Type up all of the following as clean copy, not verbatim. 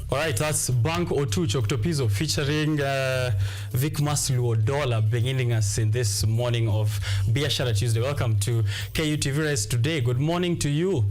All right, that's Bank O2 Choktopizo featuring Vic Masluo Dollar beginning us in this morning of Biashara Tuesday. Welcome to KUTV Race today. Good morning to you.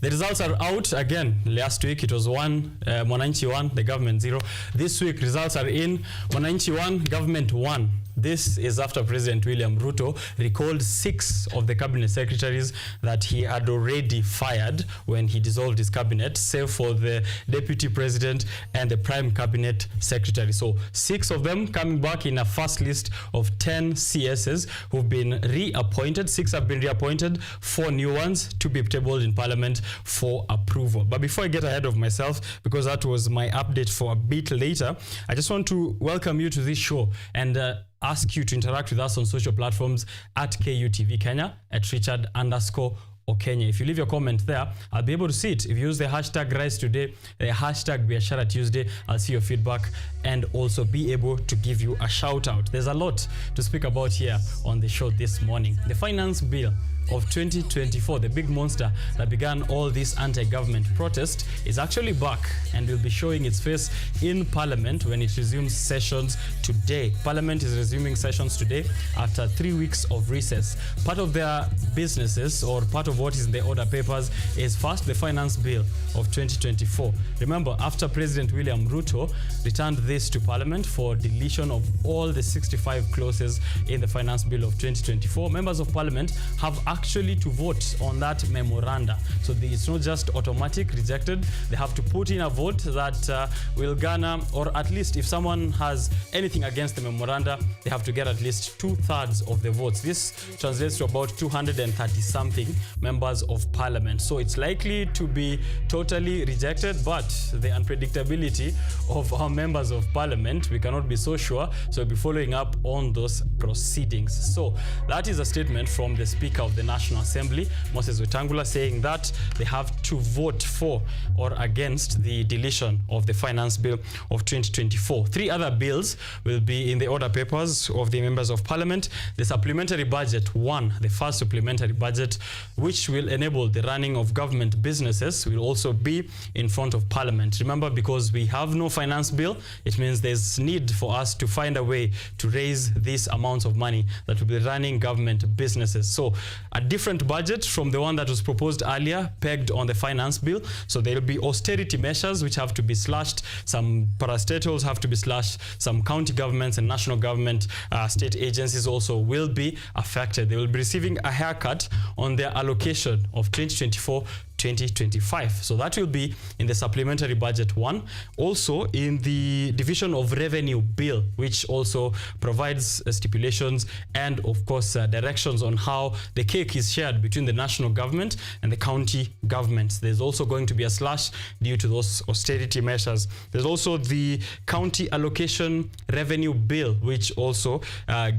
The results are out again. Last week it was 1, Mwananchi 1, the government 0. This week results are in, Mwananchi 1, government 1. This is after President William Ruto recalled 6 of the cabinet secretaries that he had already fired when he dissolved his cabinet, save for the deputy president and the prime cabinet secretary. So 6 of them coming back in a first list of 10 CSs who've been reappointed. 6 have been reappointed, 4 new ones to be tabled in parliament for approval. But before I get ahead of myself, because that was my update for a bit later, I just want to welcome you to this show and ask you to interact with us on social platforms at KUTV Kenya, at Richard_OKENYE. If you leave your comment there, I'll be able to see it. If you use the hashtag Rise Today, the hashtag Biashara Tuesday, I'll see your feedback and also be able to give you a shout out. There's a lot to speak about here on the show this morning. The finance bill of 2024, the big monster that began all this anti-government protest, is actually back and will be showing its face in Parliament when it resumes sessions today. Parliament is resuming sessions today after 3 weeks of recess. Part of their businesses, or part of what is in the order papers, is first the finance bill of 2024. Remember, after President William Ruto returned this to Parliament for deletion of all the 65 clauses in the finance bill of 2024, members of Parliament have actually to vote on that memoranda. So it's not just automatic rejected. They have to put in a vote that will garner, or at least if someone has anything against the memoranda, they have to get at least 2/3 of the votes. This translates to about 230 something members of Parliament. So it's likely to be totally rejected, but the unpredictability of our members of Parliament, we cannot be so sure. So we'll be following up on those proceedings. So that is a statement from the Speaker of the National Assembly, Moses Wetangula, saying that they have to vote for or against the deletion of the finance bill of 2024. 3 other bills will be in the order papers of the members of Parliament. The supplementary budget 1, the first supplementary budget, which will enable the running of government businesses, will also be in front of Parliament. Remember, because we have no finance bill, it means there's need for us to find a way to raise these amounts of money that will be running government businesses. So a different budget from the one that was proposed earlier, pegged on the finance bill. So there will be austerity measures which have to be slashed. Some parastatals have to be slashed. Some county governments and national government state agencies also will be affected. They will be receiving a haircut on their allocation of 2024-2025. So that will be in the supplementary budget 1. Also in the division of revenue bill, which also provides stipulations and of course directions on how the cake is shared between the national government and the county governments. There's also going to be a slash due to those austerity measures. There's also the county allocation revenue bill, which also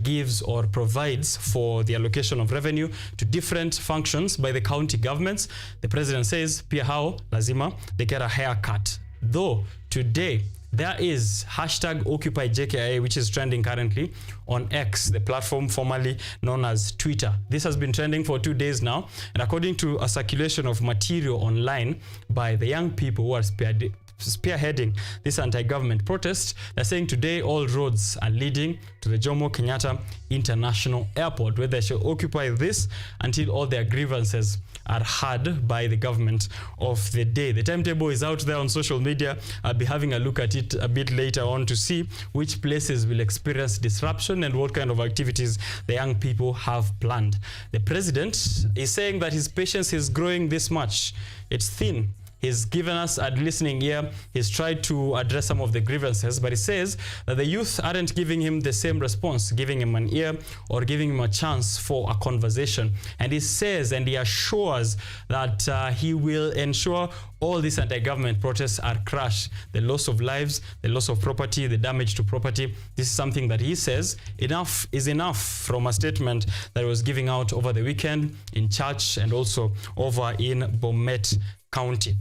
gives or provides for the allocation of revenue to different functions by the county governments. The president says pia hao lazima they get a haircut. Though today there is hashtag Occupy JKIA, which is trending currently on X, the platform formerly known as Twitter. This has been trending for 2 days now, and according to a circulation of material online by the young people who are spearheading this anti-government protest, they're saying today all roads are leading to the Jomo Kenyatta International Airport, where they shall occupy this until all their grievances are heard by the government of the day. The timetable is out there on social media. I'll be having a look at it a bit later on to see which places will experience disruption and what kind of activities the young people have planned. The president is saying that his patience is growing this much. It's thin. He's given us a listening ear. He's tried to address some of the grievances, but he says that the youth aren't giving him the same response, giving him an ear or giving him a chance for a conversation. And he says and he assures that he will ensure all these anti-government protests are crushed. The loss of lives, the loss of property, the damage to property. This is something that he says enough is enough, from a statement that he was giving out over the weekend in church and also over in Bomet County.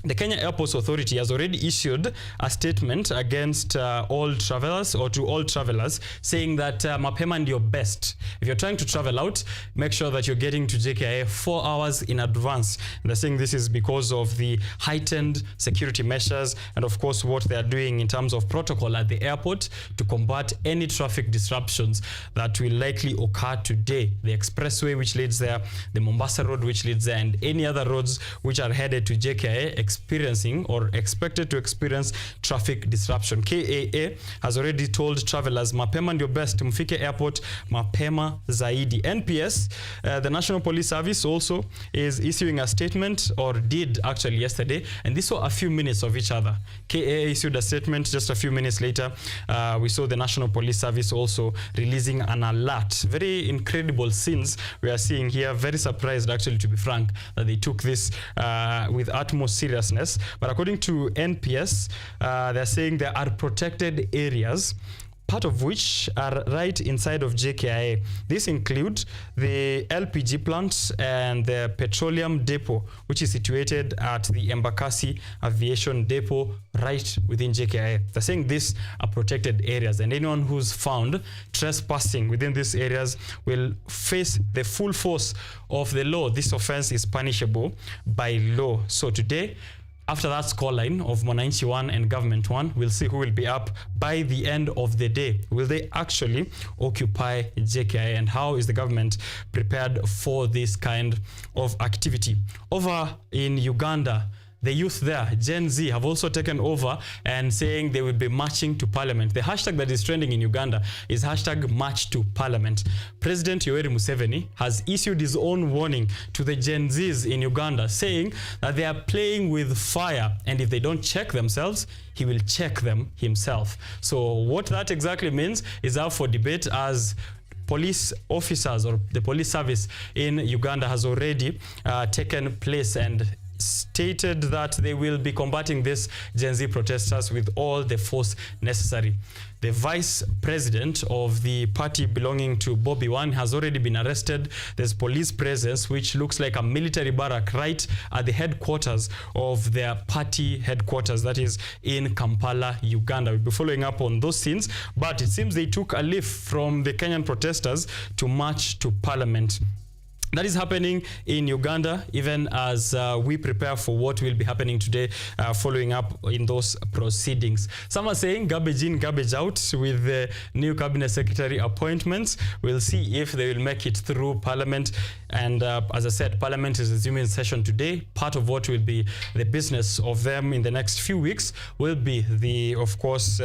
the Kenya Airports Authority has already issued a statement against all travelers, or to all travelers, saying that mapema ndio best. If you're trying to travel out, make sure that you're getting to JKIA 4 hours in advance. And they're saying this is because of the heightened security measures and of course what they are doing in terms of protocol at the airport to combat any traffic disruptions that will likely occur today. The expressway which leads there, the Mombasa Road which leads there, and any other roads which are headed to JKIA experiencing or expected to experience traffic disruption. KAA has already told travelers mapema ndio best, mfike airport mapema zaidi. NPS, the National Police Service, also is issuing a statement, or did actually yesterday, and this saw a few minutes of each other. KAA issued a statement just a few minutes later. We saw the National Police Service also releasing an alert. Very incredible scenes we are seeing here. Very surprised, actually, to be frank, that they took this with utmost seriousness. But according to NPS, they're saying there are protected areas, part of which are right inside of JKIA. These include the LPG plant and the petroleum depot, which is situated at the Embakasi Aviation Depot right within JKIA. They're saying these are protected areas, and anyone who's found trespassing within these areas will face the full force of the law. This offense is punishable by law. So today, after that scoreline of Mwananchi 1 and Government 1, we'll see who will be up by the end of the day. Will they actually occupy JKIA, and how is the government prepared for this kind of activity? Over in Uganda, the youth there, Gen Z, have also taken over and saying they will be marching to parliament. The hashtag that is trending in Uganda is hashtag March to Parliament. President Yoweri Museveni has issued his own warning to the Gen Zs in Uganda, saying that they are playing with fire, and if they don't check themselves, he will check them himself. So what that exactly means is up for debate, as police officers, or the police service in Uganda, has already taken place and stated that they will be combating these Gen Z protesters with all the force necessary. The vice president of the party belonging to Bobby Wine has already been arrested. There's police presence, which looks like a military barrack right at the headquarters of their party headquarters, that is in Kampala, Uganda. We'll be following up on those scenes, but it seems they took a lift from the Kenyan protesters to march to parliament. That is happening in Uganda, even as we prepare for what will be happening today, following up in those proceedings. Some are saying garbage in, garbage out with the new cabinet secretary appointments. We'll see if they will make it through parliament. And as I said, parliament is resuming session today. Part of what will be the business of them in the next few weeks will be the, of course,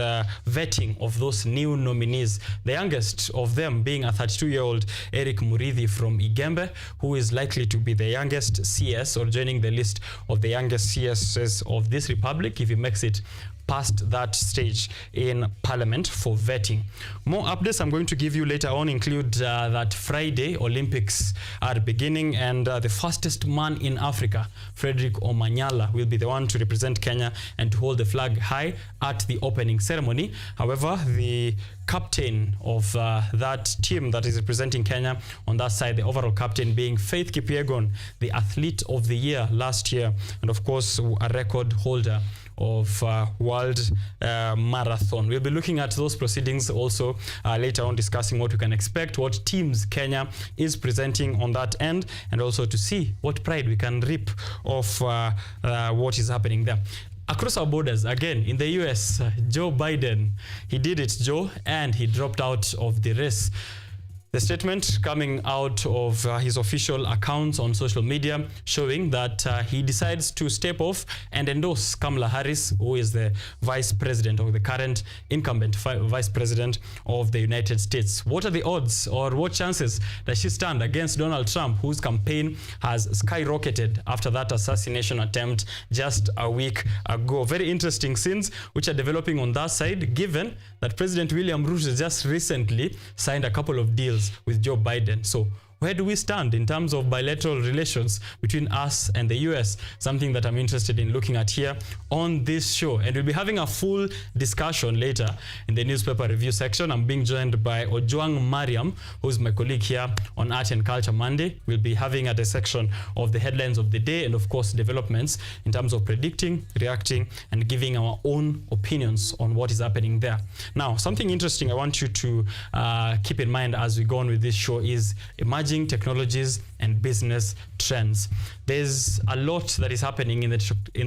vetting of those new nominees. The youngest of them being a 32-year-old Eric Murithi from Igembe, who is likely to be the youngest CS, or joining the list of the youngest CSs of this republic if he makes it past that stage in parliament for vetting. More updates I'm going to give you later on include that Friday Olympics are beginning, and the fastest man in Africa, Frederick Omanyala, will be the one to represent Kenya and to hold the flag high at the opening ceremony. However, the captain of that team that is representing Kenya on that side, the overall captain being Faith Kipyegon, the athlete of the year last year, and of course a record holder of World Marathon. We'll be looking at those proceedings also later on, discussing what we can expect, what teams Kenya is presenting on that end, and also to see what pride we can reap of what is happening there. Across our borders, again, in the US, Joe Biden, he did it, Joe, and he dropped out of the race. The statement coming out of his official accounts on social media showing that he decides to step off and endorse Kamala Harris, who is the vice president, or the current incumbent vice president of the United States. What are the odds, or what chances does she stand against Donald Trump, whose campaign has skyrocketed after that assassination attempt just a week ago? Very interesting scenes which are developing on that side, given that President William Ruto just recently signed a couple of deals with Joe Biden. So where do we stand in terms of bilateral relations between us and the US? Something that I'm interested in looking at here on this show. And we'll be having a full discussion later in the newspaper review section. I'm being joined by Ojwang Mariam, who's my colleague here on Art and Culture Monday. We'll be having a section of the headlines of the day and, of course, developments in terms of predicting, reacting, and giving our own opinions on what is happening there. Now, something interesting I want you to keep in mind as we go on with this show is emerging technologies and business trends. There's a lot that is happening in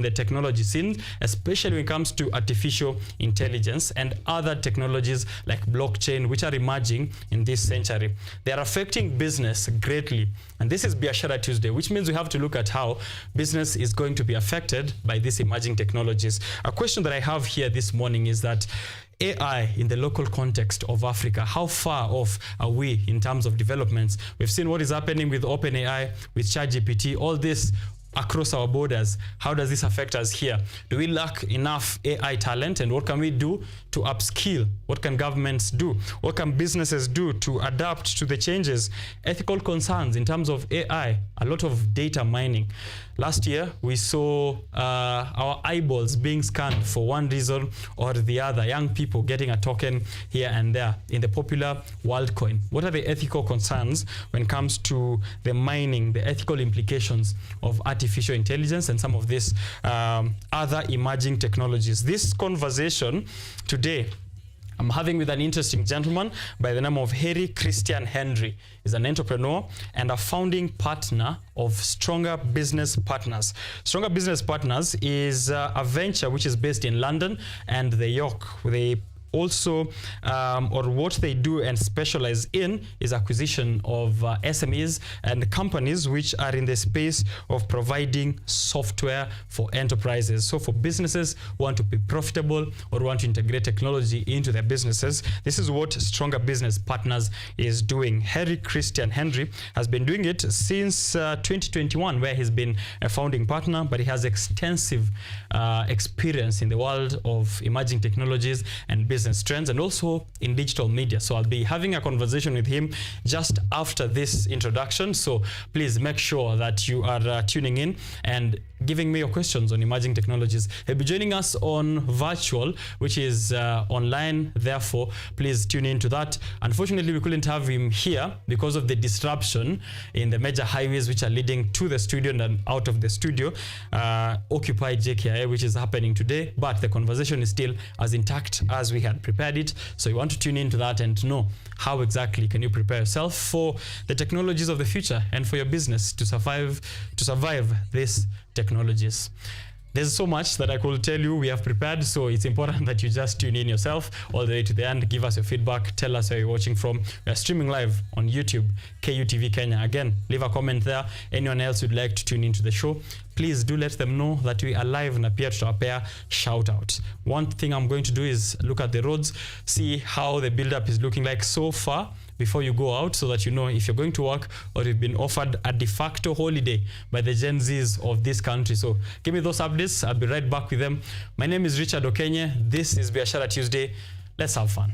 the technology scene, especially when it comes to artificial intelligence and other technologies like blockchain, which are emerging in this century. They are affecting business greatly. And this is Biashara Tuesday, which means we have to look at how business is going to be affected by these emerging technologies. A question that I have here this morning is that AI in the local context of Africa, how far off are we in terms of developments? We've seen what is happening with OpenAI, with ChatGPT, all this across our borders. How does this affect us here? Do we lack enough AI talent? And what can we do to upskill? What can governments do? What can businesses do to adapt to the changes? Ethical concerns in terms of AI, a lot of data mining. Last year, we saw our eyeballs being scanned for one reason or the other, young people getting a token here and there in the popular WorldCoin. What are the ethical concerns when it comes to the mining, the ethical implications of artificial intelligence and some of these other emerging technologies? This conversation today I'm having with an interesting gentleman by the name of Harry Christian Henry. He's an entrepreneur and a founding partner of Stronger Business Partners. Stronger Business Partners is a venture which is based in London and the York. They also, or what they do and specialize in is acquisition of SMEs and companies which are in the space of providing software for enterprises. So for businesses who want to be profitable or want to integrate technology into their businesses, this is what Stronger Business Partners is doing. Harry Christian Henry has been doing it since 2021, where he's been a founding partner, but he has extensive experience in the world of emerging technologies and business trends and also in digital media. So I'll be having a conversation with him just after this introduction. So please make sure that you are tuning in and giving me your questions on emerging technologies. He'll be joining us on virtual, which is online. Therefore, please tune into that. Unfortunately, we couldn't have him here because of the disruption in the major highways which are leading to the studio and out of the studio, Occupy JKIA, which is happening today. But the conversation is still as intact as we had prepared it. So you want to tune into that and know how exactly can you prepare yourself for the technologies of the future and for your business to survive these technologies. There's so much that I could tell you we have prepared, so it's important that you just tune in yourself all the way to the end. Give us your feedback. Tell us where you're watching from. We are streaming live on YouTube, KUTV Kenya. Again, leave a comment there. Anyone else would like to tune into the show, please do let them know that we are live and appear to pair shout out. One thing I'm going to do is look at the roads, see how the build-up is looking like so far before you go out, so that you know if you're going to work or you've been offered a de facto holiday by the Gen Zs of this country. So give me those updates. I'll be right back with them. My name is Richard OKENYE. This is Biashara Tuesday. Let's have fun.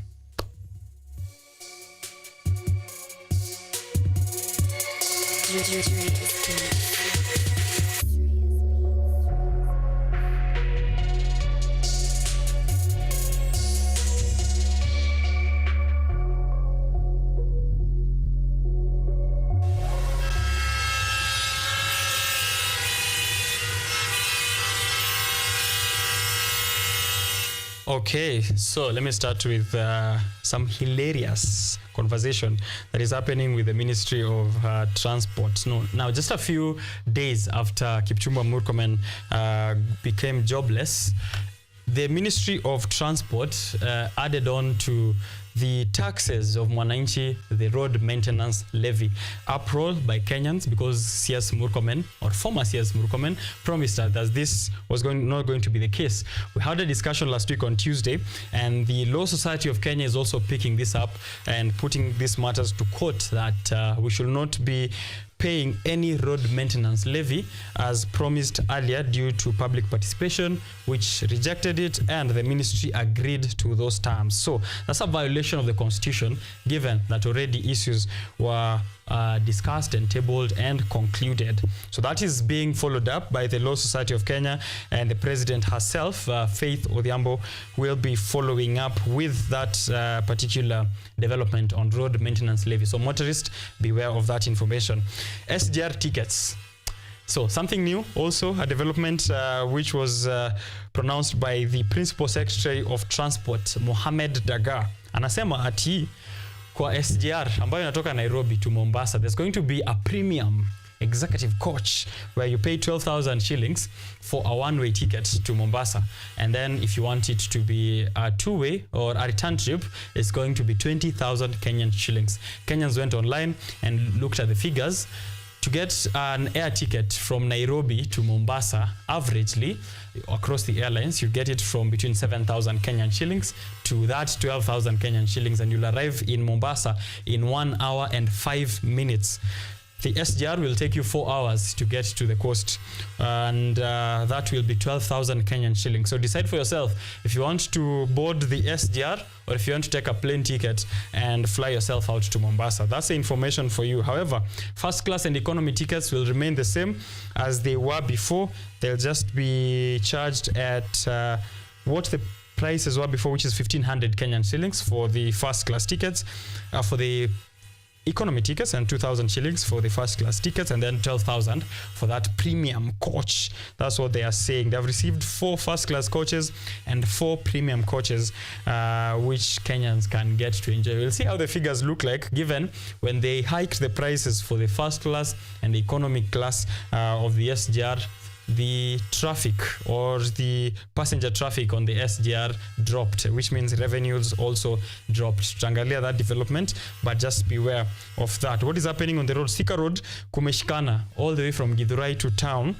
Okay, so let me start with some hilarious conversation that is happening with the Ministry of Transport. Now, just a few days after Kipchumba Murkomen became jobless, the Ministry of Transport added on to the taxes of Mwananchi, the road maintenance levy, uprolled by Kenyans because CS Murkomen, or former CS Murkomen, promised that this was not going to be the case. We had a discussion last week on Tuesday, and the Law Society of Kenya is also picking this up and putting these matters to court, that we should not be paying any road maintenance levy as promised earlier due to public participation, which rejected it, and the ministry agreed to those terms. So that's a violation of the constitution, given that already issues were discussed and tabled and concluded. So that is being followed up by the Law Society of Kenya, and the president herself, Faith Odhiambo, will be following up with that particular development on road maintenance levy. So motorists, beware of that information. SGR tickets. So something new, also a development which was pronounced by the Principal Secretary of Transport, Mohamed Daga. Anasema ati kwa SGR ambayo inatoka Nairobi to Mombasa, there's going to be a premium executive coach where you pay 12,000 shillings for a one-way ticket to Mombasa, and then if you want it to be a two-way or a return trip, it's going to be 20,000 Kenyan shillings. Kenyans went online and looked at the figures. To get an air ticket from Nairobi to Mombasa, averagely, across the airlines, you get it from between 7,000 Kenyan shillings to that 12,000 Kenyan shillings, and you'll arrive in Mombasa in 1 hour and 5 minutes. The SGR will take you 4 hours to get to the coast, and that will be 12,000 Kenyan shillings. So decide for yourself if you want to board the SGR or if you want to take a plane ticket and fly yourself out to Mombasa. That's the information for you. However, first class and economy tickets will remain the same as they were before. They'll just be charged at what the prices were before, which is 1,500 Kenyan shillings for the first class tickets, for the economy tickets, and 2,000 shillings for the first class tickets, and then 12,000 for that premium coach. That's what they are saying. They've received 4 first class coaches and 4 premium coaches, which Kenyans can get to enjoy. We'll see how the figures look like, given when they hiked the prices for the first class and the economy class of the SGR. The traffic or the passenger traffic on the SGR dropped, which means revenues also dropped. Tangalia that development, but just beware of that. What is happening on the road? Thika Road, kumeshikana all the way from Githurai to town.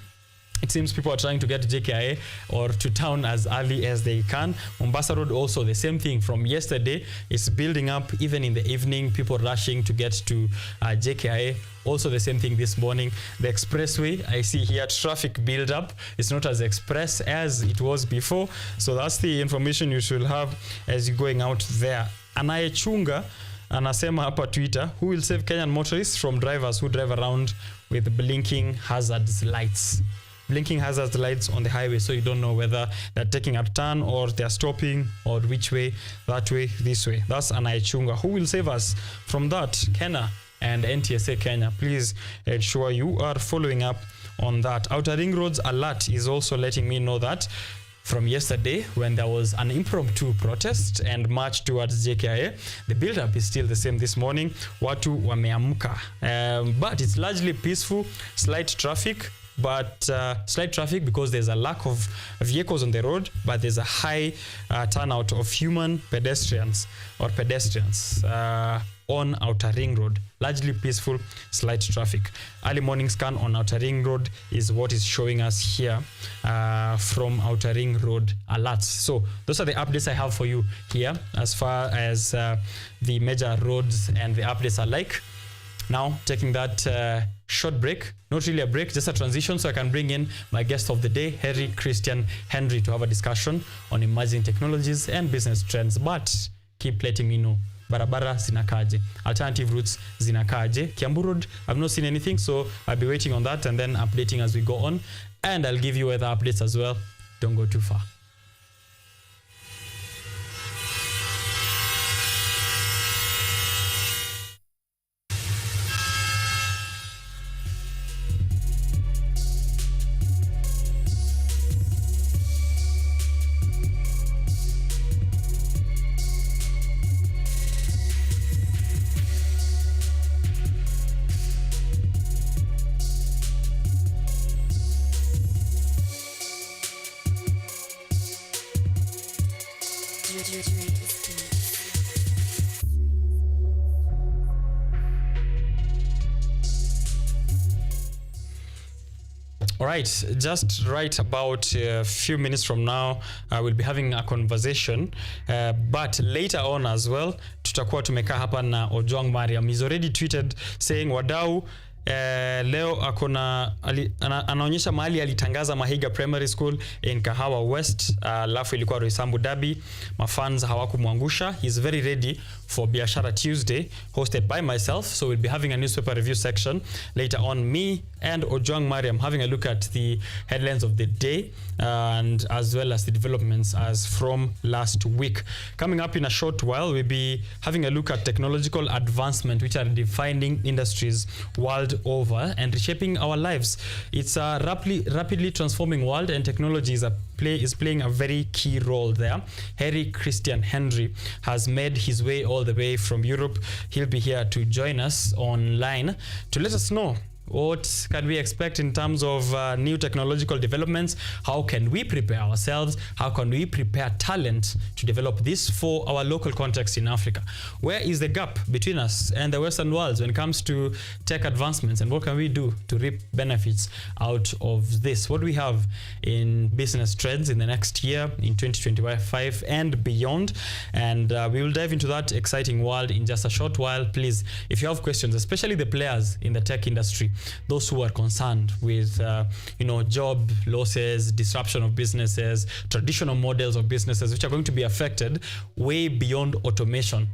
It seems people are trying to get JKIA or to town as early as they can. Mombasa Road also the same thing from yesterday. It's building up even in the evening, people rushing to get to JKIA. Also the same thing this morning. The expressway, I see here traffic build up. It's not as express as it was before. So that's the information you should have as you're going out there. Anayechunga anasema hapa Twitter, who will save Kenyan motorists from drivers who drive around with blinking hazards lights. Blinking hazard lights on the highway, so you don't know whether they're taking a turn or they're stopping, or which way, that way, this way. That's Anaichunga. Who will save us from that? Kenya and NTSA Kenya. Please ensure you are following up on that. Outer Ring Roads alert is also letting me know that from yesterday, when there was an impromptu protest and march towards JKIA, the build-up is still the same this morning. Watu wameamka. But it's largely peaceful, slight traffic because there's a lack of vehicles on the road, but there's a high turnout of pedestrians on Outer Ring Road. Largely peaceful, slight traffic. Early morning scan on Outer Ring Road is what is showing us here from Outer Ring Road alerts. So those are the updates I have for you here as far as the major roads and the updates are like. Now taking that short break, not really a break, just a transition, so I can bring in my guest of the day, Harry Christian Henry, to have a discussion on emerging technologies and business trends. But keep letting me know, barabara zinakaje, alternative routes zinakaje. Kiambu Road, I've not seen anything, so I'll be waiting on that and then updating as we go on, and I'll give you weather updates as well. Don't go too far. All right, just right about a few minutes from now, we'll be having a conversation, but later on as well, tutakuwa tumekaa hapa na Ojwang Mariam. He's already tweeted saying, wadau, leo anaonyesha mahali alitangaza Mahiga Primary School in Kahawa West, alafu ilikuwa Roysambu Derby. Mafans hawakumwangusha. He's very ready for Biashara Tuesday hosted by myself, so we'll be having a newspaper review section later on. Me and Ojwang Mariam having a look at the headlines of the day and as well as the developments as from last week. Coming up in a short while, we'll be having a look at technological advancement which are defining industries world over and reshaping our lives. It's a rapidly transforming world, and technology is playing a very key role there. Harry Christian Henry has made his way all the way from Europe. He'll be here to join us online to let us know what can we expect in terms of new technological developments. How can we prepare ourselves? How can we prepare talent to develop this for our local context in Africa? Where is the gap between us and the Western world when it comes to tech advancements, and what can we do to reap benefits out of this? What do we have in business trends in the next year, in 2025 and beyond? And we will dive into that exciting world in just a short while. Please, if you have questions, especially the players in the tech industry, those who are concerned with job losses, disruption of businesses, traditional models of businesses which are going to be affected way beyond automation.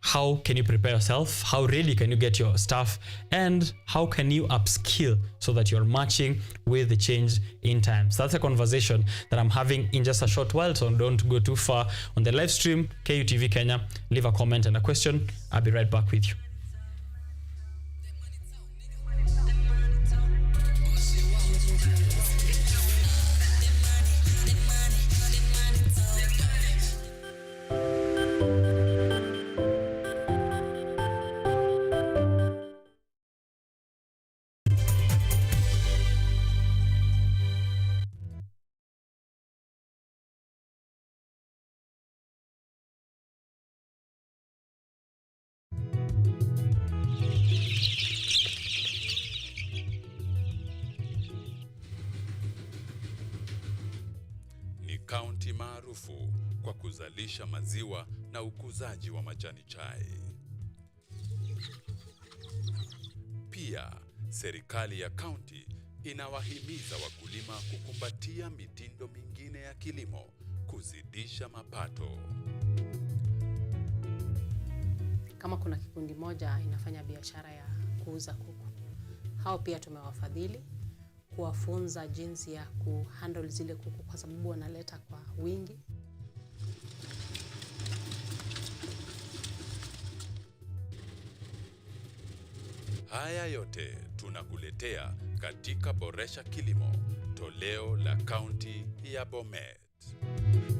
How can you prepare yourself? How ready can you get your staff? And how can you upskill so that you're matching with the change in times? That's a conversation that I'm having in just a short while, so don't go too far on the live stream, KUTV Kenya. Leave a comment and a question. I'll be right back with you. Kaunti maarufu kwa kuzalisha maziwa na ukuzaji wa majani chai. Pia, serikali ya kaunti inawahimiza wakulima kukumbatia mitindo mingine ya kilimo kuzidisha mapato. Kama kuna kikundi moja inafanya biashara ya kuuza kuku, hao pia tumewafadhili kuwafunza jinsi ya kuhandle zile kuku kwa sababu wanaleta kwa wingi. Haya yote tunakuletea katika Boresha Kilimo, toleo la kaunti ya Bomet.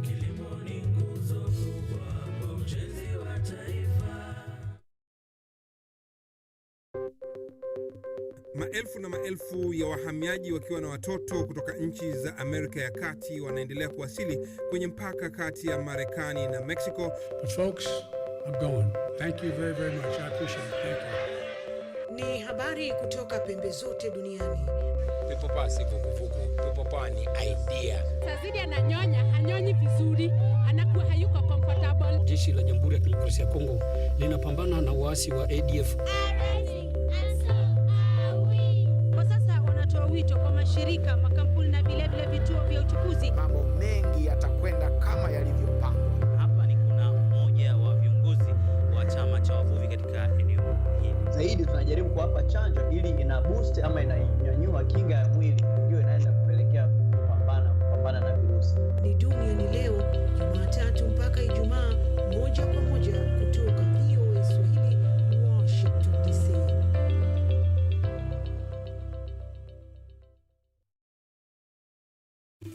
Kilimo ni nguzo kubwa kwa ujenzi wa taifa. Maelfu na maelfu ya wahamiaji wakiwa na watoto kutoka nchi za Amerika ya Kati wanaendelea kuwasili kwenye mpaka kati ya Marekani na Mexico. But folks, I'm going. Thank you very, very much. I appreciate it. Thank you. Ni habari kutoka pembe zote duniani. Pepo pasi vuguvugu. Pepo pa ni idea. Sazidi ananyonya, hanyonyi vizuri, anakuwa hayuko comfortable. Jeshi la Jamhuri ya Kidemokrasia ya Kongo linapambana na waasi wa ADF. Kwa sasa wanatoa wito kwa mashirika, makampuni na vile vituo vya uchukuzi. Mambo mengi yatakwenda kama yalivyopangwa. Hapa ni kuna mmoja wa viongozi wa chama cha wavuvi katika eneo hili. Zaidi tunajaribu kuwapa chanjo ili ina boost ama inanyanyua kinga ya mwili, ndio inaenda kupelekea kupambana na virusi. Ni Dunia ni leo, Jumatatu mpaka Ijumaa, moja kwa moja kutoka VOA Swahili, Washington DC.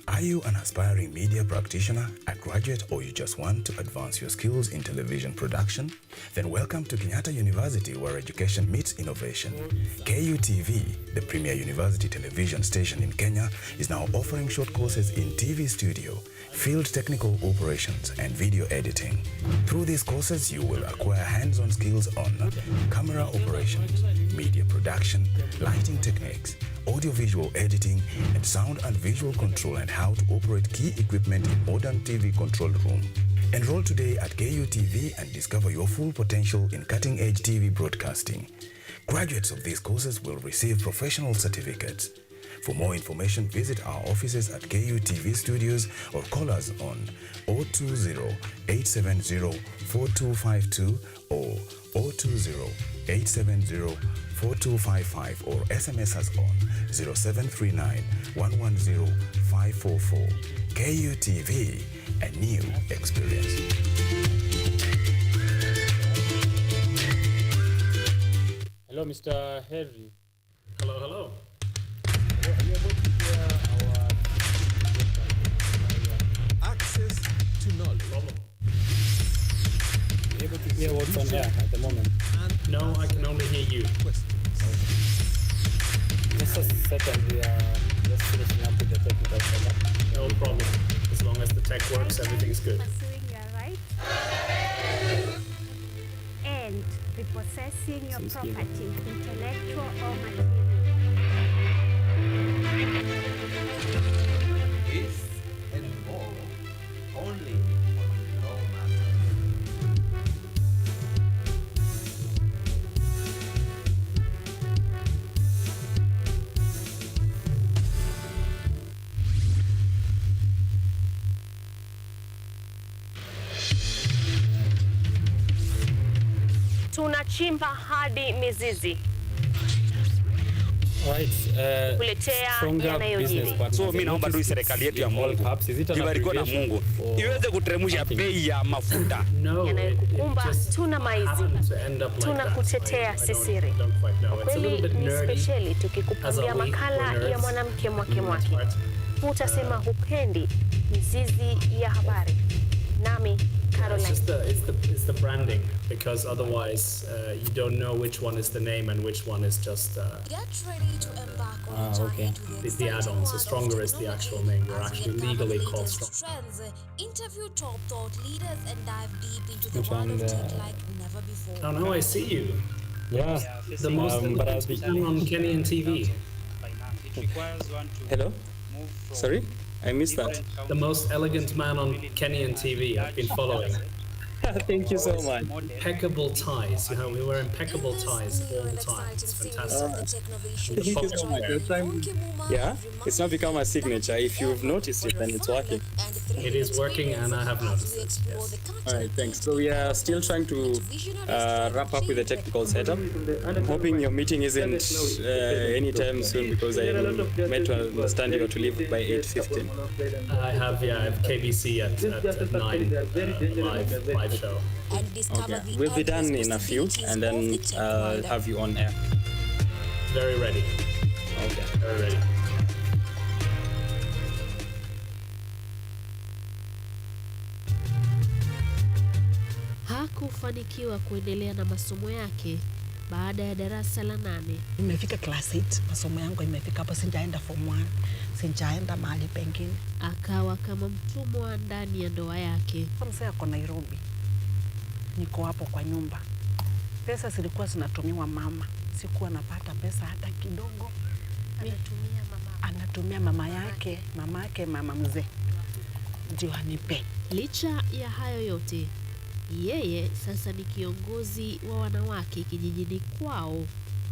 Are you an aspiring media practitioner, a graduate, or you just want to advance your skills in television production? Then welcome to Kenyatta University, where education meets innovation. KUTV, the premier university television station in Kenya, is now offering short courses in TV studio, field technical operations, and video editing. Through these courses, you will acquire hands-on skills on camera operations, media production, lighting techniques, audio-visual editing, and sound and visual control, and how to operate key equipment in modern TV control room. Enroll today at KUTV and discover your full potential in cutting-edge TV broadcasting. Graduates of these courses will receive professional certificates. For more information, visit our offices at KUTV Studios or call us on 020-870-4252 or 020-870-4255 or SMS us on 0739-110-544. KUTV, a new experience. Hello, Mr. Henry. Hello, hello. Are you able to hear our Access to knowledge. Are you able to hear what's on air at the moment? No, I can only hear you. Just a second, we are just finishing up with the technical setup. No problem. As long as the tech works, everything's good. Pursuing your rights and repossessing your property, intellectual or material. This and more only on Law Matters. Tunachimba hadi mizizi. Kuletea yanayojiri. So mimi naomba tu serikali yetu ya Mungu ibarikiwe na Mungu iweze kuteremsha bei ya mafuta yanayokukumba. Tuna maizi, tunakutetea sisiri. Kweli ni speciali tukikupangia makala ya mwanamke mwake mwake. Utasema hupendi mizizi ya habari. Nami Caroline. It's the branding, because otherwise you don't know which one is the name and which one is just Get ready to embark on a journey to the add-ons. The Stronger is the actual name. We're actually legally called Strong. trends, interview top thought leaders and dive deep into the world of tech like never before. Oh, now I see you. Yeah. The most channel on Kenyan TV. Hello? Sorry? I missed that. The most elegant man on Kenyan TV I've been following. Thank you so much. Impeccable ties. You know, we wear impeccable ties all the time. It's fantastic. Thank you so much. Yeah, it's not become a signature. If you've noticed it, then it's working. It is working, and I have noticed it. Yes. All right, thanks. So we are still trying to wrap up with the technical setup. I'm hoping your meeting isn't anytime soon, because I meant to understand you are to leave by 8:15. I have KBC at 9 live show. Okay, we'll be done in a few, and then I'll have you on air. Very ready. Okay. Very ready. Hakufanikiwa kuendelea na masomo yake baada ya darasa la 8. Nimefika class 8, masomo yangu imefika hapo, sijaenda form 1, sijaenda mahali pengine. Akawa kama mtumwa ndani ya ndoa yake. Mzee ako Nairobi, niko hapo kwa nyumba. Pesa zilikuwa zinatumiwa mama, sikuwa napata pesa hata kidogo. Anatumia mama yake, mama mzee ndio anipe. Licha ya hayo yote, yeye sasa ni kiongozi wa wanawake kijijini kwao.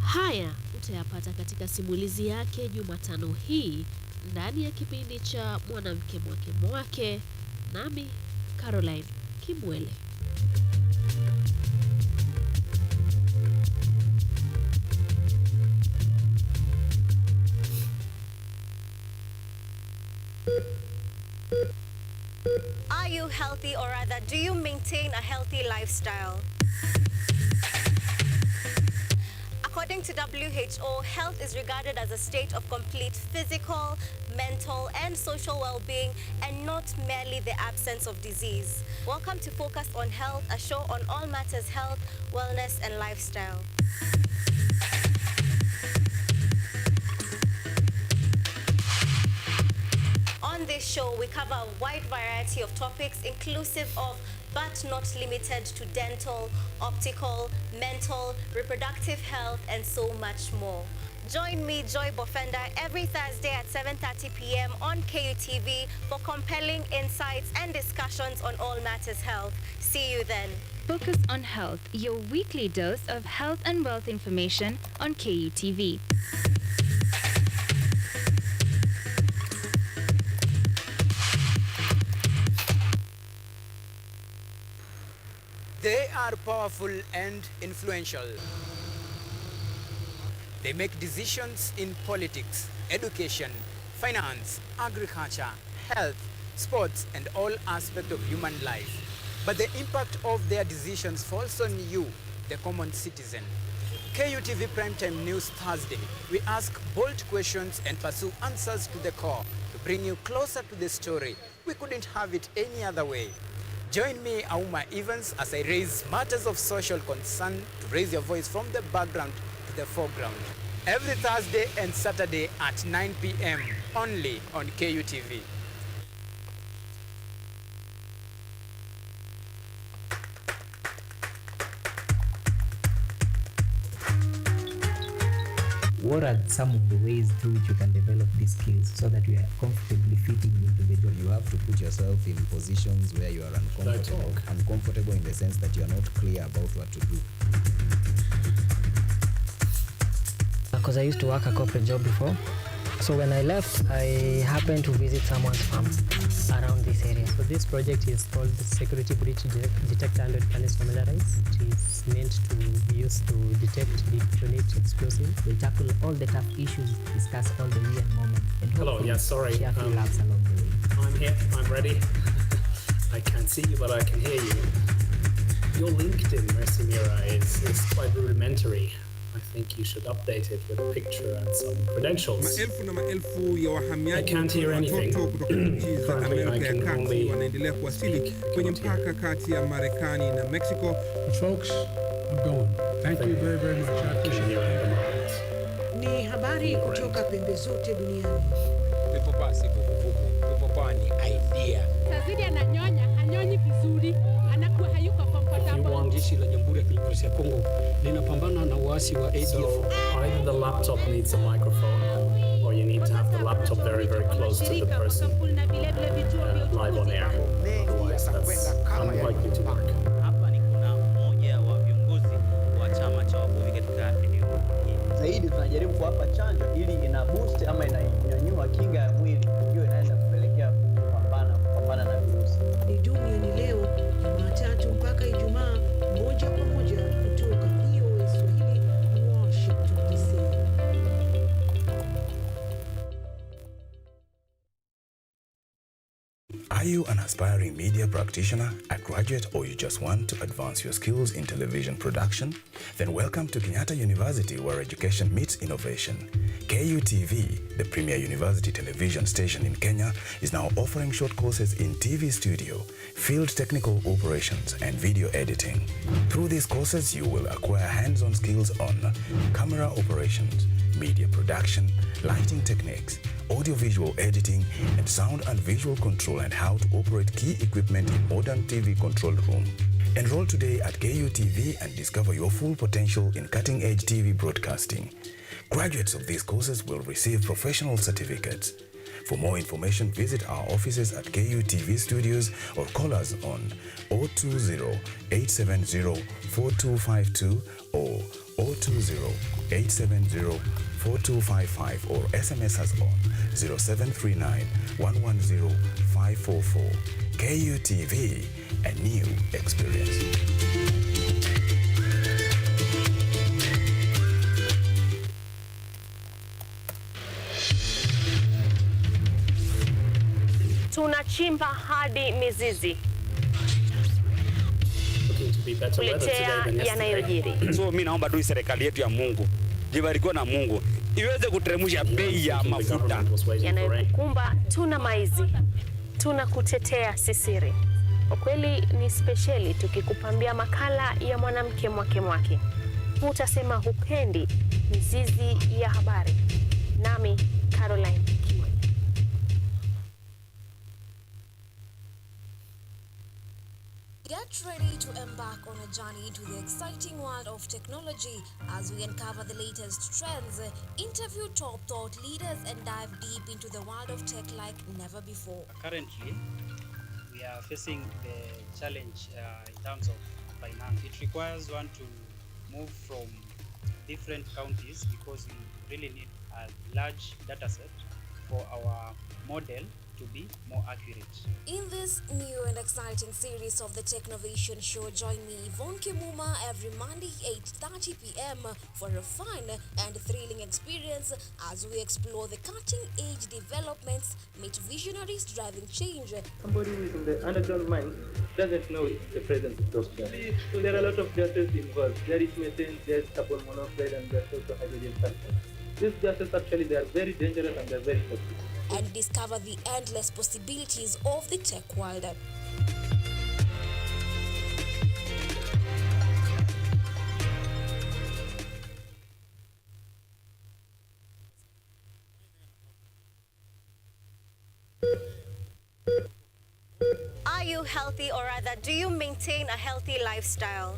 Haya utayapata katika simulizi yake Jumatano hii ndani ya kipindi cha Mwanamke Mwake Mwake, nami Caroline Kimwele. Are you healthy, or rather, do you maintain a healthy lifestyle? According to WHO, health is regarded as a state of complete physical, mental, and social well-being, and not merely the absence of disease. Welcome to Focus on Health, a show on all matters health, wellness, and lifestyle. On this show, we cover a wide variety of topics inclusive of, but not limited to, dental, optical, mental, reproductive health, and so much more. Join me, Joy Bofenda, every Thursday at 7:30 p.m. on KUTV for compelling insights and discussions on all matters health. See you then. Focus on Health, your weekly dose of health and wealth information on KUTV. They are powerful and influential. They make decisions in politics, education, finance, agriculture, health, sports, and all aspects of human life. But the impact of their decisions falls on you, the common citizen. KUTV Primetime News Thursday, we ask bold questions and pursue answers to the core to bring you closer to the story. We couldn't have it any other way. Join me, Auma Evans, as I raise matters of social concern to raise your voice from the background to the foreground. Every Thursday and Saturday at 9 p.m. only on KUTV. What are some of the ways through which you can develop these skills so that you are comfortably fitting into the job? You have to put yourself in positions where you are uncomfortable in the sense that you are not clear about what to do. Because I used to work a corporate job before. So when I left, I happened to visit someone's farm around this area. So this project is called the Security Breach Detector and Readiness Familiarize. It is meant to be used to detect, detonate explosives. We tackle all the tough issues, discuss all the weird moments, and Hello, yeah, sorry. share few laughs along the way. I'm here, I'm ready. I can't see you, but I can hear you. Your LinkedIn resume is quite rudimentary. I think you should update it with a picture and some credentials. Maelfu na maelfu ya wahamiaji watoto kutoka nchi za Amerika ya Kati wanaendelea kuwasili kwenye mpaka kati ya Marekani na Mexico. Folks, I'm going. Thank you very, very much. I appreciate it. Ni habari kutoka pembe zote duniani. Pepo basi vuguvugu, pepo pani idea. Sazidi ananyonya, hanyonyi vizuri, anakuwa hayuko comfortable. Jeshi la Jamhuri ya Kidemokrasia ya Kongo linapambana na uasi wa ADF. So either the laptop needs a microphone or you need to have the laptop very, very close to the person live on air. Otherwise, that's unlikely to work. Hapa ni kuna mmoja wa viongozi wa chama cha wavuvi katika eneo hili. Zaidi tunajaribu kuwapa chanjo ili ina boost ama inanyanyua kinga ya mwili, hiyo inaenda kupelekea kupambana na virusi. Ni duniani leo, Jumatatu mpaka Ijumaa, moja kwa moja kutoka VOA Swahili, Washington DC. Are you an aspiring media practitioner, a graduate, or you just want to advance your skills in television production? Then welcome to Kenyatta University, where education meets innovation. KUTV, the premier university television station in Kenya, is now offering short courses in TV studio, field technical operations, and video editing. Through these courses, you will acquire hands-on skills on camera operations, media production, lighting techniques, audiovisual editing, and sound and visual control, and how to operate key equipment in modern TV control room. Enroll today at KUTV and discover your full potential in cutting-edge TV broadcasting. Graduates of these courses will receive professional certificates. For more information, visit our offices at KUTV Studios or call us on 020-870-4252 or 020-870-4255 or SMS us on 0739-110-544. KUTV, a new experience. Tunachimba hadi mizizi kuletea yanayojiri. So mimi naomba tu serikali yetu ya Mungu ibarikiwe na Mungu iweze kuteremsha bei ya mafuta yanayokumba. Tuna maizi, tunakutetea sisiri. Kwa kweli ni speciali tukikupambia makala ya mwanamke mwake. Utasema hupendi mizizi ya habari. Nami Caroline. Get ready to embark on a journey into the exciting world of technology as we uncover the latest trends, interview top thought leaders, and dive deep into the world of tech like never before. Currently, we are facing the challenge in terms of finance. It requires one to move from different counties because we really need a large data set for our model to be more accurate. In this new and exciting series of the Technovation Show, join me, Yvonne Kimuma, every Monday, 8:30 p.m. for a fun and thrilling experience as we explore the cutting-edge developments, meet visionaries driving change. Somebody who is in the underground mine doesn't know the presence of those gases. So there are a lot of gases involved. There is methane, there is carbon monoxide, and there's also hydrogen sulfide. These gases actually, they are very dangerous and they're very toxic. And discover the endless possibilities of the tech world. Are you healthy, or rather, do you maintain a healthy lifestyle?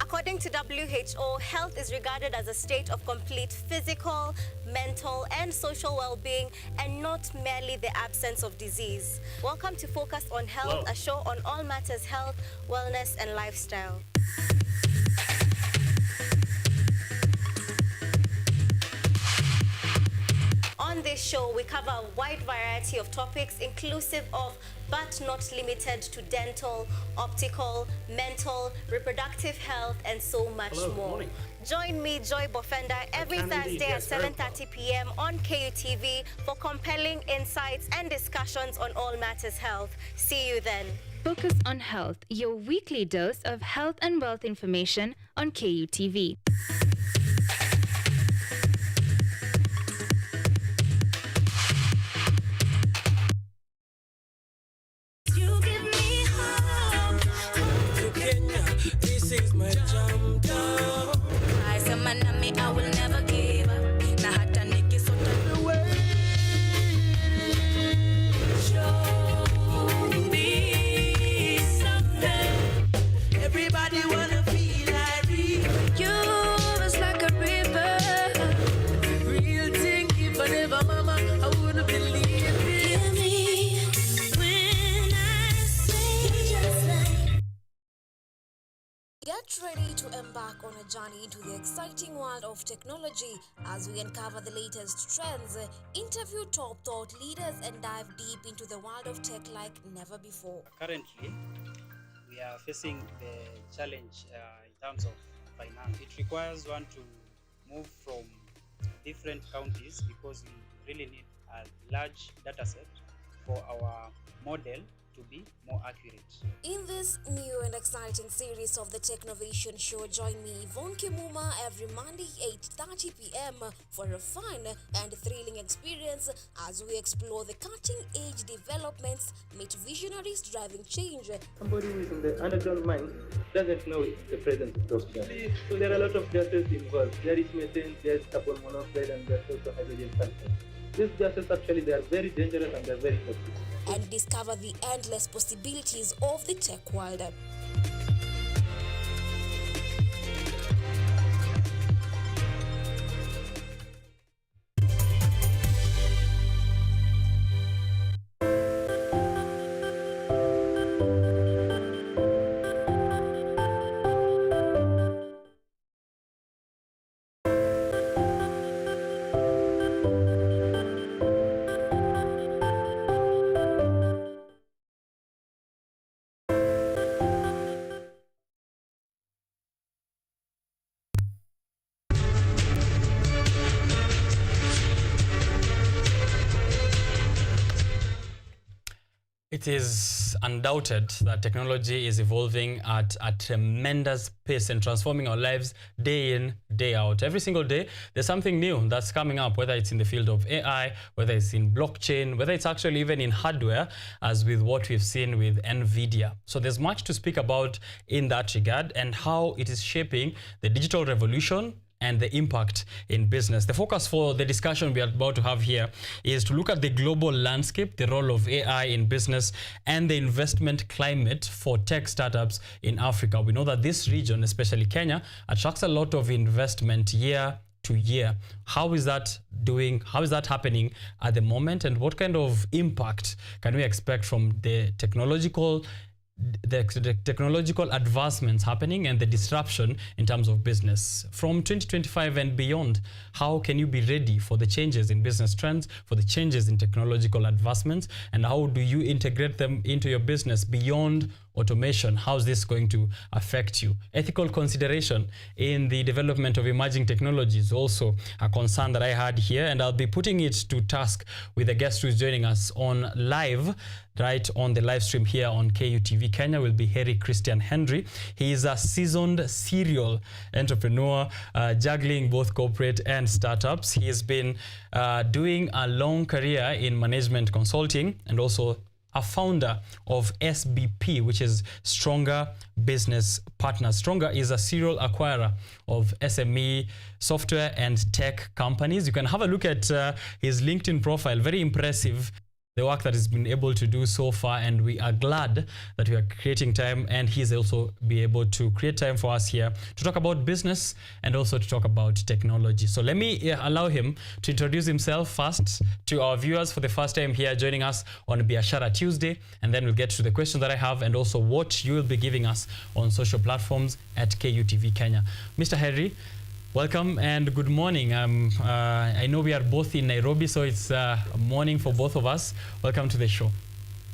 According to WHO, health is regarded as a state of complete physical, mental, and social well-being, and not merely the absence of disease. Welcome to Focus on Health, a show on all matters health, wellness, and lifestyle. On this show, we cover a wide variety of topics inclusive of but not limited to dental, optical, mental, reproductive health, and so much more. Join me, Joy Bofenda, every Thursday at 7:30 p.m. on KUTV for compelling insights and discussions on all matters health. See you then. Focus on Health, your weekly dose of health and wealth information on KUTV. This is my jam down. I say man, I will never give up. Na hata nikisota the way. Show me something. Everybody wanna feel like me. You is like a river. Real thing, if I never mama, I wouldn't believe it. Give me when I say just like. Get ready to embark on a journey into the exciting world of technology as we uncover the latest trends, interview top thought leaders, and dive deep into the world of tech like never before. Currently, we are facing the challenge in terms of finance. It requires one to move from different counties because we really need a large data set for our model to be more accurate. In this new and exciting series of the Technovation Show, join me, Yvonne Kimuma, every Monday, 8:30 p.m. for a fun and thrilling experience as we explore the cutting-edge developments, meet visionaries driving change. Somebody who is in the underground mine doesn't know the presence of those gases. So there are a lot of gases involved. There is methane, there is carbon monoxide, and there's also hydrogen sulfide. These gases actually, they are very dangerous and they're very toxic. And discover the endless possibilities of the tech world. It is undoubted that technology is evolving at a tremendous pace and transforming our lives day in, day out. Every single day, there's something new that's coming up, whether it's in the field of AI, whether it's in blockchain, whether it's actually even in hardware, as with what we've seen with NVIDIA. So there's much to speak about in that regard and how it is shaping the digital revolution and the impact in business. The focus for the discussion we are about to have here is to look at the global landscape, the role of AI in business, and the investment climate for tech startups in Africa. We know that this region, especially Kenya, attracts a lot of investment year to year. How is that doing? How is that happening at the moment? And what kind of impact can we expect from the technological the technological advancements happening and the disruption in terms of business. From 2025 and beyond, how can you be ready for the changes in business trends, for the changes in technological advancements, and how do you integrate them into your business beyond automation? How's this going to affect you? Ethical consideration in the development of emerging technologies, also a concern that I had here, and I'll be putting it to task with a guest who's joining us on live, right on the live stream here on KUTV Kenya, will be Harry Christian Henry. He is a seasoned serial entrepreneur, juggling both corporate and startups. He has been doing a long career in management consulting and also a founder of SBP, which is Stronger Business Partners. Stronger is a serial acquirer of SME software and tech companies. You can have a look at his LinkedIn profile. Very impressive, the work that he's been able to do so far, and we are glad that we are creating time, and he's also be able to create time for us here to talk about business and also to talk about technology. So let me allow him to introduce himself first to our viewers for the first time here joining us on Biashara Tuesday, and then we'll get to the questions that I have and also what you will be giving us on social platforms at KUTV Kenya. Mr. Henry, welcome and good morning. I know we are both in Nairobi, so it's morning for both of us. Welcome to the show.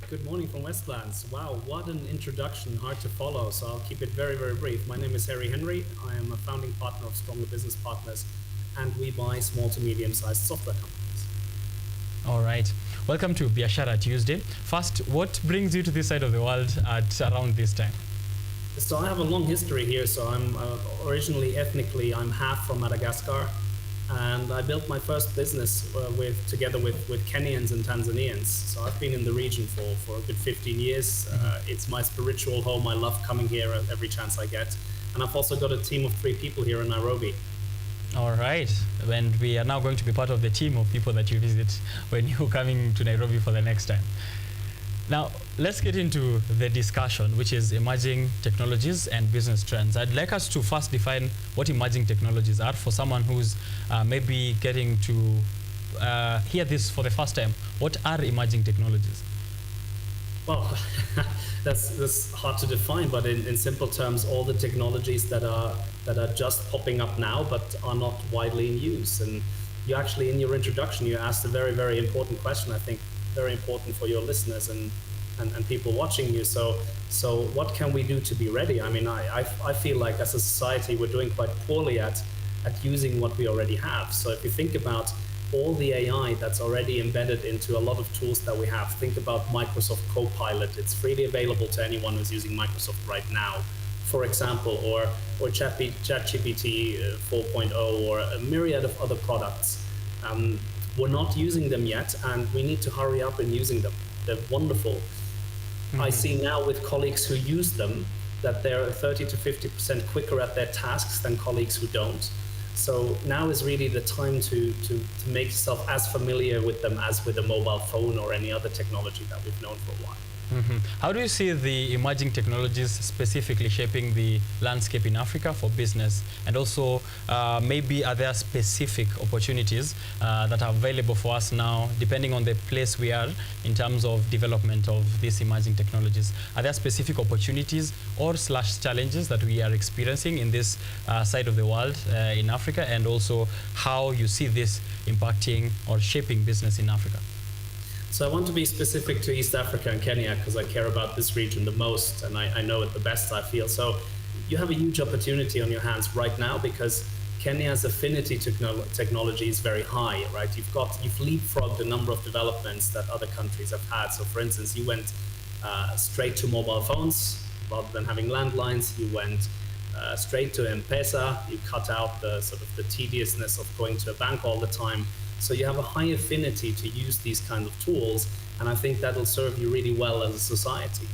Good morning from Westlands. Wow, what an introduction, hard to follow, so I'll keep it very, very brief. My name is Harry Henry. I am a founding partner of Stronger Business Partners, and we buy small to medium-sized software companies. All right. Welcome to Biashara Tuesday. First, what brings you to this side of the world at around this time? So I have a long history here. So I'm originally, ethnically, I'm half from Madagascar, and I built my first business together with Kenyans and Tanzanians. So I've been in the region for a good 15 years. It's my spiritual home. I love coming here every chance I get. And I've also got a team of 3 people here in Nairobi. All right. And we are now going to be part of the team of people that you visit when you're coming to Nairobi for the next time. Now, let's get into the discussion, which is emerging technologies and business trends. I'd like us to first define what emerging technologies are for someone who's maybe getting to hear this for the first time. What are emerging technologies? Well, that's hard to define, but in simple terms, all the technologies that are just popping up now, but are not widely in use. And you actually, in your introduction, you asked a very, very important question, I think, very important for your listeners and people watching you. So what can we do to be ready? I mean, I feel like as a society, we're doing quite poorly at using what we already have. So if you think about all the AI that's already embedded into a lot of tools that we have, think about Microsoft Copilot. It's freely available to anyone who's using Microsoft right now, for example, or ChatGPT 4.0, or a myriad of other products. We're not using them yet, and we need to hurry up in using them. They're wonderful. Mm-hmm. I see now with colleagues who use them that they're 30 to 50% quicker at their tasks than colleagues who don't. So now is really the time to make yourself as familiar with them as with a mobile phone or any other technology that we've known for a while. Mm-hmm. How do you see the emerging technologies specifically shaping the landscape in Africa for business? And also, maybe are there specific opportunities that are available for us now, depending on the place we are in terms of development of these emerging technologies? Are there specific opportunities or challenges that we are experiencing in this side of the world in Africa? And also how you see this impacting or shaping business in Africa? So I want to be specific to East Africa and Kenya because I care about this region the most, and I know it the best, I feel. So you have a huge opportunity on your hands right now because Kenya's affinity to technology is very high, right? You've leapfrogged a number of developments that other countries have had. So for instance, you went straight to mobile phones rather than having landlines. You went straight to M-Pesa. You cut out the tediousness of going to a bank all the time. So you have a high affinity to use these kinds of tools, and I think that'll serve you really well as a society.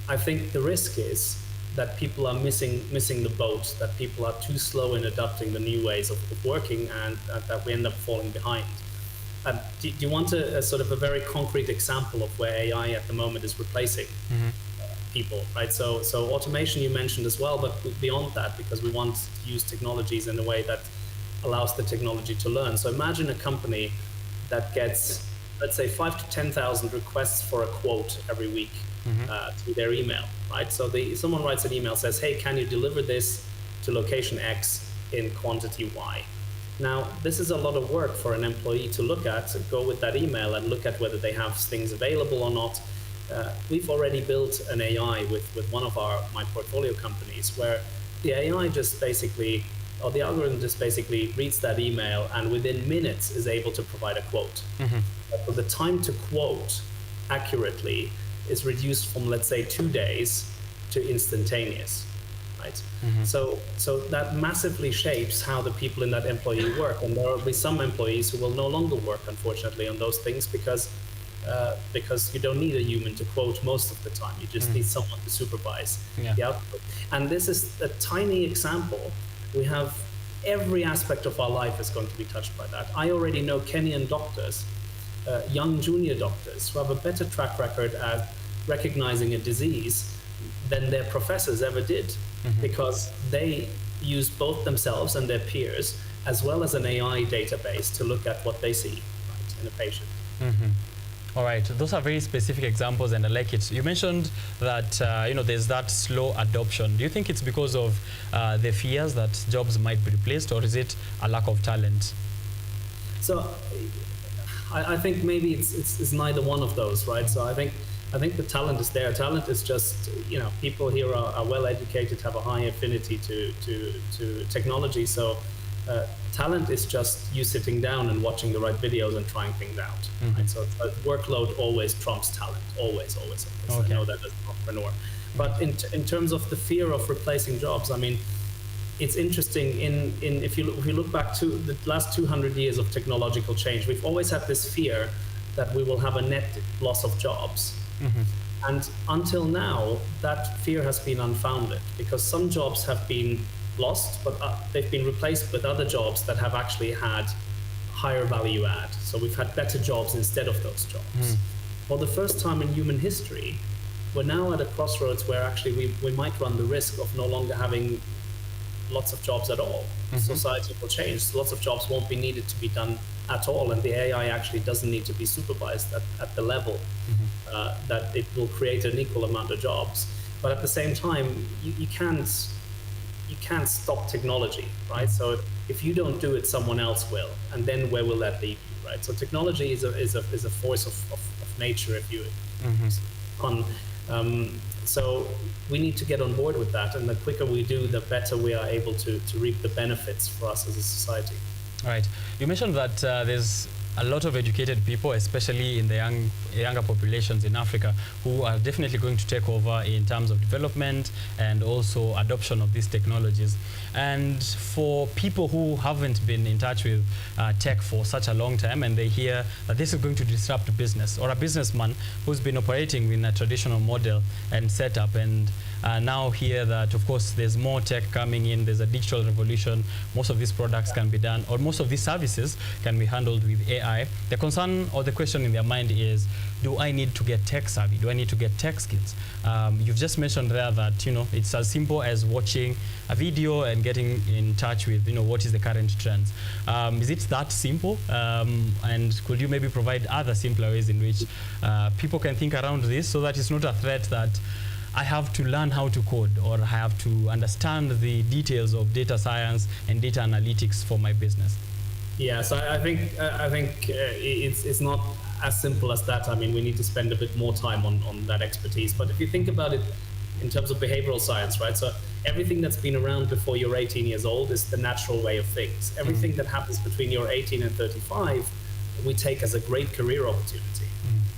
I think the risk is that people are missing the boat, that people are too slow in adopting the new ways of working, and that we end up falling behind. Do you want a very concrete example of where AI at the moment is replacing people, right? So automation you mentioned as well, but beyond that, because we want to use technologies in a way that allows the technology to learn. So imagine a company that gets let's say 5 to 10,000 requests for a quote every week through their email, right? So someone writes an email, says, hey, can you deliver this to location X in quantity Y? Now, this is a lot of work for an employee to look at, go with that email and look at whether they have things available or not. We've already built an AI with one of my portfolio companies where the AI just basically, or the algorithm just basically reads that email and within minutes is able to provide a quote. So the time to quote accurately is reduced from, let's say, 2 days to instantaneous. Right? So that massively shapes how the people in that employee work, and there will be some employees who will no longer work, unfortunately, on those things because you don't need a human to quote most of the time. You just need someone to supervise the output. And this is a tiny example. We have every aspect of our life is going to be touched by that. I already know Kenyan doctors, young junior doctors, who have a better track record at recognizing a disease than their professors ever did, because they use both themselves and their peers, as well as an AI database to look at what they see in a patient. All right, those are very specific examples, and I like it. You mentioned that there's that slow adoption. Do you think it's because of the fears that jobs might be replaced, or is it a lack of talent? So I think maybe it's neither one of those, right? So I think the talent is there. Talent is just, people here are well educated, have a high affinity to technology. So talent is just you sitting down and watching the right videos and trying things out. Right? So workload always trumps talent, always. Okay. I know that as an entrepreneur. But in terms of the fear of replacing jobs, I mean, it's interesting. If you look back to the last 200 years of technological change, we've always had this fear that we will have a net loss of jobs. And until now, that fear has been unfounded, because some jobs have been lost, but they've been replaced with other jobs that have actually had higher value add. So we've had better jobs instead of those jobs. For the first time in human history, we're now at a crossroads where actually we might run the risk of no longer having lots of jobs at all. Society will change. Lots of jobs won't be needed to be done at all, and the AI actually doesn't need to be supervised at the level that it will create an equal amount of jobs. But at the same time, you can't stop technology, right? So if you don't do it, someone else will, and then where will that leave you, right? So technology is a force of nature, if you so we need to get on board with that, and the quicker we do, the better we are able to reap the benefits for us as a society. All right. You mentioned that there's a lot of educated people, especially in the younger populations in Africa, who are definitely going to take over in terms of development and also adoption of these technologies. And for people who haven't been in touch with tech for such a long time, and they hear that this is going to disrupt business, or a businessman who's been operating in a traditional model and setup, and now hear that, of course, there's more tech coming in, there's a digital revolution, most of these products can be done, or most of these services can be handled with AI. The concern or the question in their mind is, do I need to get tech savvy? Do I need to get tech skills? You've just mentioned there that, it's as simple as watching a video and getting in touch with, what is the current trends. Is it that simple? And could you maybe provide other simpler ways in which people can think around this, so that it's not a threat that I have to learn how to code, or I have to understand the details of data science and data analytics for my business? Yeah, so I think it's not as simple as that. I mean, we need to spend a bit more time on that expertise. But if you think about it in terms of behavioral science, right? So everything that's been around before you're 18 years old is the natural way of things. Everything that happens between you're 18 and 35, we take as a great career opportunity.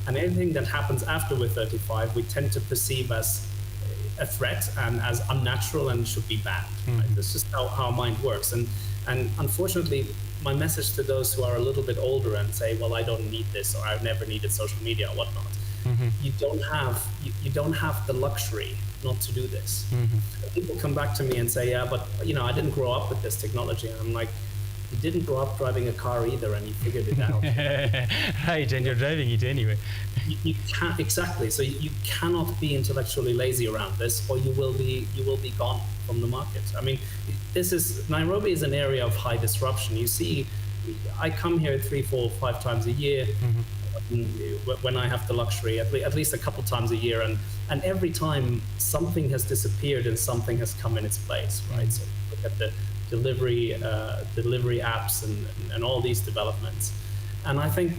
And anything that happens after we're 35, we tend to perceive as a threat and as unnatural and should be banned. Right? That's just how our mind works. And unfortunately, my message to those who are a little bit older and say, well, I don't need this, or I've never needed social media or whatnot, you don't have the luxury not to do this. People come back to me and say, yeah, but I didn't grow up with this technology. And I'm like, you didn't grow up driving a car either, and you figured it out. Right, and you're driving it anyway. You can't, exactly. So you cannot be intellectually lazy around this, or you will be gone from the market. I mean, Nairobi is an area of high disruption. You see I come here 3, 4, 5 times a year when I have the luxury, at least a couple times a year, and every time something has disappeared and something has come in its place, right? So look at the delivery apps and all these developments. And I think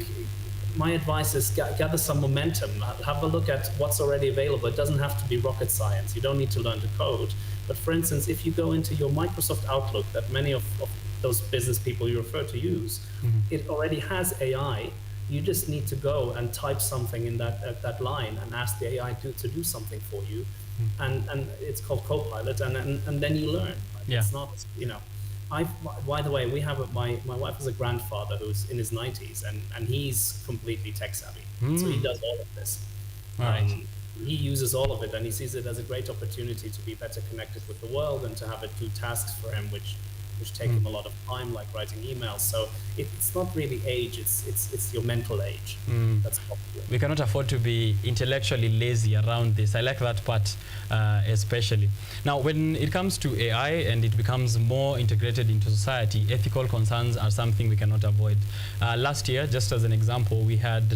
my advice is gather some momentum, have a look at what's already available. It doesn't have to be rocket science. You don't need to learn to code. But for instance, if you go into your Microsoft Outlook that many of those business people you refer to use, it already has AI. You just need to go and type something in that line and ask the AI to do something for you. And it's called Copilot, and then you learn. Right? Yeah. It's not, by the way, we have my wife has a grandfather who's in his 90s, and he's completely tech savvy. So he does all of this. Right. He uses all of it, and he sees it as a great opportunity to be better connected with the world and to have it do tasks for him, which take him a lot of time, like writing emails. So it's not really age, it's your mental age. That's popular. We cannot afford to be intellectually lazy around this. I like that part especially. Now, when it comes to AI and it becomes more integrated into society, ethical concerns are something we cannot avoid. Last year, just as an example, we had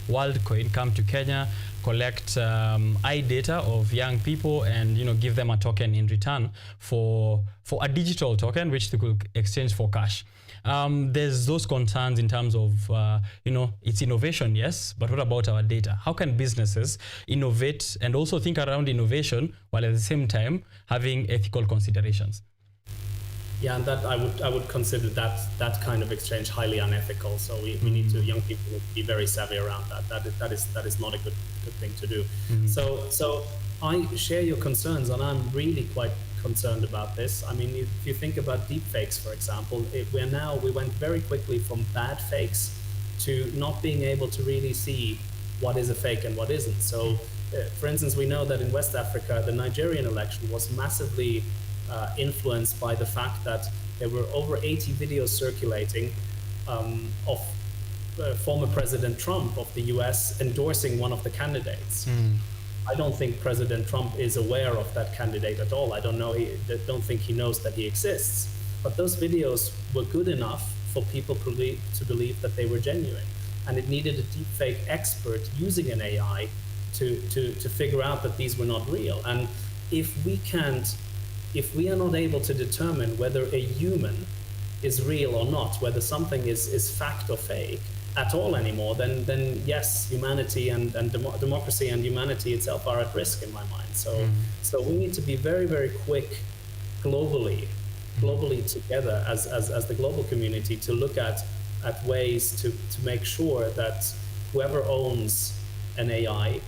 WorldCoin come to Kenya, collect eye data of young people and give them a token in return for a digital token which they could exchange for cash. There's those concerns in terms of it's innovation, yes, but what about our data? How can businesses innovate and also think around innovation while at the same time having ethical considerations? Yeah, and that I would consider that kind of exchange highly unethical. So we need to, young people need to be very savvy around that. That is not a good thing to do. So I share your concerns, and I'm really quite concerned about this. I mean, if you think about deepfakes, for example, we went very quickly from bad fakes to not being able to really see what is a fake and what isn't. So, for instance, we know that in West Africa, the Nigerian election was massively influenced by the fact that there were over 80 videos circulating of former President Trump of the US endorsing one of the candidates. I don't think President Trump is aware of that candidate at all. I don't think he knows that he exists. But those videos were good enough for people to believe that they were genuine. And it needed a deepfake expert using an AI to figure out that these were not real. And if we are not able to determine whether a human is real or not, whether something is fact or fake at all anymore, then yes, humanity and democracy and humanity itself are at risk in my mind. So we need to be very, very quick globally together as the global community to look at ways to make sure that whoever owns an AI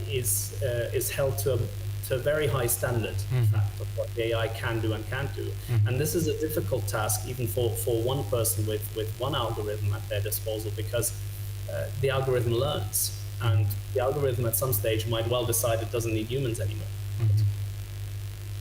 is held to a very high standard of what the AI can do and can't do. And this is a difficult task even for one person with one algorithm at their disposal, because the algorithm learns, and the algorithm at some stage might well decide it doesn't need humans anymore.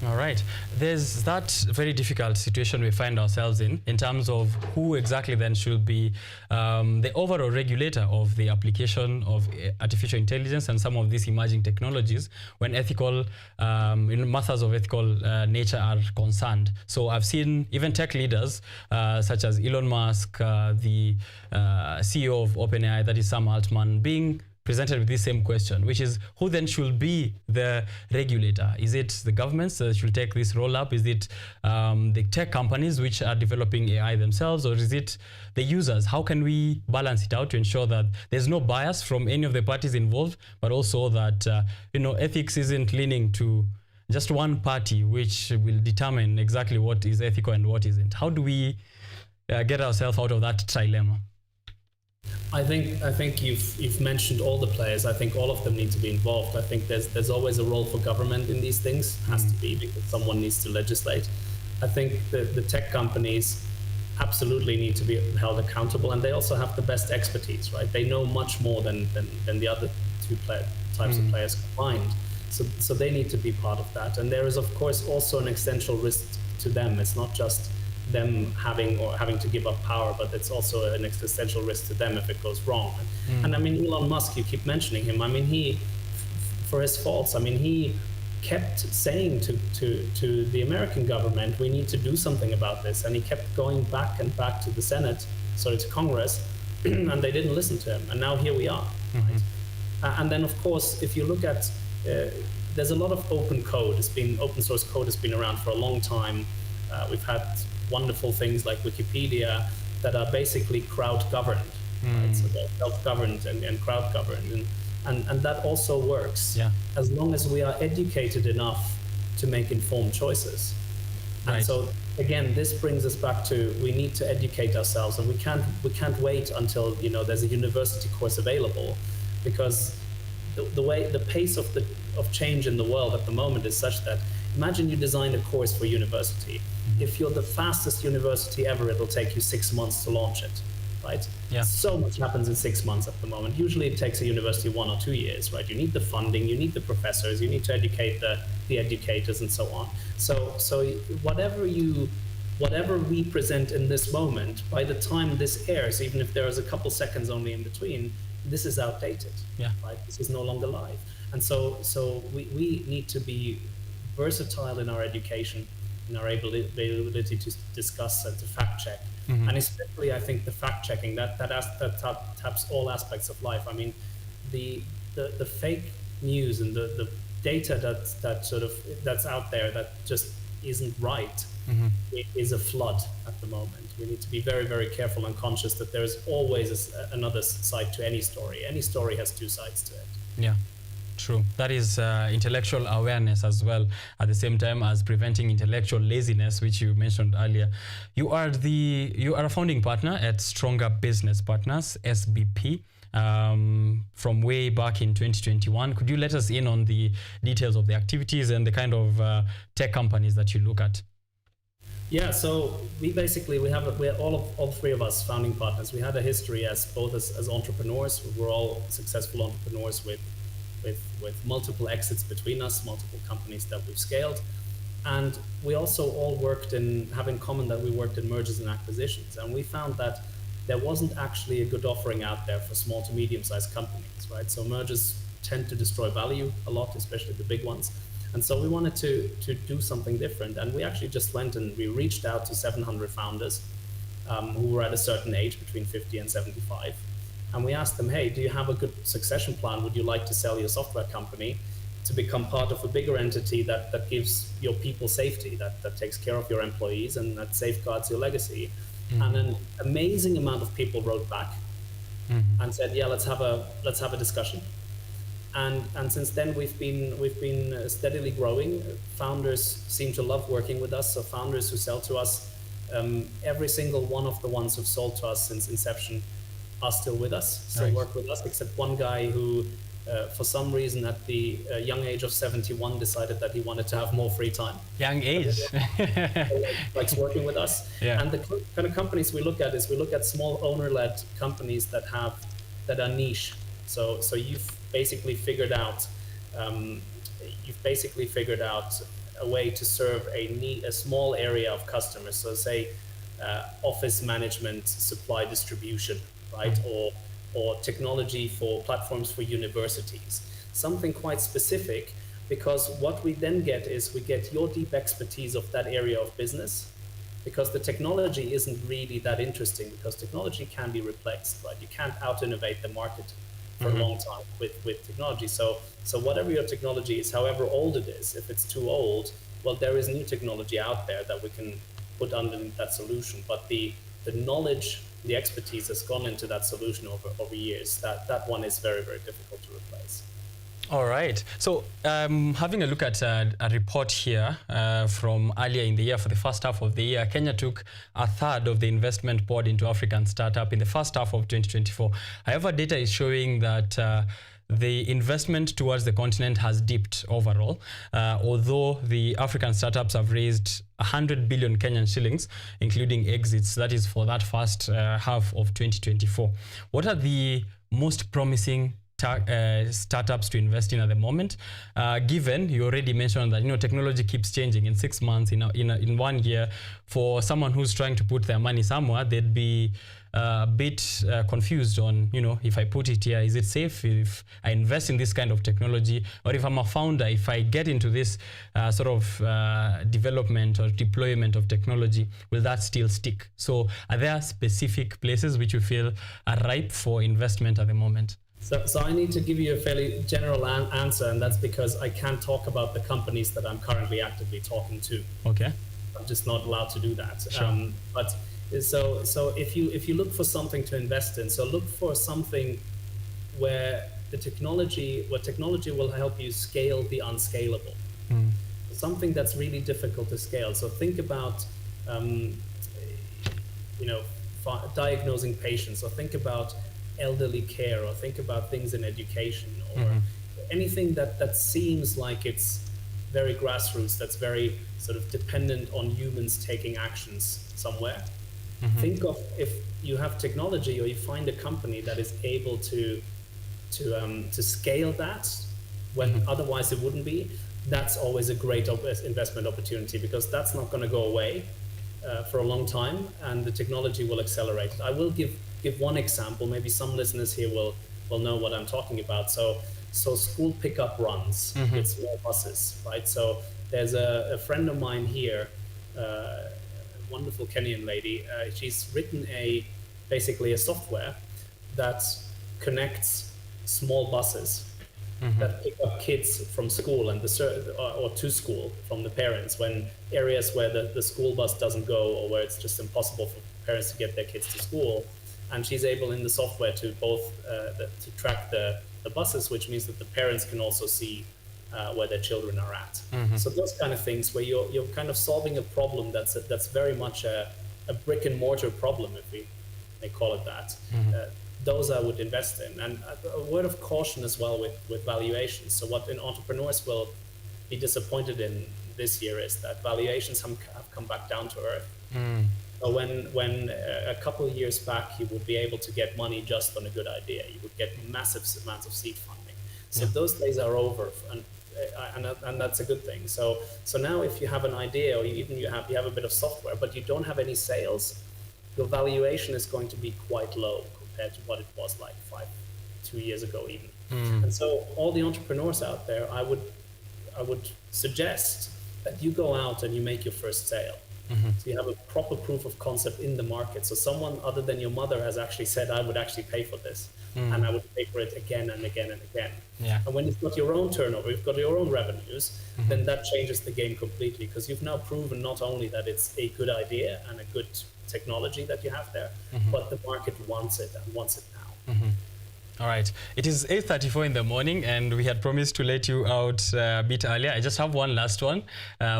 All right. There's that very difficult situation we find ourselves in terms of who exactly then should be the overall regulator of the application of artificial intelligence and some of these emerging technologies when ethical, matters of ethical nature are concerned. So I've seen even tech leaders such as Elon Musk, the CEO of OKENYE, that is Sam Altman, being presented with this same question, which is who then should be the regulator? Is it the governments that should take this role up? Is it the tech companies which are developing AI themselves, or is it the users? How can we balance it out to ensure that there's no bias from any of the parties involved, but also that ethics isn't leaning to just one party which will determine exactly what is ethical and what isn't? How do we get ourselves out of that trilemma? I think you've mentioned all the players. I think all of them need to be involved. I think there's always a role for government in these things, has to be, because someone needs to legislate. I think the tech companies absolutely need to be held accountable, and they also have the best expertise, right? They know much more than the other two types of players combined. So they need to be part of that. And there is, of course, also an existential risk to them. It's not just them having to give up power, but it's also an existential risk to them if it goes wrong. And I mean, Elon Musk, you keep mentioning him. I mean, for his faults, I mean, he kept saying to the American government, we need to do something about this. And he kept going back and back to the Senate, sorry, to Congress, and they didn't listen to him. And now here we are. Right? And then, of course, if you look at, there's a lot of open code. Open source code has been around for a long time. We've had wonderful things like Wikipedia that are basically crowd-governed. Right? So they're self-governed and crowd-governed. And that also works, as long as we are educated enough to make informed choices. And so, again, this brings us back to, we need to educate ourselves, and we can't wait until there's a university course available, because the pace of change in the world at the moment is such that, imagine you design a course for university. If you're the fastest university ever, it'll take you 6 months to launch it. Right? Yeah. So much happens in 6 months at the moment. Usually it takes a university 1 or 2 years, right? You need the funding, you need the professors, you need to educate the educators and so on. So whatever we present in this moment, by the time this airs, even if there is a couple seconds only in between, this is outdated. Yeah. Right? This is no longer live. And so we need to be versatile in our education, in our ability to discuss and to fact check. And especially, I think, the fact-checking that taps all aspects of life. I mean, the fake news and the data that's out there that just isn't right is a flood at the moment. We need to be very, very careful and conscious that there's always another side to any story. Any story has two sides to it. Yeah. True. That is intellectual awareness as well, at the same time as preventing intellectual laziness, which you mentioned earlier. You are a founding partner at Stronger Business Partners, SBP, from way back in 2021. Could you let us in on the details of the activities and the kind of tech companies that you look at? Yeah, so we're all three of us founding partners. We had a history as entrepreneurs. We're all successful entrepreneurs with multiple exits between us, multiple companies that we've scaled. And we also all have in common that we worked in mergers and acquisitions. And we found that there wasn't actually a good offering out there for small to medium-sized companies, right? So mergers tend to destroy value a lot, especially the big ones. And so we wanted to do something different. And we actually just went and we reached out to 700 founders who were at a certain age, between 50 and 75. And we asked them, hey, do you have a good succession plan? Would you like to sell your software company to become part of a bigger entity that gives your people safety, that takes care of your employees and that safeguards your legacy? And an amazing amount of people wrote back and said, yeah, let's have a discussion. And since then we've been steadily growing. Founders seem to love working with us. So founders who sell to us, every single one of the ones who've sold to us since inception are still with us, still work with us, except one guy who, for some reason, at the young age of 71, decided that he wanted to have more free time. Young age. Likes working with us. Yeah. And the kind of companies we look at small owner-led companies that are niche. So you've basically figured out a way to serve a small area of customers. So say office management, supply distribution, right? Or technology for platforms for universities, something quite specific, because what we then get is we get your deep expertise of that area of business, because the technology isn't really that interesting, because technology can be replaced, right? You can't out-innovate the market for a long time with technology. So whatever your technology is, however old it is, if it's too old, well, there is new technology out there that we can put underneath that solution. But the knowledge, the expertise has gone into that solution over years. That one is very, very difficult to replace. All right. So having a look at a report here from earlier in the year, for the first half of the year, Kenya took a third of the investment poured into African startup in the first half of 2024. However, data is showing that the investment towards the continent has dipped overall, although the African startups have raised 100 billion Kenyan shillings, including exits. That is for that first half of 2024. What are the most promising startups to invest in at the moment, given you already mentioned that technology keeps changing in 6 months, in 1 year. For someone who's trying to put their money somewhere, they'd be a bit confused on, if I put it here, is it safe if I invest in this kind of technology? Or if I'm a founder, if I get into this sort of development or deployment of technology, will that still stick? So are there specific places which you feel are ripe for investment at the moment? So I need to give you a fairly general answer, and that's because I can't talk about the companies that I'm currently actively talking to. Okay. I'm just not allowed to do that. Sure. But so if you look for something to invest in, so look for something where technology will help you scale the unscalable. Something that's really difficult to scale. So think about diagnosing patients, or think about elderly care, or think about things in education, or anything that seems like it's very grassroots, that's very sort of dependent on humans taking actions somewhere. Think of if you have technology, or you find a company that is able to scale that when otherwise it wouldn't be. That's always a great investment opportunity, because that's not going to go away for a long time, and the technology will accelerate it. I will give one example. Maybe some listeners here will know what I'm talking about. So school pickup runs with small buses, right? So there's a friend of mine here, a wonderful Kenyan lady. She's written basically a software that connects small buses that pick up kids from school and or to school from the parents, when areas where the school bus doesn't go, or where it's just impossible for parents to get their kids to school. And she's able in the software to both to track the buses, which means that the parents can also see where their children are at. So those kind of things where you're kind of solving a problem that's very much a brick and mortar problem, if we may call it that. Those I would invest in. And a word of caution as well with valuations. So what entrepreneurs will be disappointed in this year is that valuations have come back down to earth. So when a couple of years back, you would be able to get money just on a good idea. You would get massive amounts of seed funding. So those days are over, and that's a good thing. So now if you have an idea, or even you have a bit of software, but you don't have any sales, your valuation is going to be quite low compared to what it was like 2 years ago even. And so all the entrepreneurs out there, I would suggest that you go out and you make your first sale. So you have a proper proof of concept in the market. So someone other than your mother has actually said, I would actually pay for this, and I would pay for it again and again and again. And when you've got your own turnover, you've got your own revenues, then that changes the game completely, because you've now proven not only that it's a good idea and a good technology that you have there, but the market wants it, and wants it now. All right. It is 8:34 in the morning, and we had promised to let you out a bit earlier. I just have one last one,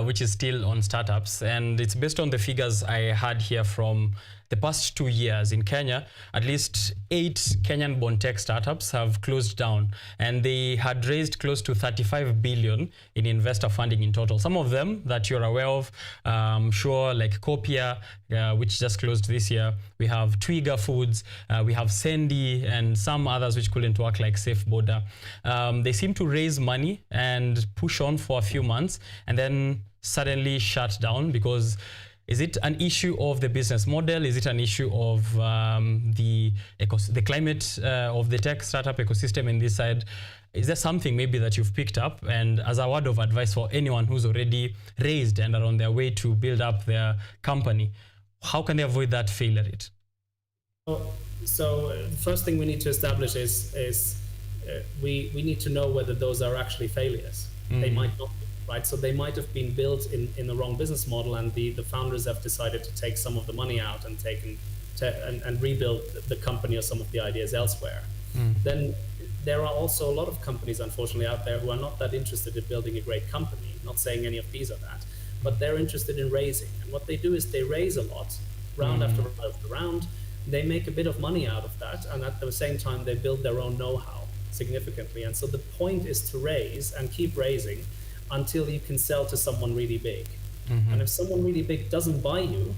which is still on startups, and it's based on the figures I had here from the past 2 years in Kenya. At least 8 Kenyan-born tech startups have closed down, and they had raised close to 35 billion in investor funding in total. Some of them that you're aware of, sure, like Copia, which just closed this year. We have Twiga Foods, we have Sendi, and some others which couldn't work, like Safe Border. They seem to raise money and push on for a few months, and then suddenly shut down because is it an issue of the business model? Is it an issue of the climate of the tech startup ecosystem in this side? Is there something maybe that you've picked up? And as a word of advice for anyone who's already raised and are on their way to build up their company, how can they avoid that failure rate? So the first thing we need to establish is we need to know whether those are actually failures. They might not be. Right, so they might have been built in the wrong business model, and the founders have decided to take some of the money out and and rebuild the company or some of the ideas elsewhere. Then there are also a lot of companies, unfortunately, out there who are not that interested in building a great company. Not saying any of these are that, but they're interested in raising. And what they do is they raise a lot, round after round after round. They make a bit of money out of that, and at the same time, they build their own know-how significantly. And so the point is to raise and keep raising until you can sell to someone really big. And if someone really big doesn't buy you,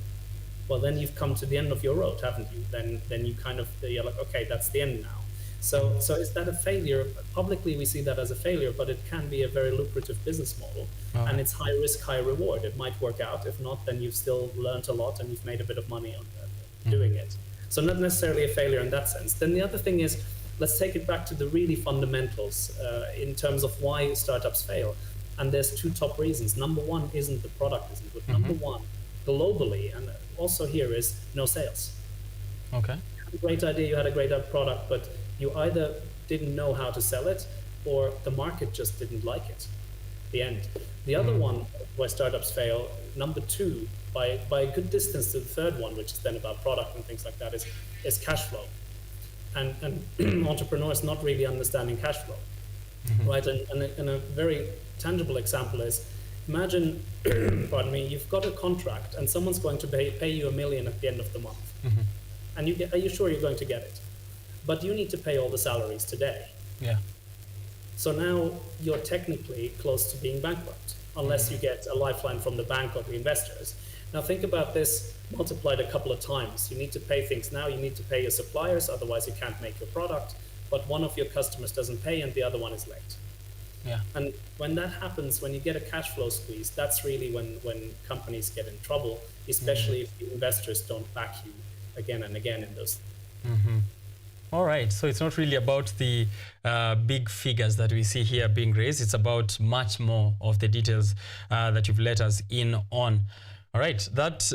well, then you've come to the end of your road, haven't you? Then you kind of, you're like, okay, that's the end now. So is that a failure? Publicly, we see that as a failure, but it can be a very lucrative business model. And it's high risk, high reward. It might work out. If not, then you've still learned a lot and you've made a bit of money on doing it. So not necessarily a failure in that sense. Then the other thing is, let's take it back to the really fundamentals in terms of why startups fail. And there's two top reasons. Number one isn't the product isn't good. Number one, globally, and also here, is no sales. Okay. You had a great idea, you had a great product, but you either didn't know how to sell it or the market just didn't like it. The end. The other one why startups fail, number two, by a good distance to the third one, which is then about product and things like that, is cash flow. And entrepreneurs not really understanding cash flow, right? And a very tangible example is, imagine, pardon me, you've got a contract and someone's going to pay you $1 million at the end of the month. And are you sure you're going to get it? But you need to pay all the salaries today. Yeah. So now you're technically close to being bankrupt, unless you get a lifeline from the bank or the investors. Now think about this multiplied a couple of times. You need to pay things now, you need to pay your suppliers, otherwise you can't make your product, but one of your customers doesn't pay and the other one is late. Yeah. And when that happens, when you get a cash flow squeeze, that's really when companies get in trouble, especially if the investors don't back you again and again in those. All right, so it's not really about the big figures that we see here being raised. It's about much more of the details that you've let us in on. All right, that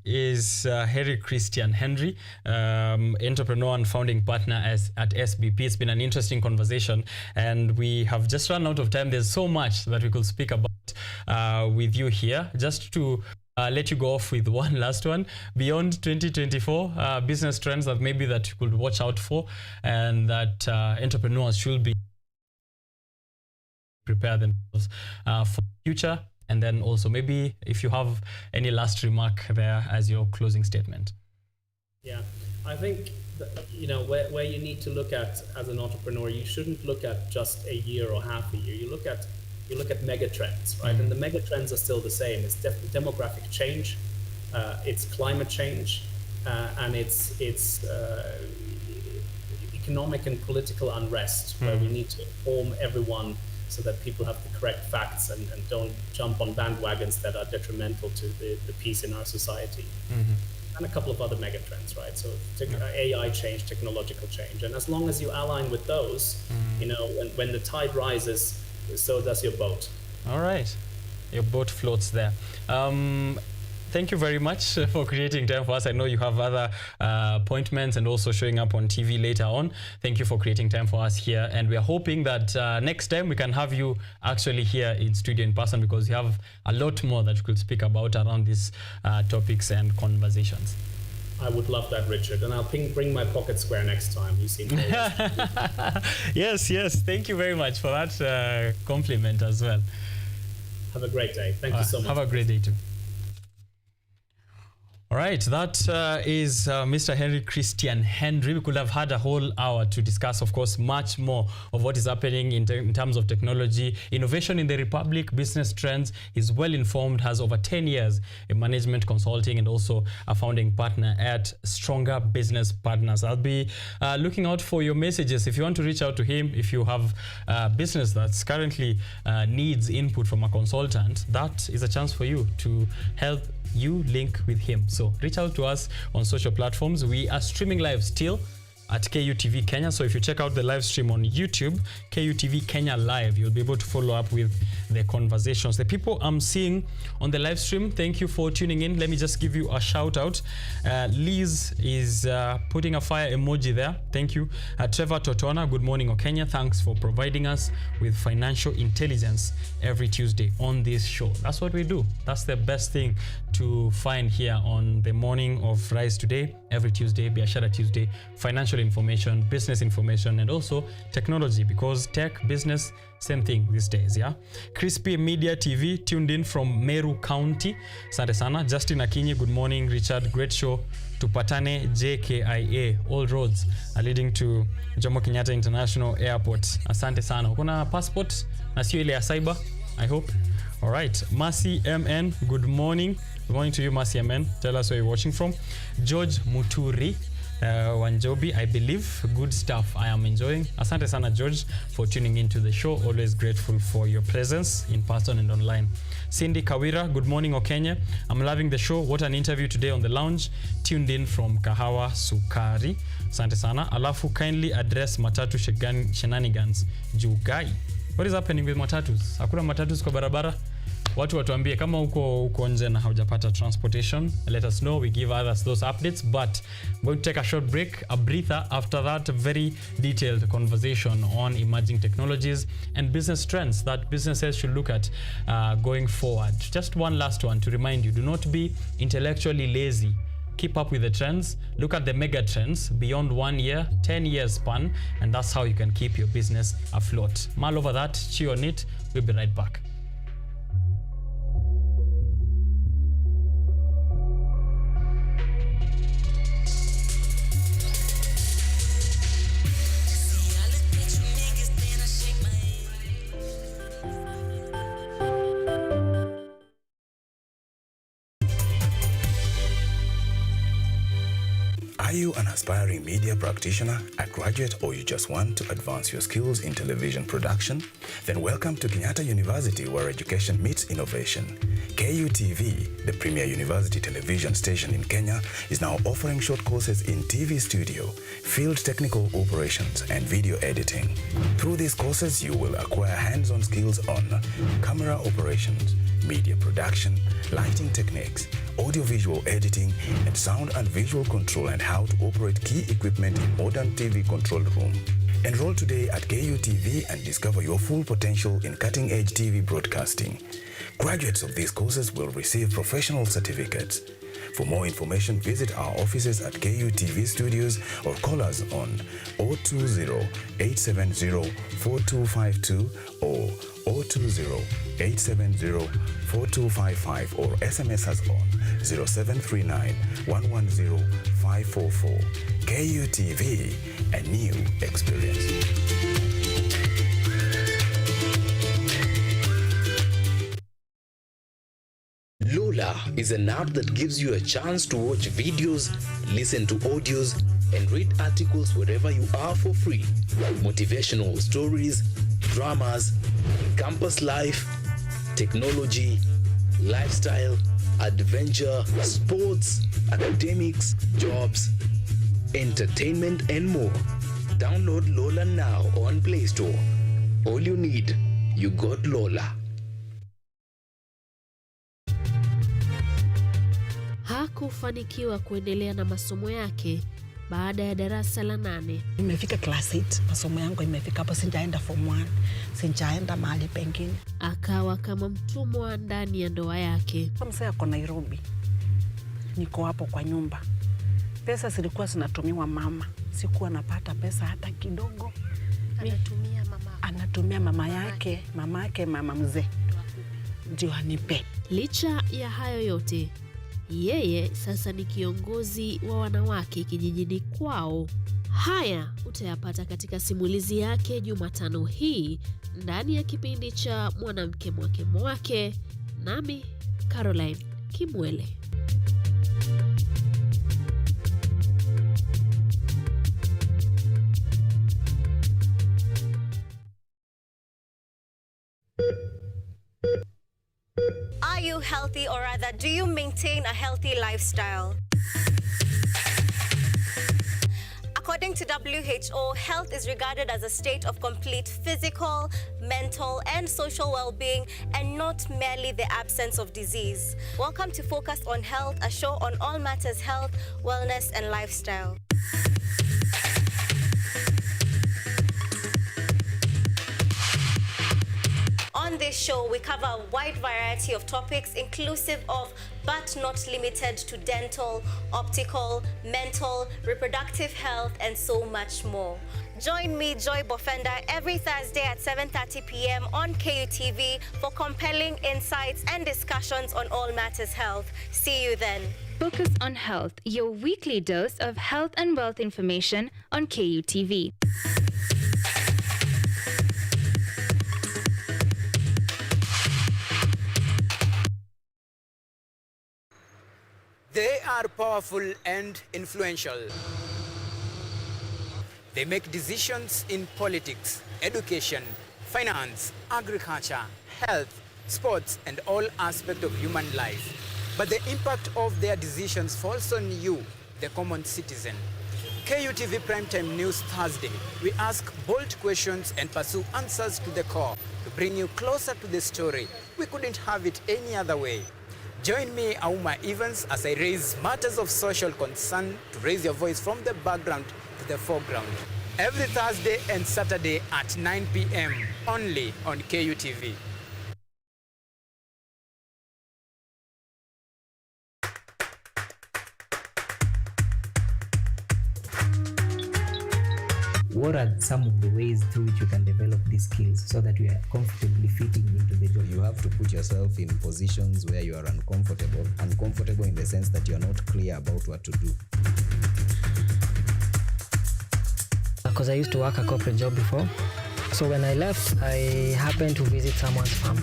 is Harry Christian Henry, entrepreneur and founding partner at SBP. It's been an interesting conversation, and we have just run out of time. There's so much that we could speak about with you here. Just to let you go off with one last one. Beyond 2024, business trends that maybe that you could watch out for, and that entrepreneurs should be prepare themselves for the future. And then also maybe if you have any last remark there as your closing statement. Yeah, I think that, you know, where you need to look at as an entrepreneur, you shouldn't look at just a year or half a year. You look at mega trends, right? And the mega trends are still the same. It's demographic change, it's climate change, and it's economic and political unrest, where we need to inform everyone so that people have the correct facts and don't jump on bandwagons that are detrimental to the peace in our society. And a couple of other mega trends, right? So AI change, technological change. And as long as you align with those, you know, when the tide rises, so does your boat. All right. Your boat floats there. Thank you very much for creating time for us. I know you have other appointments and also showing up on TV later on. Thank you for creating time for us here. And we are hoping that next time we can have you actually here in studio in person, because you have a lot more that you could speak about around these topics and conversations. I would love that, Richard. And I'll bring my pocket square next time. You seem Yes. Thank you very much for that compliment as well. Have a great day. Thank you so much. Have a great day too. All right, that is Mr. Henry Christian Henry. We could have had a whole hour to discuss, of course, much more of what is happening in terms of technology, innovation in the Republic, business trends. He's well informed, has over 10 years in management consulting, and also a founding partner at Stronger Business Partners. I'll be looking out for your messages. If you want to reach out to him, if you have a business that's currently needs input from a consultant, that is a chance for you to help you link with him. So reach out to us on social platforms. We are streaming live still at KUTV Kenya. So if you check out the live stream on YouTube, KUTV Kenya Live, you'll be able to follow up with the conversations. The people I'm seeing on the live stream, thank you for tuning in. Let me just give you a shout out. Liz is putting a fire emoji there. Thank you. Trevor Totona, good morning, OKENYE. Thanks for providing us with financial intelligence every Tuesday on this show. That's what we do. That's the best thing to find here on the morning of Rise Today, every Tuesday, Biashara Tuesday, financial information, business information, and also technology, because tech, business, same thing these days, yeah? Crispy Media TV tuned in from Meru County. Asante sana. Justin Akinyi, good morning. Richard, great show. Tupatane JKIA, all roads are leading to Jomo Kenyatta International Airport. Asante sana. Ukona passport na sio ile ya cyber, I hope. All right. Mercy MN, good morning. Good morning to you, Mercy MN. Tell us where you're watching from. George Muturi, Wanjobi, I believe. Good stuff. I am enjoying. Asante sana, George, for tuning into the show. Always grateful for your presence in person and online. Cindy Kawira, good morning, OKENYE. I'm loving the show. What an interview today on the lounge. Tuned in from Kahawa Sukari. Asante sana. Alafu kindly address matatu shenanigans. Jugai. What is happening with matatus? Hakuna matatus kwa barabara? Watu watuambie kama uko nje na haujapata transportation, let us know. We give others those updates, but we'll take a short break, a breather. After that, very detailed conversation on emerging technologies and business trends that businesses should look at going forward. Just one last one to remind you, do not be intellectually lazy. Keep up with the trends. Look at the mega trends beyond 1 year, 10 years span, and that's how you can keep your business afloat. Mull over that, chew on it. We'll be right back. Are you an aspiring media practitioner, a graduate, or you just want to advance your skills in television production? Then welcome to Kenyatta University, where education meets innovation. KUTV, the premier university television station in Kenya, is now offering short courses in TV studio, field technical operations, and video editing. Through these courses, you will acquire hands-on skills on camera operations, media production, lighting techniques, audiovisual editing, and sound and visual control, and how to operate key equipment in modern TV control room. Enroll today at KUTV and discover your full potential in cutting-edge TV broadcasting. Graduates of these courses will receive professional certificates. For more information, visit our offices at KUTV Studios or call us on 020-870-4252 or 020-870-4255 or SMS us on 0739-110-544. KUTV, a new experience. Lola is an app that gives you a chance to watch videos, listen to audios, and read articles wherever you are for free. Motivational stories, dramas, campus life, technology, lifestyle, adventure, sports, academics, jobs, entertainment, and more. Download Lola now on Play Store. All you need, you got Lola. Hakufanikiwa kuendelea na masomo yake baada ya darasa la 8. Nimefika class 8, masomo yangu imefika hapo, sinjaenda form 1, sinjaenda mahali pengine. Akawa kama mtumwa ndani ya ndoa yake. Mzee ako Nairobi, niko hapo kwa nyumba. Pesa zilikuwa zinatumiwa mama, sikuwa napata pesa hata kidogo. Anatumia mama yake, mama mzee ndio anipe. Licha ya hayo yote, yeye sasa ni kiongozi wa wanawake kijijini kwao. Haya utayapata katika simulizi yake Jumatano hii ndani ya kipindi cha Mwanamke Mwake, nami Caroline Kimwele. Are you healthy, or rather, do you maintain a healthy lifestyle? According to WHO, health is regarded as a state of complete physical, mental, and social well-being, and not merely the absence of disease. Welcome to Focus on Health, a show on all matters health, wellness, and lifestyle. On this show, we cover a wide variety of topics inclusive of, but not limited to, dental, optical, mental, reproductive health, and so much more. Join me, Joy Bofenda, every Thursday at 7:30 p.m. on KUTV for compelling insights and discussions on all matters health. See you then. Focus on Health, your weekly dose of health and wealth information on KUTV. They are powerful and influential. They make decisions in politics, education, finance, agriculture, health, sports, and all aspects of human life. But the impact of their decisions falls on you, the common citizen. KUTV Primetime News Thursday. We ask bold questions and pursue answers to the core to bring you closer to the story. We couldn't have it any other way. Join me, Auma Evans, as I raise matters of social concern to raise your voice from the background to the foreground. Every Thursday and Saturday at 9 p.m. only on KUTV. What are some of the ways through which you can develop these skills so that you are comfortably fitting into the job? You have to put yourself in positions where you are uncomfortable. Uncomfortable in the sense that you are not clear about what to do. Because I used to work a corporate job before. So when I left, I happened to visit someone's farm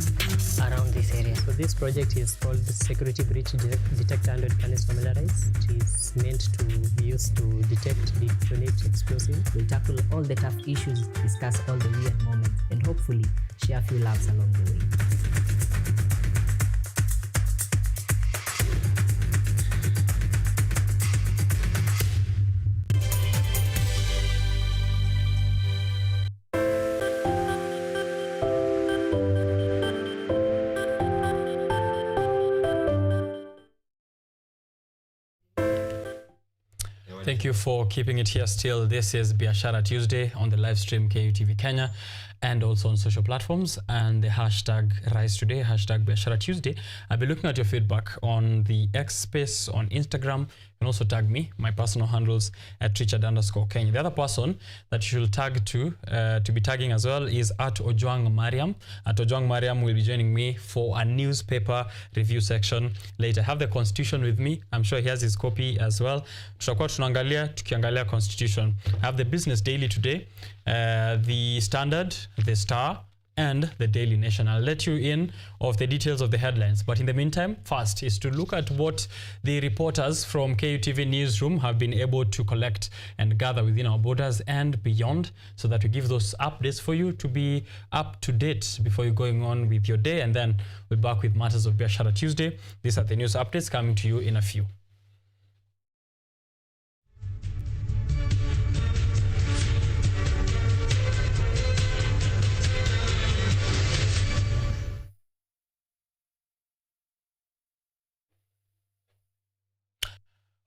around this area. So this project is called the Security Breach Detector and Readiness Familiarize. It is meant to be used to detect, detonate explosives. We'll tackle all the tough issues, discuss all the weird moments, and hopefully share a few laughs along the way. Thank you for keeping it here still. This is Biashara Tuesday on the live stream KUTV Kenya and also on social platforms, and the hashtag Rise Today, hashtag Biashara Tuesday. I'll be looking at your feedback on the X space, on Instagram. You can also tag me. My personal handles at Richard_Kenya. The other person that you should tag to be tagging as well is at Ojwang Mariam. At Ojwang Mariam will be joining me for a newspaper review section later. I have the Constitution with me. I'm sure he has his copy as well. Tukiangalia Constitution. I have the Business Daily today, the Standard, the Star, and the Daily Nation. I'll let you in of the details of the headlines. But in the meantime, first is to look at what the reporters from KUTV Newsroom have been able to collect and gather within our borders and beyond, so that we give those updates for you to be up to date before you're going on with your day. And then we're back with matters of Biashara Tuesday. These are the news updates coming to you in a few.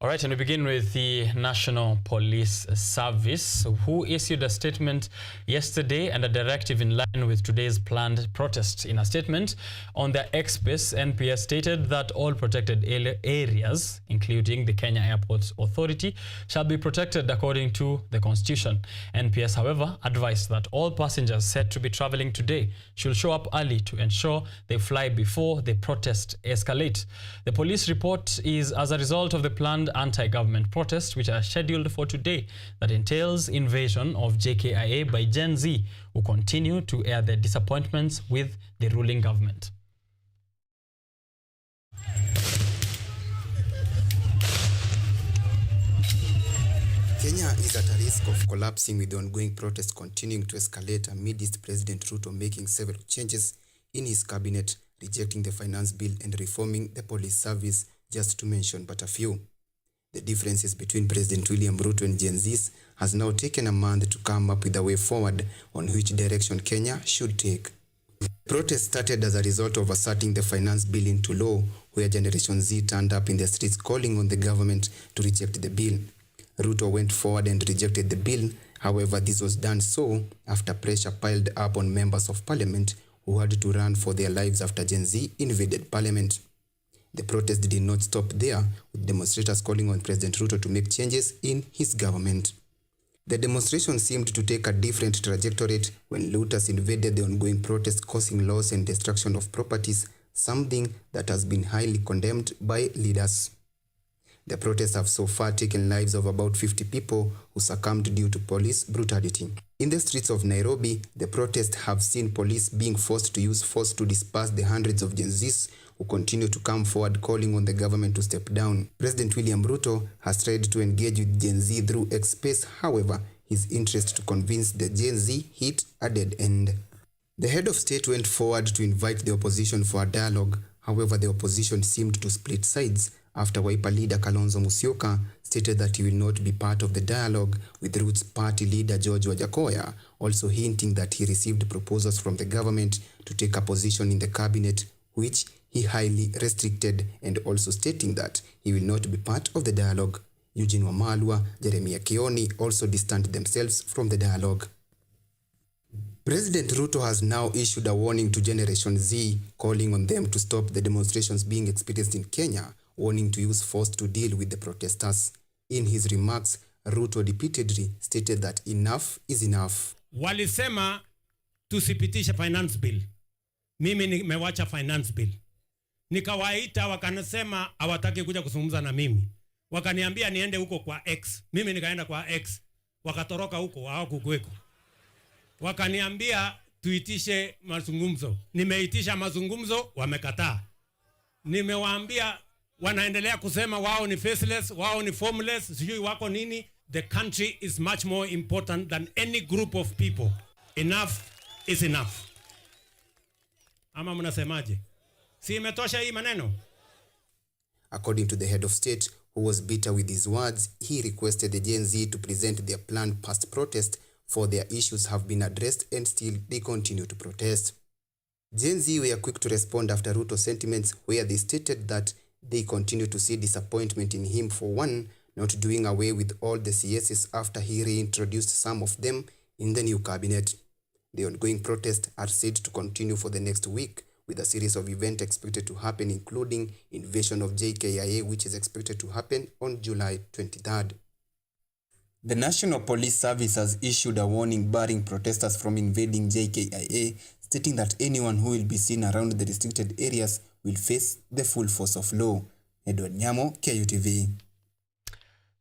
All right, and we begin with the National Police Service, who issued a statement yesterday and a directive in line with today's planned protest. In a statement on their X space, NPS stated that all protected areas, including the Kenya Airports Authority, shall be protected according to the Constitution. NPS, however, advised that all passengers set to be traveling today should show up early to ensure they fly before the protest escalate. The police report is as a result of the planned anti-government protests which are scheduled for today that entails invasion of JKIA by Gen Z, who continue to air their disappointments with the ruling government. Kenya is at a risk of collapsing with the ongoing protests continuing to escalate amidst President Ruto making several changes in his cabinet, rejecting the finance bill and reforming the police service, just to mention but a few. The differences between President William Ruto and Gen Zs has now taken a month to come up with a way forward on which direction Kenya should take. The protest started as a result of asserting the finance bill into law, where Generation Z turned up in the streets calling on the government to reject the bill. Ruto went forward and rejected the bill. However, this was done so after pressure piled up on members of parliament who had to run for their lives after Gen Z invaded parliament. The protest did not stop there, with demonstrators calling on President Ruto to make changes in his government. The demonstration seemed to take a different trajectory when looters invaded the ongoing protest, causing loss and destruction of properties, something that has been highly condemned by leaders. The protests have so far taken lives of about 50 people who succumbed due to police brutality. In the streets of Nairobi, the protests have seen police being forced to use force to disperse the hundreds of Gen Zs who continue to come forward calling on the government to step down. President William Ruto has tried to engage with Gen Z through X Space. However, his interest to convince the Gen Z hit a dead end. The head of state went forward to invite the opposition for a dialogue. However, the opposition seemed to split sides after Wiper leader Kalonzo Musyoka stated that he will not be part of the dialogue, with Roots party leader George Wajakoya also hinting that he received proposals from the government to take a position in the cabinet, which he highly restricted, and also stating that he will not be part of the dialogue. Eugene Wamalwa, Jeremiah Kioni also distanced themselves from the dialogue. President Ruto has now issued a warning to Generation Z, calling on them to stop the demonstrations being experienced in Kenya, warning to use force to deal with the protesters. In his remarks, Ruto repeatedly stated that enough is enough. Walisema tusipitishe finance bill. Mimi nimewacha finance bill. Nikawaita wakanasema hawataki kuja kuzungumza na mimi. Wakaniambia niende huko kwa X. Mimi nikaenda kwa X. Wakatoroka huko hawakukuweko. Wakaniambia tuitishe mazungumzo. Nimeitisha mazungumzo, wamekataa. Nimewaambia wanaendelea kusema wao ni faceless, wao ni formless, sijui wako nini. The country is much more important than any group of people. Enough is enough. Ama mnasemaje? Si imetosha hii maneno? According to the head of state, who was bitter with his words, he requested the Gen Z to present their planned past protest, for their issues have been addressed and still they continue to protest. Gen Z were quick to respond after Ruto's sentiments, where they stated that they continue to see disappointment in him for one, not doing away with all the CSs after he reintroduced some of them in the new cabinet. The ongoing protests are said to continue for the next week, with a series of events expected to happen, including invasion of JKIA, which is expected to happen on July 23rd. The National Police Service has issued a warning barring protesters from invading JKIA, stating that anyone who will be seen around the restricted areas will face the full force of law. Edward Nyamo, KUTV.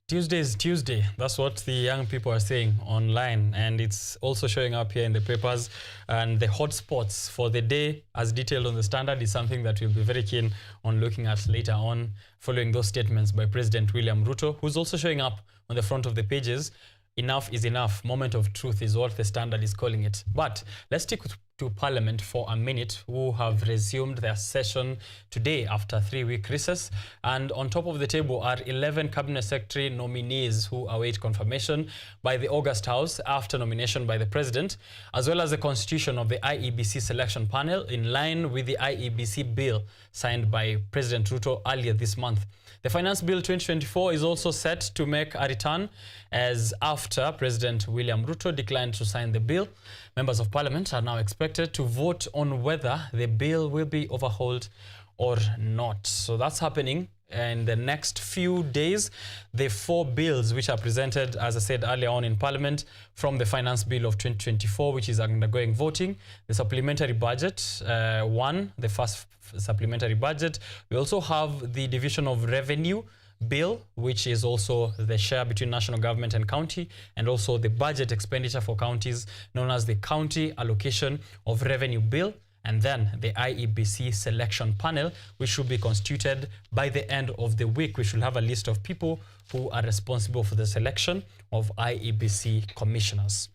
Tuesday is Tuesday. That's what the young people are saying online, and it's also showing up here in the papers. And the hotspots for the day, as detailed on the Standard, is something that we'll be very keen on looking at later on, following those statements by President William Ruto, who's also showing up on the front of the pages. Enough is enough. Moment of truth is what the Standard is calling it. But let's stick to Parliament for a minute, who have resumed their session today after a 3-week recess. And on top of the table are 11 Cabinet Secretary nominees who await confirmation by the August House after nomination by the President, as well as the constitution of the IEBC selection panel in line with the IEBC bill signed by President Ruto earlier this month. The Finance Bill 2024 is also set to make a return, as after President William Ruto declined to sign the bill, members of Parliament are now expected to vote on whether the bill will be overhauled or not. So that's happening in the next few days. The 4 bills which are presented, as I said earlier on in Parliament, from the Finance Bill of 2024, which is undergoing voting, the supplementary budget, the first supplementary budget. We also have the Division of Revenue Bill, which is also the share between national government and county, and also the budget expenditure for counties, known as the County Allocation of Revenue Bill, and then the IEBC selection panel, which should be constituted by the end of the week. We should have a list of people who are responsible for the selection of IEBC commissioners.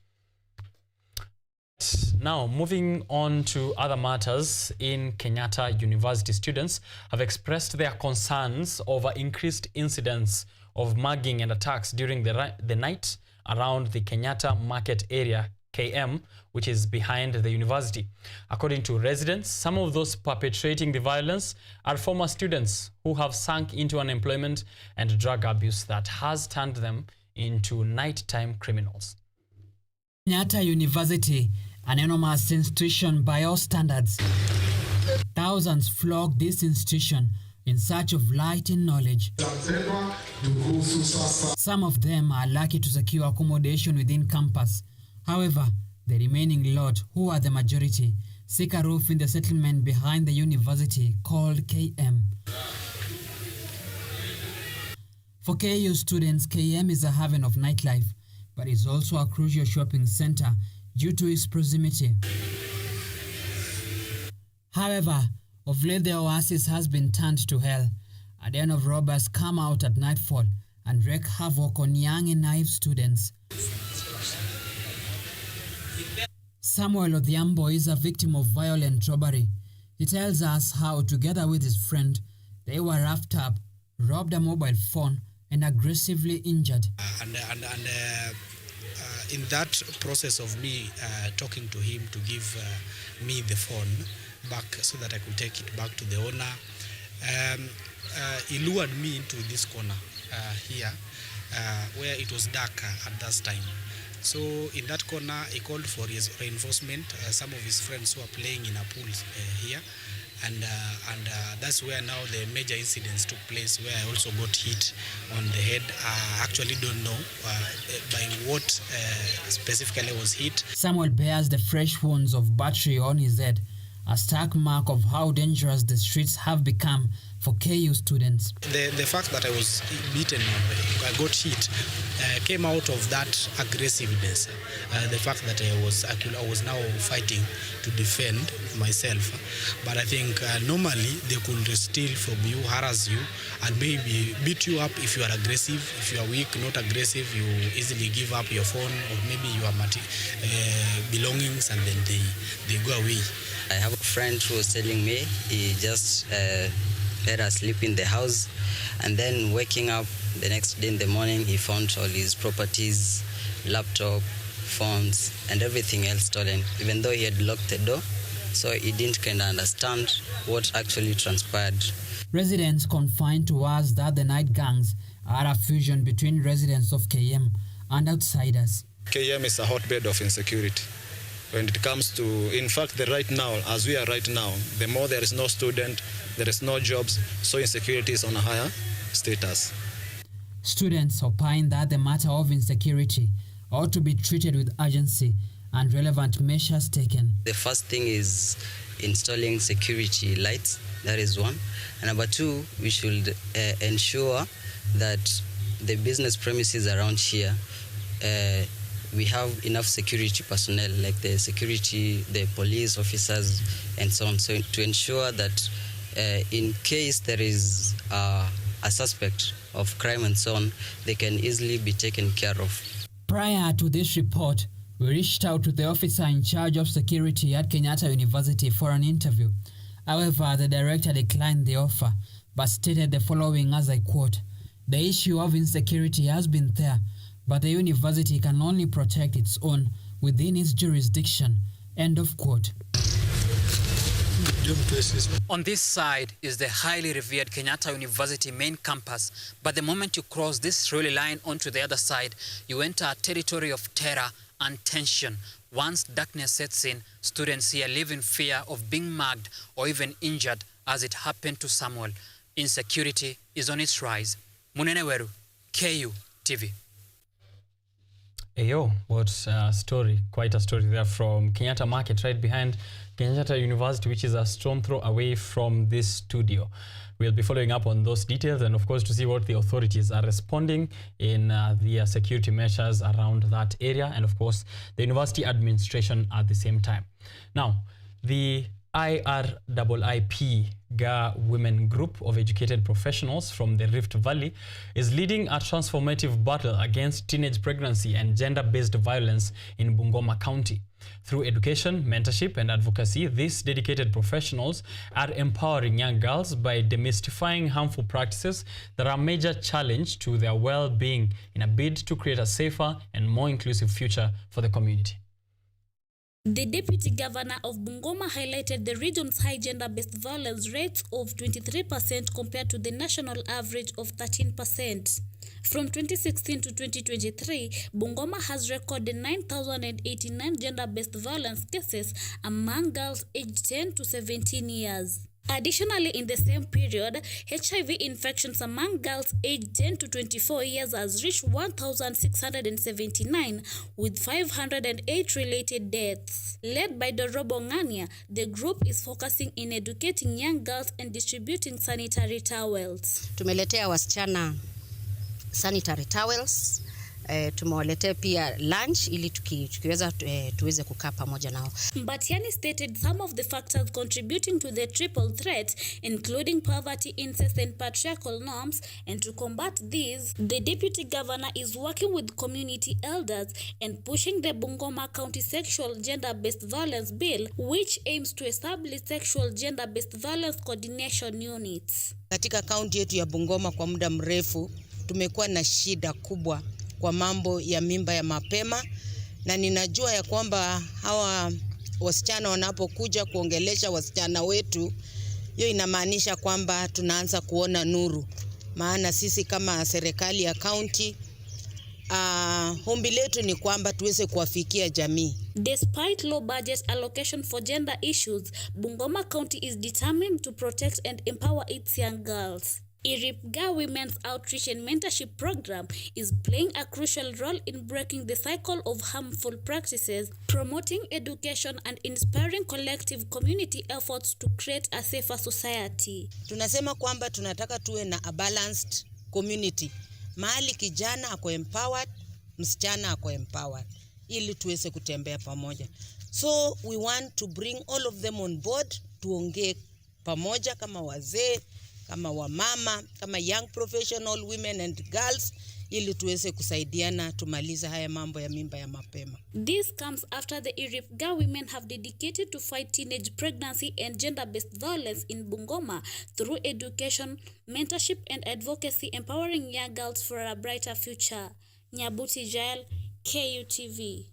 Now, moving on to other matters, in Kenyatta University, students have expressed their concerns over increased incidents of mugging and attacks during the night around the Kenyatta Market area, KM, which is behind the university. According to residents, some of those perpetrating the violence are former students who have sunk into unemployment and drug abuse that has turned them into nighttime criminals. Kenyatta University, an enormous institution by all standards. Thousands flock this institution in search of light and knowledge. Some of them are lucky to secure accommodation within campus. However, the remaining lot, who are the majority, seek a roof in the settlement behind the university called KM. For KU students, KM is a haven of nightlife, but it's also a crucial shopping center due to its proximity. However, of late the oasis has been turned to hell. A den of robbers come out at nightfall and wreak havoc on young and naive students. Samuel Odhiambo is a victim of violent robbery. He tells us how, together with his friend, they were roughed up, robbed a mobile phone, and aggressively injured. In that process of me talking to him to give me the phone back so that I could take it back to the owner, he lured me into this corner here where it was dark at that time. So in that corner, he called for his reinforcement, some of his friends who are playing in a pool here. And that's where now the major incidents took place, where I also got hit on the head. I actually don't know by what specifically was hit. Samuel bears the fresh wounds of battery on his head, a stark mark of how dangerous the streets have become for KU students. The fact that I was beaten, I got hit, came out of that aggressiveness. The fact that I was now fighting to defend myself. But I think normally they could steal from you, harass you, and maybe beat you up if you are aggressive. If you are weak, not aggressive, you easily give up your phone or maybe your belongings, and then they go away. I have a friend who was telling me he just let us sleep in the house, and then waking up the next day in the morning, he found all his properties, laptop, phones, and everything else stolen, even though he had locked the door. So he didn't kind of understand what actually transpired. Residents confined to us that the night gangs are a fusion between residents of KM and outsiders. KM is a hotbed of insecurity. When it comes to, in fact, right now, as we are right now, the more there is no student, there is no jobs, so insecurity is on a higher status. Students opine that the matter of insecurity ought to be treated with urgency and relevant measures taken. The first thing is installing security lights, that is one. And number two, we should ensure that the business premises around here, we have enough security personnel, like the security, the police officers, and so on, so to ensure that in case there is a suspect of crime and so on, they can easily be taken care of. Prior to this report, we reached out to the officer in charge of security at Kenyatta University for an interview. However, the director declined the offer, but stated the following, as I quote, "The issue of insecurity has been there, but the university can only protect its own within its jurisdiction." End of quote. On this side is the highly revered Kenyatta University main campus, but the moment you cross this railway line onto the other side, you enter a territory of terror and tension. Once darkness sets in, students here live in fear of being mugged or even injured, as it happened to Samuel. Insecurity is on its rise. Munene Weru, KUTV. Ayo, what a story. Quite a story there from Kenyatta Market, right behind Kenyatta University, which is a stone throw away from this studio. We'll be following up on those details and, of course, to see what the authorities are responding in their security measures around that area, and, of course, the university administration at the same time. Now, the IRIIP GA Women Group of educated professionals from the Rift Valley is leading a transformative battle against teenage pregnancy and gender-based violence in Bungoma County. Through education, mentorship, and advocacy, these dedicated professionals are empowering young girls by demystifying harmful practices that are a major challenge to their well-being in a bid to create a safer and more inclusive future for the community. The Deputy Governor of Bungoma highlighted the region's high gender-based violence rates of 23% compared to the national average of 13%. From 2016 to 2023, Bungoma has recorded 9,089 gender-based violence cases among girls aged 10 to 17 years. Additionally, in the same period, HIV infections among girls aged 10 to 24 years has reached 1,679, with 508 related deaths. Led by Dorobo Ngania, the group is focusing in educating young girls and distributing sanitary towels. Tumeletea wasichana sanitary towels tumewaletea pia lunch ili tukiweza tuweze kukaa pamoja nao. Mbatiani stated some of the factors contributing to the triple threat, including poverty, incest and patriarchal norms, and to combat these, the deputy governor is working with community elders and pushing the Bungoma County Sexual Gender-Based Violence Bill, which aims to establish sexual gender-based violence coordination units. Katika kaunti yetu ya Bungoma kwa muda mrefu tumekuwa na shida kubwa kwa mambo ya mimba ya mapema, na ninajua ya kwamba hawa wasichana wanapokuja kuongelesha wasichana wetu, hiyo inamaanisha kwamba tunaanza kuona nuru. Maana sisi kama serikali ya kaunti ombi letu ni kwamba tuweze kuwafikia jamii. Despite low budget allocation for gender issues, Bungoma County is determined to protect and empower its young girls. IRIPGA Women's Outreach and Mentorship Program is playing a crucial role in breaking the cycle of harmful practices, promoting education and inspiring collective community efforts to create a safer society. Tunasema kwamba tunataka tuwe na a balanced community. Mahali kijana ako empowered, msichana ako empowered, ili tuweze kutembea pamoja. So we want to bring all of them on board, tuongee pamoja kama wazee, kama wamama, kama young professional women and girls, ili tuweze kusaidiana tumaliza haya mambo ya mimba ya mapema. This comes after the IRIPGA women have dedicated to fight teenage pregnancy and gender-based violence in Bungoma through education, mentorship and advocacy, empowering young girls for a brighter future. Nyabuti Jael, KUTV.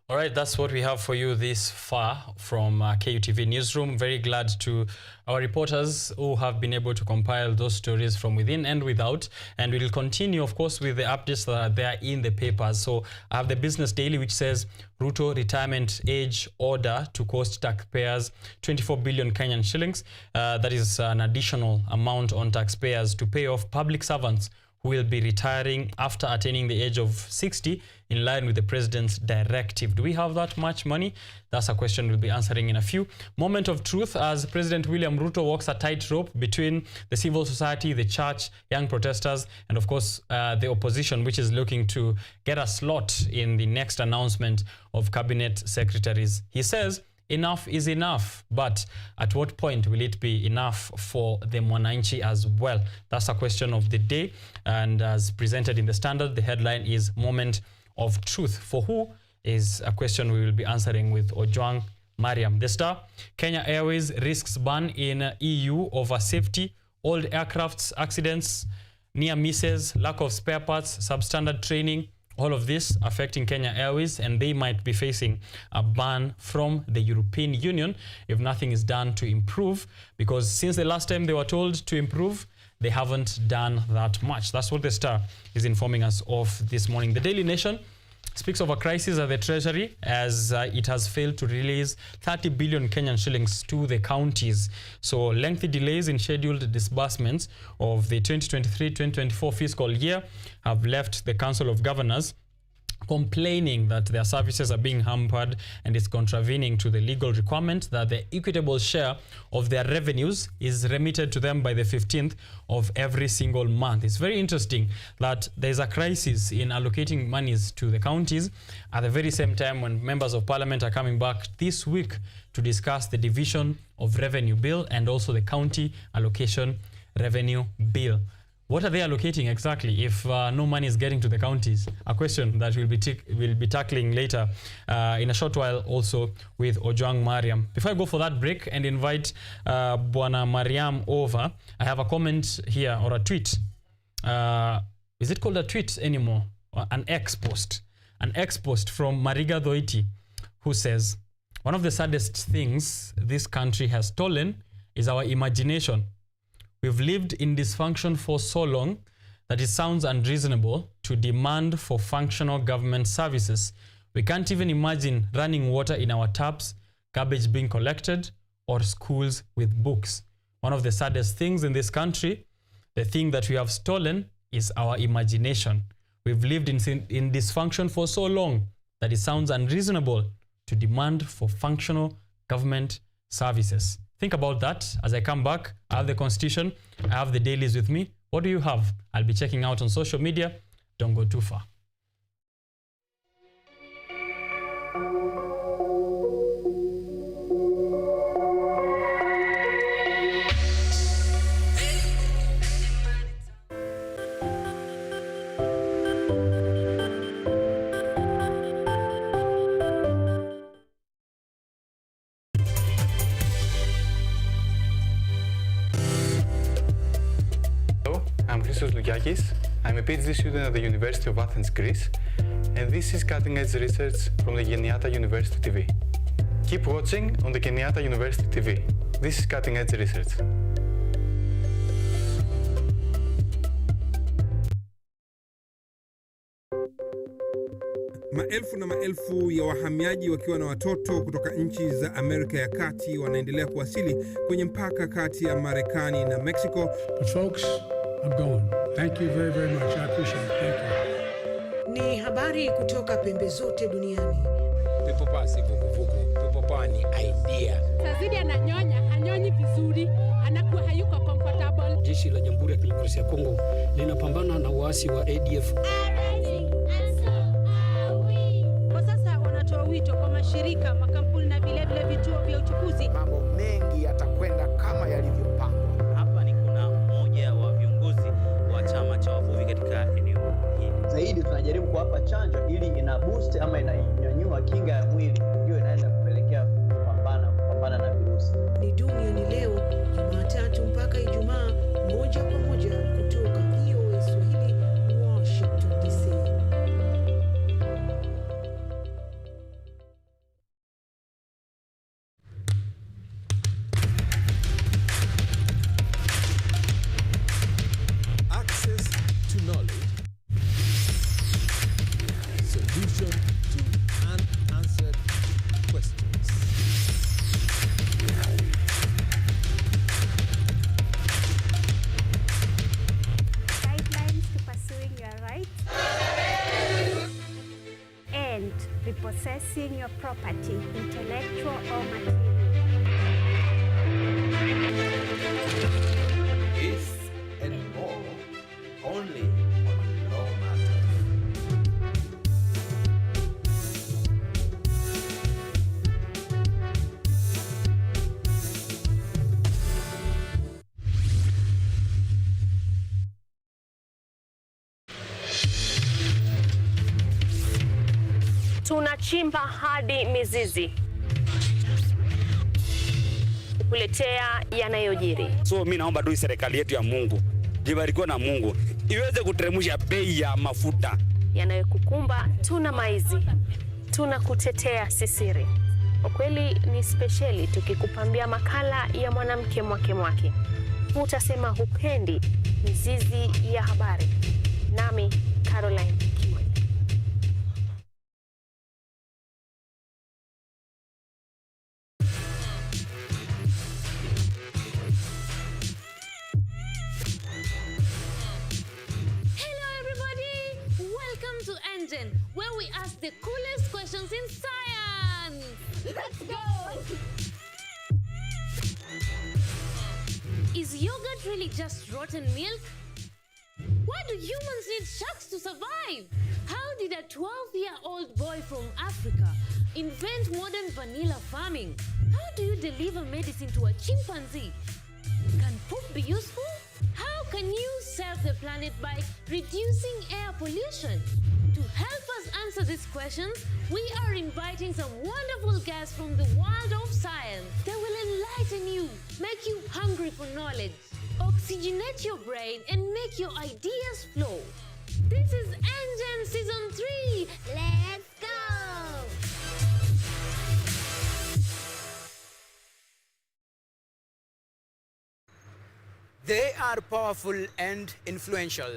All right, that's what we have for you this far from KUTV Newsroom. Very glad to our reporters who have been able to compile those stories from within and without. And we'll continue, of course, with the updates that are there in the papers. So I have the Business Daily, which says Ruto retirement age order to cost taxpayers 24 billion Kenyan shillings. That is an additional amount on taxpayers to pay off public servants who will be retiring after attaining the age of 60 in line with the president's directive. Do we have that much money? That's a question we'll be answering in a few. Moment of truth as President William Ruto walks a tightrope between the civil society, the church, young protesters, and of course the opposition, which is looking to get a slot in the next announcement of cabinet secretaries. He says, enough is enough, but at what point will it be enough for the Mwananchi as well? That's a question of the day, and as presented in the Standard, the headline is Moment of Truth. For who is a question we will be answering with Ojwang Mariam. The Star, Kenya Airways risks ban in EU over safety, old aircrafts, accidents, near misses, lack of spare parts, substandard training. All of this affecting Kenya Airways, and they might be facing a ban from the European Union if nothing is done to improve, because since the last time they were told to improve, they haven't done that much. That's what the Star is informing us of this morning. The Daily Nation speaks of a crisis at the Treasury as it has failed to release 30 billion Kenyan shillings to the counties. So lengthy delays in scheduled disbursements of the 2023-2024 fiscal year have left the Council of Governors complaining that their services are being hampered and is contravening to the legal requirement that the equitable share of their revenues is remitted to them by the 15th of every single month. It's very interesting that there's a crisis in allocating monies to the counties at the very same time when members of parliament are coming back this week to discuss the division of revenue bill and also the county allocation revenue bill. What are they allocating exactly if no money is getting to the counties? A question that we'll be tackling later in a short while also with Ojwang Mariam. Before I go for that break and invite Bwana Mariam over, I have a comment here or a tweet. Is it called a tweet anymore? An X post. An X post from Mariga Dhoiti, who says, one of the saddest things this country has stolen is our imagination. We've lived in dysfunction for so long that it sounds unreasonable to demand for functional government services. We can't even imagine running water in our taps, garbage being collected, or schools with books. One of the saddest things in this country, the thing that we have stolen, is our imagination. We've lived in dysfunction for so long that it sounds unreasonable to demand for functional government services. Think about that. As I come back, I have the Constitution, I have the dailies with me. What do you have? I'll be checking out on social media. Don't go too far. I'm a PhD student at the University of Athens, Greece, and this is Cutting Edge Research from the Kenyatta University TV. Keep watching on the Kenyatta University TV. This is Cutting Edge Research. Maelfu na maelfu ya wahamiaji wakiwa na watoto kutoka nchi za Amerika ya Kati wanaendelea kuwasili kwenye mpaka kati ya Marekani na Mexico. But folks, I'm going. Thank you very, very much. I appreciate it. Thank you. Ni habari kutoka pembe zote duniani. Pepo pasi vuguvugu. Pepo pa ni idea. Sazidi ananyonya, hanyonyi vizuri, anakuwa hayuko comfortable. Jeshi la Jamhuri ya Kidemokrasia ya Kongo linapambana na waasi wa ADF. Kwa sasa wanatoa wito kwa mashirika, makampuni na vile vile vituo vya uchukuzi. Mambo mengi yatakwenda kama yalivyopangwa. Hapa ni kuna mmoja wa viongozi wa chama cha wavuvi katika eneo hili. Zaidi tunajaribu kuwapa chanjo ili ina boost ama inanyanyua kinga ya mwili, ndio inaenda kupelekea kupambana na virusi. Ni duniani leo, Jumatatu mpaka Ijumaa, moja kwa moja kutoka VOA Swahili, Washington DC. Access to knowledge, solution to unanswered questions. Guidelines to pursuing your rights and repossessing your property, intellectual or material. This and more only on Law Matters. Tunachimba hadi mizizi kukuletea yanayojiri. So mimi naomba tu serikali yetu ya Mungu, jibarikiwe na Mungu, iweze kuteremsha bei ya mafuta. Yanayokukumba tuna maizi, tunakutetea sisiri. Ukweli ni speciali tukikupambia makala ya mwanamke mwake. Utasema hupendi mizizi ya habari. Nami Caroline. Where we ask the coolest questions in science. Let's go! Is yogurt really just rotten milk? Why do humans need sharks to survive? How did a 12-year-old boy from Africa invent modern vanilla farming? How do you deliver medicine to a chimpanzee? Can poop be useful? How can you save the planet by reducing air pollution? To help us answer these questions, we are inviting some wonderful guests from the world of science. They will enlighten you, make you hungry for knowledge, oxygenate your brain, and make your ideas flow. This is Engine Season 3. Let's go! They are powerful and influential.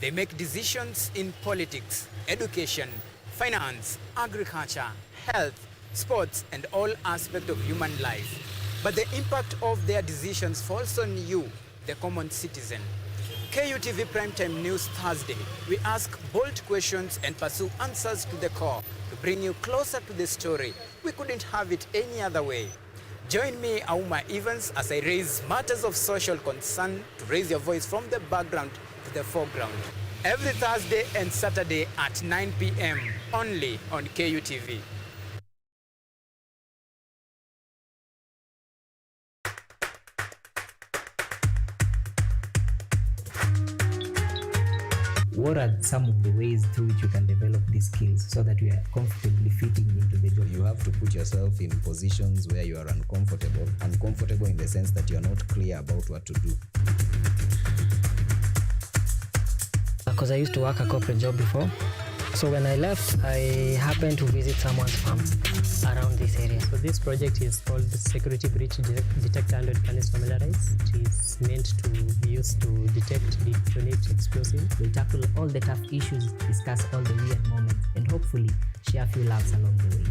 They make decisions in politics, education, finance, agriculture, health, sports, and all aspects of human life. But the impact of their decisions falls on you, the common citizen. KUTV Primetime News Thursday, we ask bold questions and pursue answers to the core to bring you closer to the story. We couldn't have it any other way. Join me, Auma Evans, as I raise matters of social concern to raise your voice from the background to the foreground. Every Thursday and Saturday at 9 p.m. only on KUTV. What are some of the ways through which you can develop these skills so that you are comfortably fitting into the job? You have to put yourself in positions where you are uncomfortable. Uncomfortable in the sense that you are not clear about what to do. Because I used to work a corporate job before. So when I left, I happened to visit someone's farm around this area. So this project is called the Security Breach Detector and Can Familiarize. It is meant to be used to detect, detonate explosives. We'll tackle all the tough issues, discuss all the weird moments, and hopefully share a few laughs along the way.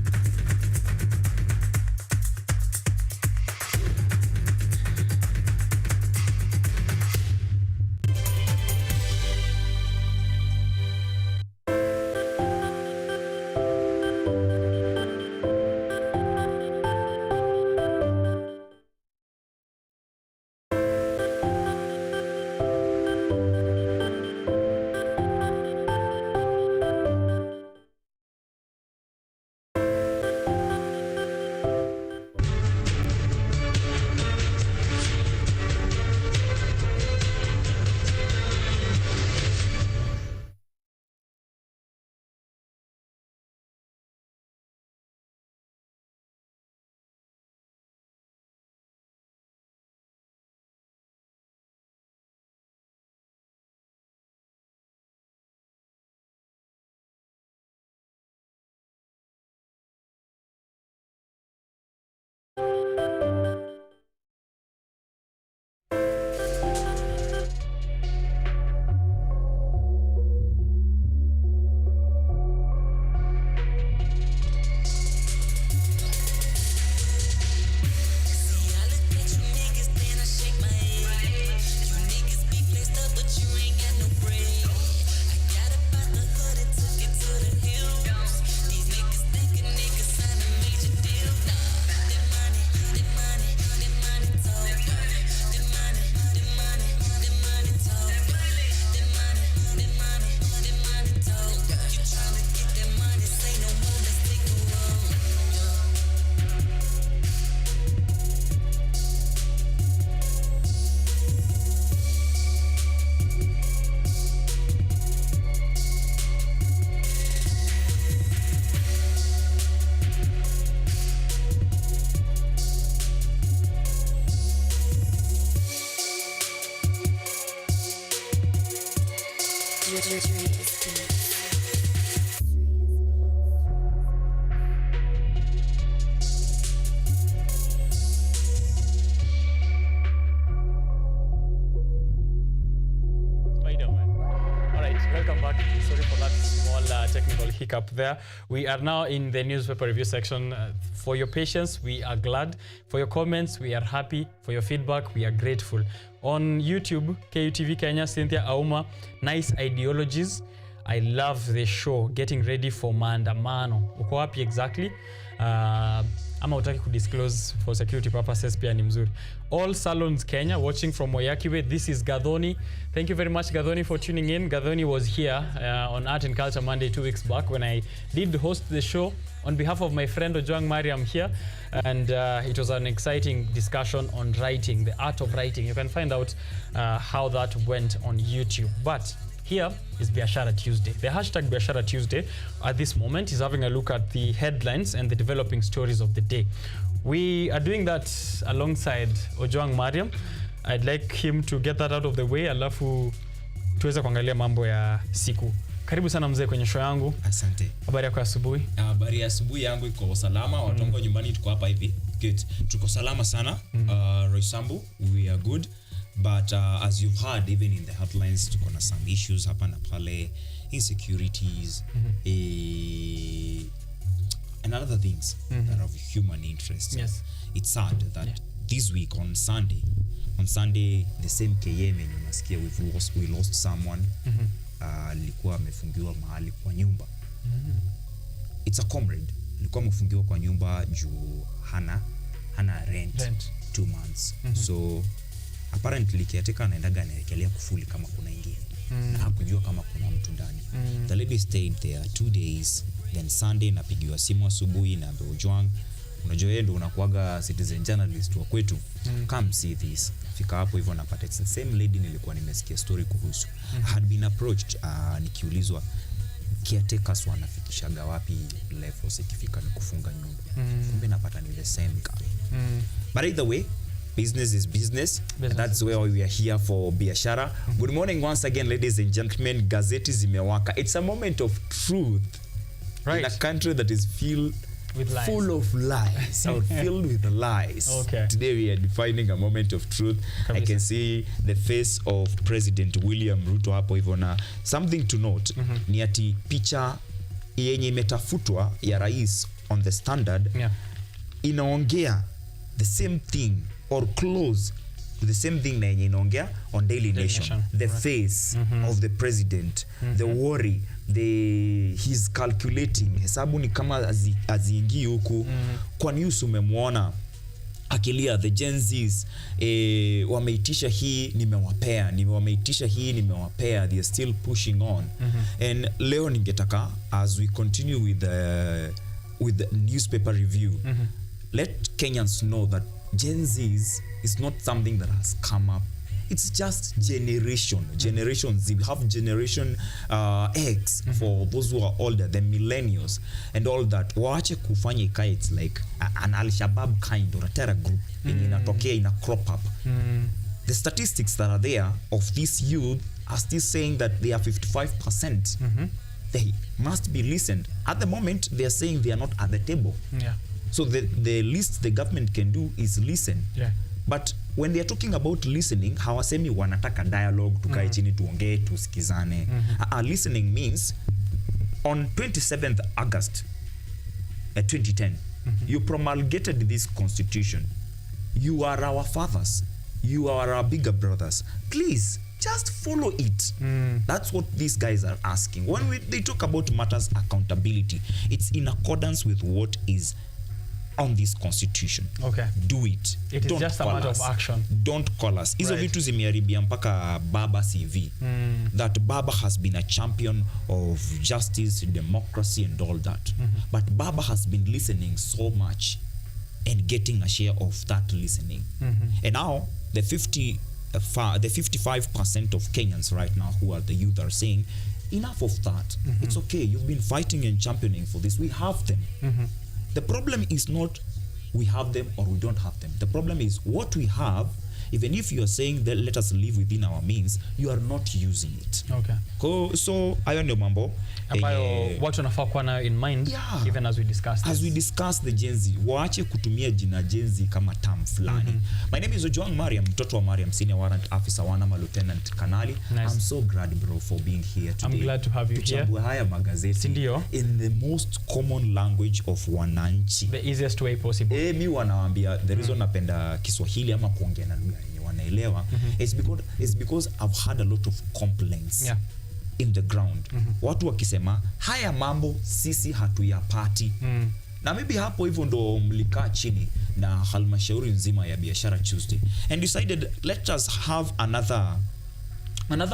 Hiccup there. We are now in the newspaper review section. For your patience, we are glad. For your comments, we are happy. For your feedback, we are grateful. On YouTube, KUTV Kenya, Cynthia Auma, nice ideologies. I love the show. Getting ready for maandamano. Uko wapi exactly? Ama utaki kudisclose for security purposes pia ni mzuri. All salons Kenya watching from Moyakiwe. This is Gadhoni. Thank you very much, Gadhoni, for tuning in. Gadhoni was here on Art and Culture Monday 2 weeks back when I did host the show on behalf of my friend Ojwang Mariam here. And it was an exciting discussion on writing, the art of writing. You can find out how that went on YouTube. But here is Biashara Tuesday. The hashtag Biashara Tuesday at this moment is having a look at the headlines and the developing stories of the day. We are doing that alongside Ojwang Mariam. I'd like him to get that out of the way, alafu tuweze kuangalia mambo ya siku. Karibu sana mzee kwenye show yangu. Asante. Habari yako asubuhi? Habari ya asubuhi yangu iko salama. Watu wangu nyumbani tuko hapa hivi. Good. Tuko salama sana. Roysambu, we are good. But as you've heard, even in the headlines, tuko na some issues hapa na pale, insecurities, and other things that are of human interest. Yes. It's sad that this week on Sunday, On Sunday, the same KM yenye unasikia we lost someone. Alikuwa amefungiwa mahali kwa nyumba. It's a comrade. Alikuwa amefungiwa kwa nyumba juu hana rent. 2 months. So apparently kiateka anaendaga anaekelea kufuli kama kuna ingine. Na hakujua kama kuna mtu ndani. The lady stayed there 2 days. Then Sunday napigiwa simu asubuhi na Ojwang. Unajua yeye ndo unakuaga citizen journalist wa kwetu. Come see this. Fika hapo hivyo napata it's the same lady nilikuwa nimesikia story kuhusu. I had been approached nikiulizwa caretakers wanafikishaga wapi levels ikifika ni kufunga nyumba. Kumbe napata ni the same girl. But either way, business is business. And that's where we are here for Biashara. Good morning once again, ladies and gentlemen. Gazeti zimewaka. It's a moment of truth. Right. In a country that is filled with lies. Full of lies. Or filled with lies. Okay. Today we are defining a moment of truth. I can see the face of President William Ruto hapo hivyo na something to note ni ati picha yenye imetafutwa ya rais on the Standard inaongea the same thing or close to the same thing na yenye inaongea on Daily Nation. The face of the president, the worry, he's calculating. Hesabu ni kama aziingi huku. Kwa news umemwona akilia the Gen Zs wameitisha hii nimewapea they are still pushing on. And leo ningetaka as we continue with the newspaper review, let Kenyans know that Gen Zs is not something that has come up. It's just generations. We have generation X for those who are older, the millennials and all that. Waache kufanya ikae it's like an Al-Shabaab kind or a terror group inatokea ina crop up. The statistics that are there of this youth are still saying that they are 55%. They must be listened. At the moment, they are saying they are not at the table. So the least the government can do is listen. But when they are talking about listening, hawasemi wanataka dialogue, tukae chini tuongee, tusikizane. Listening means on 27th August 2010, you promulgated this constitution. You are our fathers. You are our bigger brothers. Please, just follow it. That's what these guys are asking. When they talk about matters accountability, it's in accordance with what is on this constitution. Okay. Do it. It is just a matter of action. Don't call us. Hizo vitu zimeharibia mpaka Baba CV. That Baba has been a champion of justice, democracy and all that. But Baba has been listening so much and getting a share of that listening. And now the 55% of Kenyans right now who are the youth are saying enough of that. It's okay. You've been fighting and championing for this. We have them. The problem is not we have them or we don't have them. The problem is what we have, even if you are saying that let us live within our means, you are not using it. Okay. So hayo ndio mambo ambayo watu wanafaa kuwa nayo in mind even as we discuss this. As we discuss the Gen Z, waache kutumia jina Gen Z kama term fulani. My name is Ojwang Mariam, mtoto wa Mariam, senior warrant officer wanama lieutenant kanali. I'm so glad bro for being here today. I'm glad to have you here. Haya magazeti in the most common language of wananchi. The easiest way possible. Mi wanawaambia the reason napenda Kiswahili ama kuongea na lugha yenye wanaelewa it's because I've had a lot of complaints in the ground. Watu wakisema haya mambo sisi hatuyapati. Na maybe hapo hivyo ndo mlikaa chini na halmashauri nzima ya Biashara Tuesday and decided let us have another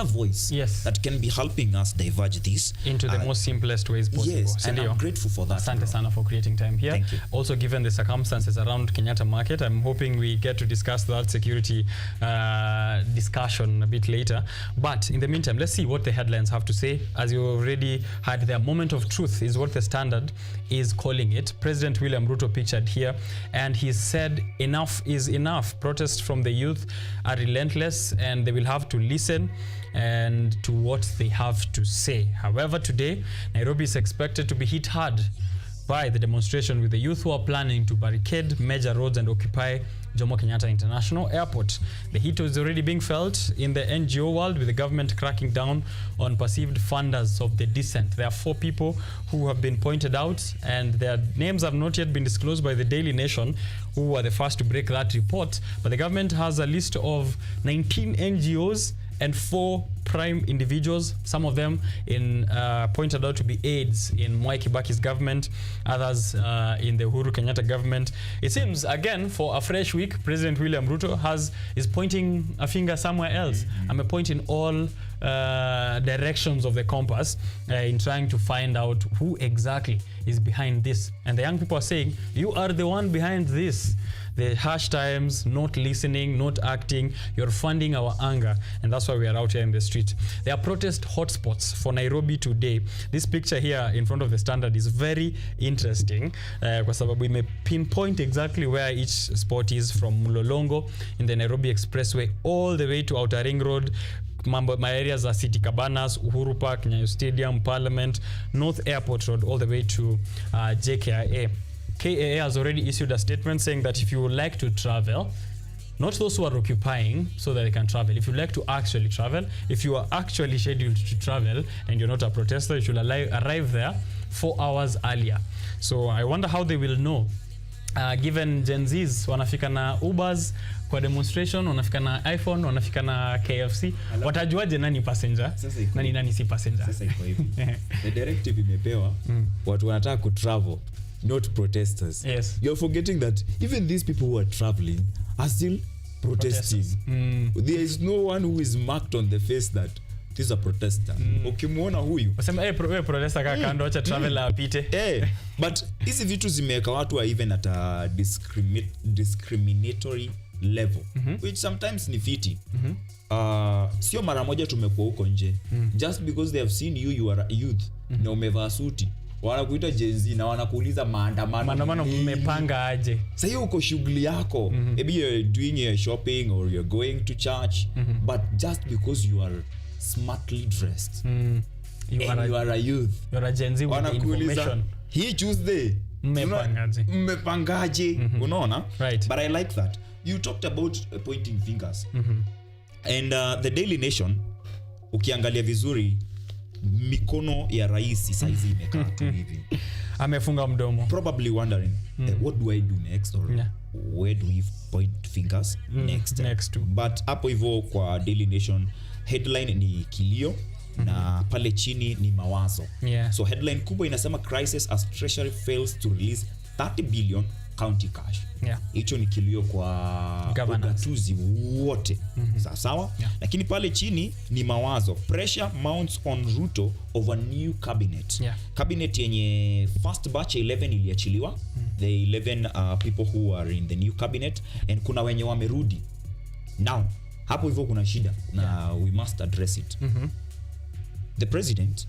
voice that can be helping us diverge this into the most simplest ways possible. Yes, and I'm grateful for that. Asante sana for creating time here. Thank you. Also, given the circumstances around Kenyatta Market, I'm hoping we get to discuss that security discussion a bit later. But in the meantime, let's see what the headlines have to say. As you already had, their moment of truth is what the Standard is calling it. President William Ruto pictured here, and he said enough is enough. Protests from the youth are relentless and they will have to listen and to what they have to say. However, today, Nairobi is expected to be hit hard intensify the demonstration with the youth who are planning to barricade major roads and occupy Jomo Kenyatta International Airport. The heat is already being felt in the NGO world, with the government cracking down on perceived funders of the dissent. There are 4 people who have been pointed out, and their names have not yet been disclosed by the Daily Nation, who were the first to break that report. But the government has a list of 19 NGOs and 4 prime individuals, some of them pointed out to be aides in Mwai Kibaki's government, others in the Uhuru Kenyatta government. It seems, again, for a fresh week, President William Ruto is pointing a finger somewhere else. I'm pointing all directions of the compass in trying to find out who exactly is behind this. And the young people are saying, you are the one behind this. The harsh times, not listening, not acting, you're funding our anger, and that's why we are out here in the street. There are protest hotspots for Nairobi today. This picture here in front of the Standard is very interesting kwa sababu ime pinpoint exactly where each spot is, from Mlolongo in the Nairobi Expressway all the way to Outer Ring Road, my areas are City Cabanas, Uhuru Park, Nyayo Stadium, Parliament, North Airport Road, all the way to JKIA. KAA has already issued a statement saying that if you would like to travel, not those who are occupying so that they can travel, if you like to actually travel, if you are actually scheduled to travel and you're not a protester, you should arrive there 4 hours earlier. So I wonder how they will know, given Gen Zs wanafika na Ubers kwa demonstration, wanafika na iPhone, wanafika na KFC, watajuaje nani passenger, nani si passenger? Sasa iko hivi. The directive imepewa watu wanataka ku travel, not protesters. Yes. You're forgetting that even these people who are traveling are still protesting. There is no one who is marked on the face that this is a protester. Ukimwona huyu wasema wewe protester kaka kando, acha traveler apite. But hizi vitu zimeweka watu wa even at a discriminatory level, which sometimes ni fiti. Sio mara moja tumekuwa huko nje, just because they have seen you are a youth na umevaa suti, wanakuita Gen Z na wanakuuliza maandamano mmepanga aje. Sasa hiyo uko shughuli yako, maybe you're doing your shopping or you're going to church, but just because you are smartly dressed, you are a youth, you're a Gen Z with the information. Hii Tuesday mmepangaje? Unaona? Right. But I like that you talked about pointing fingers, and the Daily Nation ukiangalia vizuri mikono ya rais saizi imekaa tu hivi, amefunga mdomo, probably wondering what do I do next, or where do we point fingers next. But hapo hivyo kwa Daily Nation headline ni kilio na pale chini ni mawazo. So headline kubwa inasema crisis as treasury fails to release 30 billion county cash. Hicho ni kilio kwa gatuzi wote. Sawa? Lakini pale chini ni mawazo. Pressure mounts on Ruto over new cabinet. Cabinet yenye first batch 11 iliachiliwa. The 11 people who are in the new cabinet, and kuna wenye wamerudi. Now, hapo hivyo kuna shida na we must address it. The president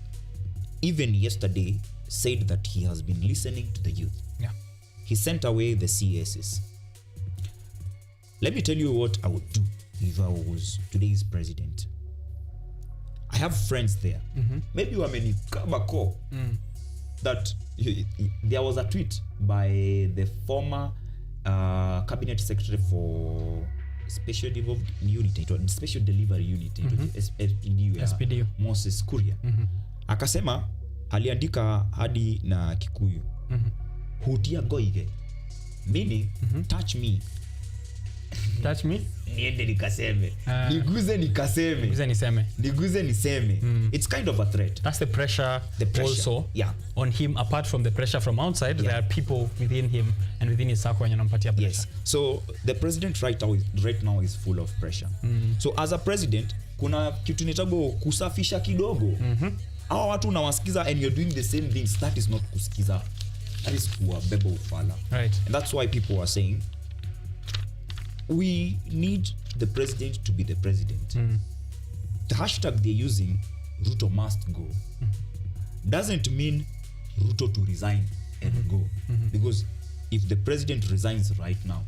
even yesterday said that he has been listening to the youth. He sent away the CSs. Let me tell you what I would do if I was today's president. I have friends there. Maybe wamenikabako that there was a tweet by the former cabinet secretary for special development unit, special delivery unit, SPD, Moses Kuria. Akasema aliandika hadi na Kikuyu. Hutia goige, meaning touch me niende nikaseme, niguze nikaseme, niguze niseme. It's kind of a threat. That's the pressure also on him. Apart from the pressure from outside, there are people within him and within his circle and anampatia pressure. Yes. So the president right now is full of pressure. So as a president kuna kitu nitago kusafisha kidogo. Hawa watu unawasikiza and you're doing the same things. That is not kusikiza. That is kuwabeba ufala. Right. And that's why people are saying we need the president to be the president. The hashtag they're using, Ruto must go, doesn't mean Ruto to resign and go. Because if the president resigns right now,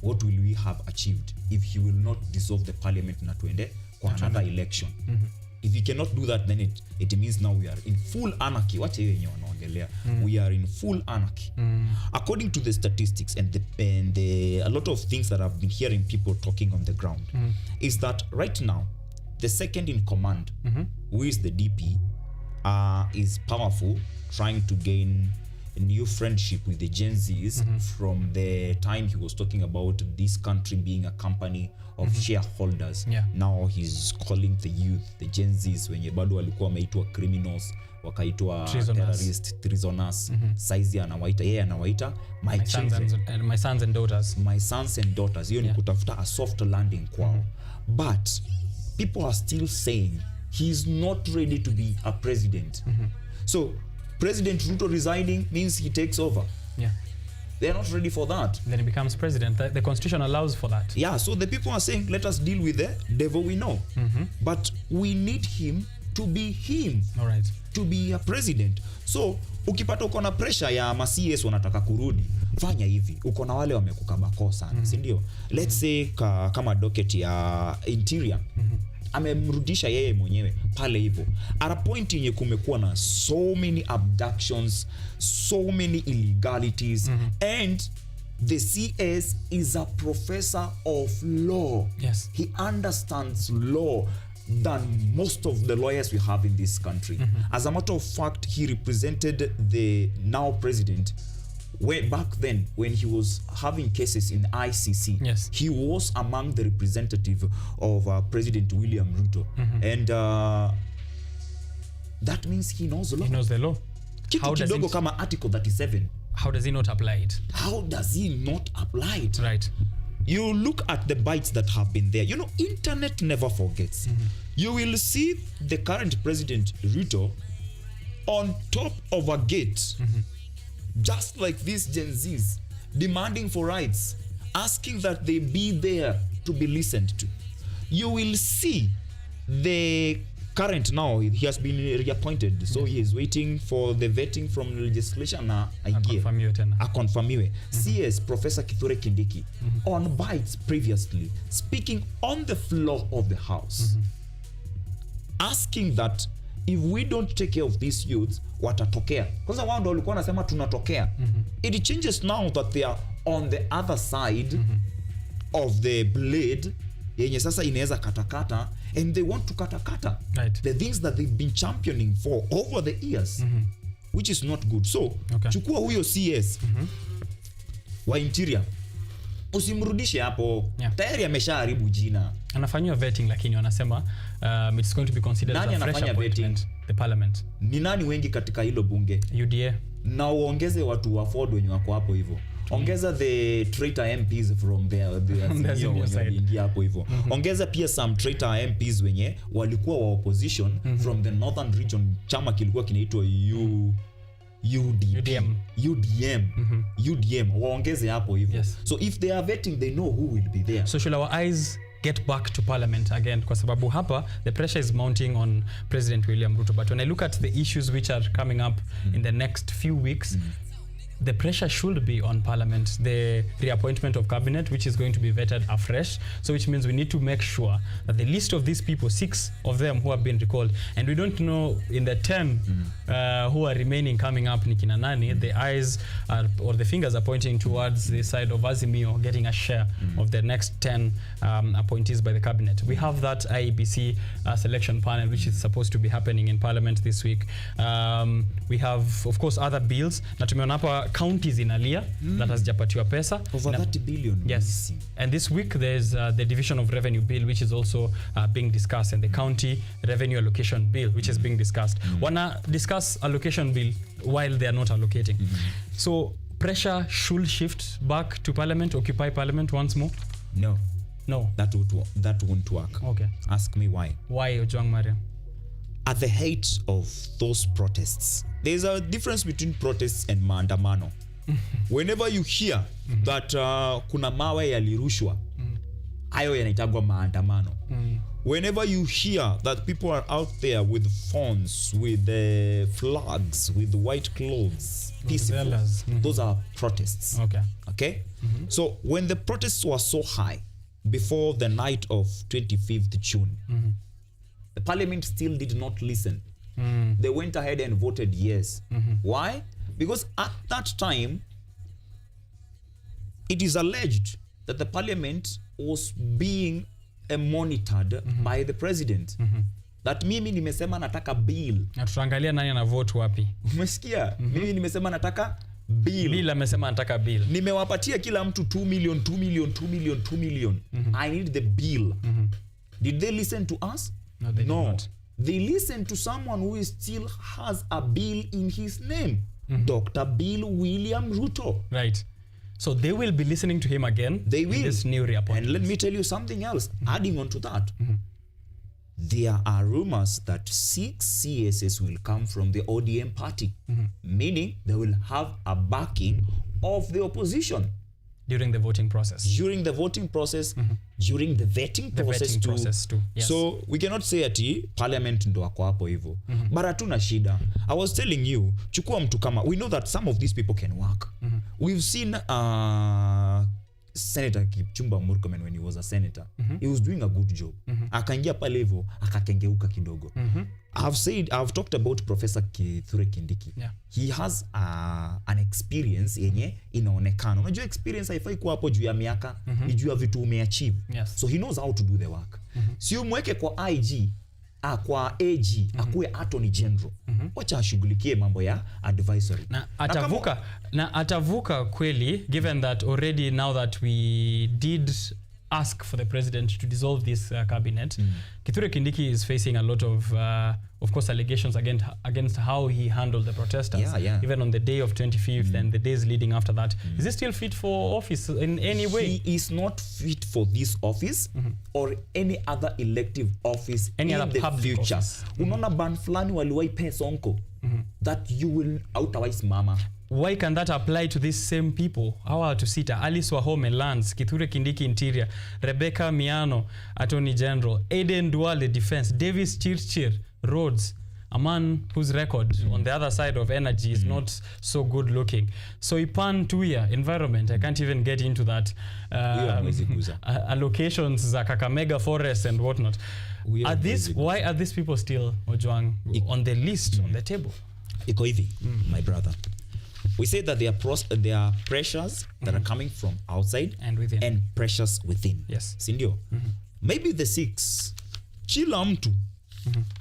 what will we have achieved if he will not dissolve the parliament na tuende kwa another election? If you cannot do that, then it means now we are in full anarchy. What we are in full anarchy. According to the statistics and a lot of things that I've been hearing people talking on the ground, is that right now the second in command, who is the DP, is powerful, trying to gain a new friendship with the Gen Zs from the time he was talking about this country being a company of shareholders. Now he's calling the youth, the Gen Zs, wenye bado walikuwa wameitwa criminals, wakaitwa terrorist, treasoners. Saizi anawaita, yeye anawaita my sons and daughters. My sons and daughters. Hiyo ni kutafuta a soft landing kwao. But people are still saying he's not ready to be a president. So President Ruto resigning means he takes over. They're not ready for that. Then he becomes president. The constitution allows for that. So the people are saying, let us deal with the devil we know. But we need him to be him. All right. To be a president. So ukipata uko na pressure ya ma-CS wanataka kurudi, fanya hivi. Uko na wale wamekukabako sana, si ndio? Let's say kama docket ya interior. Amemrudisha yeye mwenyewe pale hivyo. At a point yenye kumekuwa na so many abductions, so many illegalities, and the CS is a professor of law. Yes. He understands law than most of the lawyers we have in this country. As a matter of fact, he represented the now president way back then when he was having cases in ICC. Yes. He was among the representative of President William Ruto. And that means he knows the law. He knows the law. Kitu kidogo kama Article 37. How does he not apply it? How does he not apply it? Right. You look at the bites that have been there. You know, internet never forgets. You will see the current President Ruto on top of a gate, just like these Gen Zs, demanding for rights, asking that they be there to be listened to. You will see the current now, he has been reappointed, so he is waiting for the vetting from legislation na akonfirmiwe. CS Professor Kithure Kindiki on bites previously, speaking on the floor of the House, asking that if we don't take care of these youths, watatokea. Kwanza wao ndio walikuwa wanasema tunatokea. It changes now that they are on the other side of the blade yenye sasa inaweza katakata, and they want to katakata the things that they've been championing for over the years, which is not good. So chukua huyo CS wa interior, usimrudishe hapo. Tayari ameshaharibu jina. Anafanywa vetting, lakini wanasema it's going to be considered as a fresh appointment. The parliament. Ni nani wengi katika hilo bunge? UDA. Na uongeze watu wa Ford wenye wako hapo hivyo. Ongeza the traitor MPs from the ingia hapo hivyo. Ongeza pia some traitor MPs wenye walikuwa wa opposition from the northern region, chama kilikuwa kinaitwa UDM. Waongeze hapo hivyo. Yes. So if they are vetting, they know who will be there. So should our eyes get back to parliament again? Kwa sababu hapa the pressure is mounting on President William Ruto. But when I look at the issues which are coming up in the next few weeks, the pressure should be on parliament. The reappointment of cabinet, which is going to be vetted afresh. So which means we need to make sure that the list of these people, 6 of them who have been recalled, and we don't know in the 10 who are remaining coming up ni kina nani, the eyes are, or the fingers are pointing towards the side of Azimio getting a share of the next 10 appointees by the cabinet. We have that IEBC selection panel, which is supposed to be happening in parliament this week. We have, of course, other bills. Na tumeona hapa counties inalia that has japatiwa pesa. Over 30 billion. Yes. And this week there's the division of revenue bill, which is also being discussed, and the county revenue allocation bill, which is being discussed. Wanna discuss allocation bill while they are not allocating. So pressure should shift back to parliament, occupy parliament once more? No. That won't work. Okay. Ask me why. Why, Ojwang Maria? At the height of those protests, there's a difference between protests and maandamano. Whenever you hear that kuna mawe yalirushwa, hayo yanaitagwa maandamano. Whenever you hear that people are out there with phones, with flags, with white clothes, peaceful, those are protests. Okay? So when the protests were so high before the night of 25th June, The parliament still did not listen. They went ahead and voted yes. Why? Because at that time, it is alleged that the parliament was being monitored by the president. That mimi nimesema nataka bill. Na tutaangalia nani ana vote wapi. Umesikia? Mimi nimesema nataka bill. Bill amesema nataka bill. Nimewapatia kila mtu 2 million. I need the bill. Did they listen to us? No, they did not. They listened to someone who still has a bill in his name. Dr. Bill William Ruto. Right. So they will be listening to him again. They will. In this new reappointment. And let me tell you something else. Adding on to that. There are rumors that 6 CSS will come from the ODM party. Meaning they will have a backing of the opposition. During the voting process. During the voting process, during the vetting process too. Yes. So we cannot say ati parliament ndo wako hapo hivyo. But hatuna shida. I was telling you, chukua mtu kama, we know that some of these people can work. We've seen Senator Kipchumba Murkomen when he was a senator. He was doing a good job. Akaingia pale hivyo, akakengeuka kidogo. I've talked about Professor Kithure Kindiki. Yeah. He has an experience yenye inaonekana. Unajua experience haifai kuwa hapo juu ya miaka, ni juu ya vitu umeachieve. Yes. So he knows how to do the work. Si umweke kwa IG, kwa AG, akuwe Attorney General. Wacha ashughulikie mambo ya advisory. Na atavuka kweli, given that already now that we did ask for the president to dissolve this cabinet, Kithure Kindiki is facing a lot of course, allegations against how he handled the protesters, even on the day of 25th and the days leading after that. Is he still fit for office in any way? He is not fit for this office or any other elective office any in other the public future. Office. Unaona ban fulani waliwai pay sonko that you will outwise mama. Why can that apply to these same people? Hawa tusita, Alice Wahome, Lance, Kithure Kindiki, Interior, Rebecca Miano, Attorney General, Aiden Duale, Defense, Davis Chirchir, Roads, a man whose record on the other side of energy is not so good looking. So Ipan Tuya, Environment, I can't even get into that. Allocations za Kakamega Forest and whatnot. Why are these people still, Ojwang, on the list, on the table? Iko hivi, my brother. We say that there are pressures that are coming from outside and within, and pressures within. Yes. Sindio? Maybe the 6, kila mtu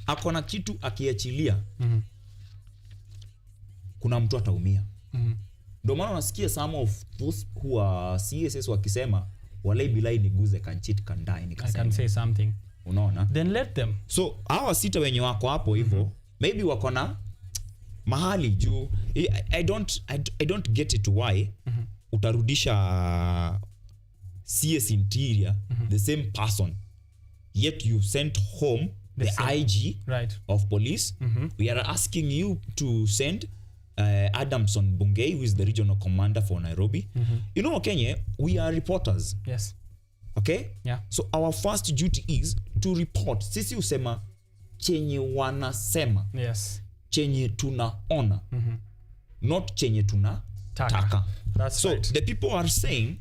akona kitu akiachilia, kuna mtu ataumia. Ndio maana unasikia some of those who are CSS wakisema walai bilai niguze can cheat can die. I can say something. Unaona? Then let them. So hawa sita wenye wako hapo hivyo, maybe wakona mahali juu. I don't get it why utarudisha CS Interior the same person, yet you sent home the IG of police. We are asking you to send Adamson Bungei, who is the regional commander for Nairobi. You know, Kenya, we are reporters. Yes. Okay? Yeah. So our first duty is to report. Sisi usema chenye wanasema. Yes. Chenye tunaona. Not chenye tunataka. That's so right. The people are saying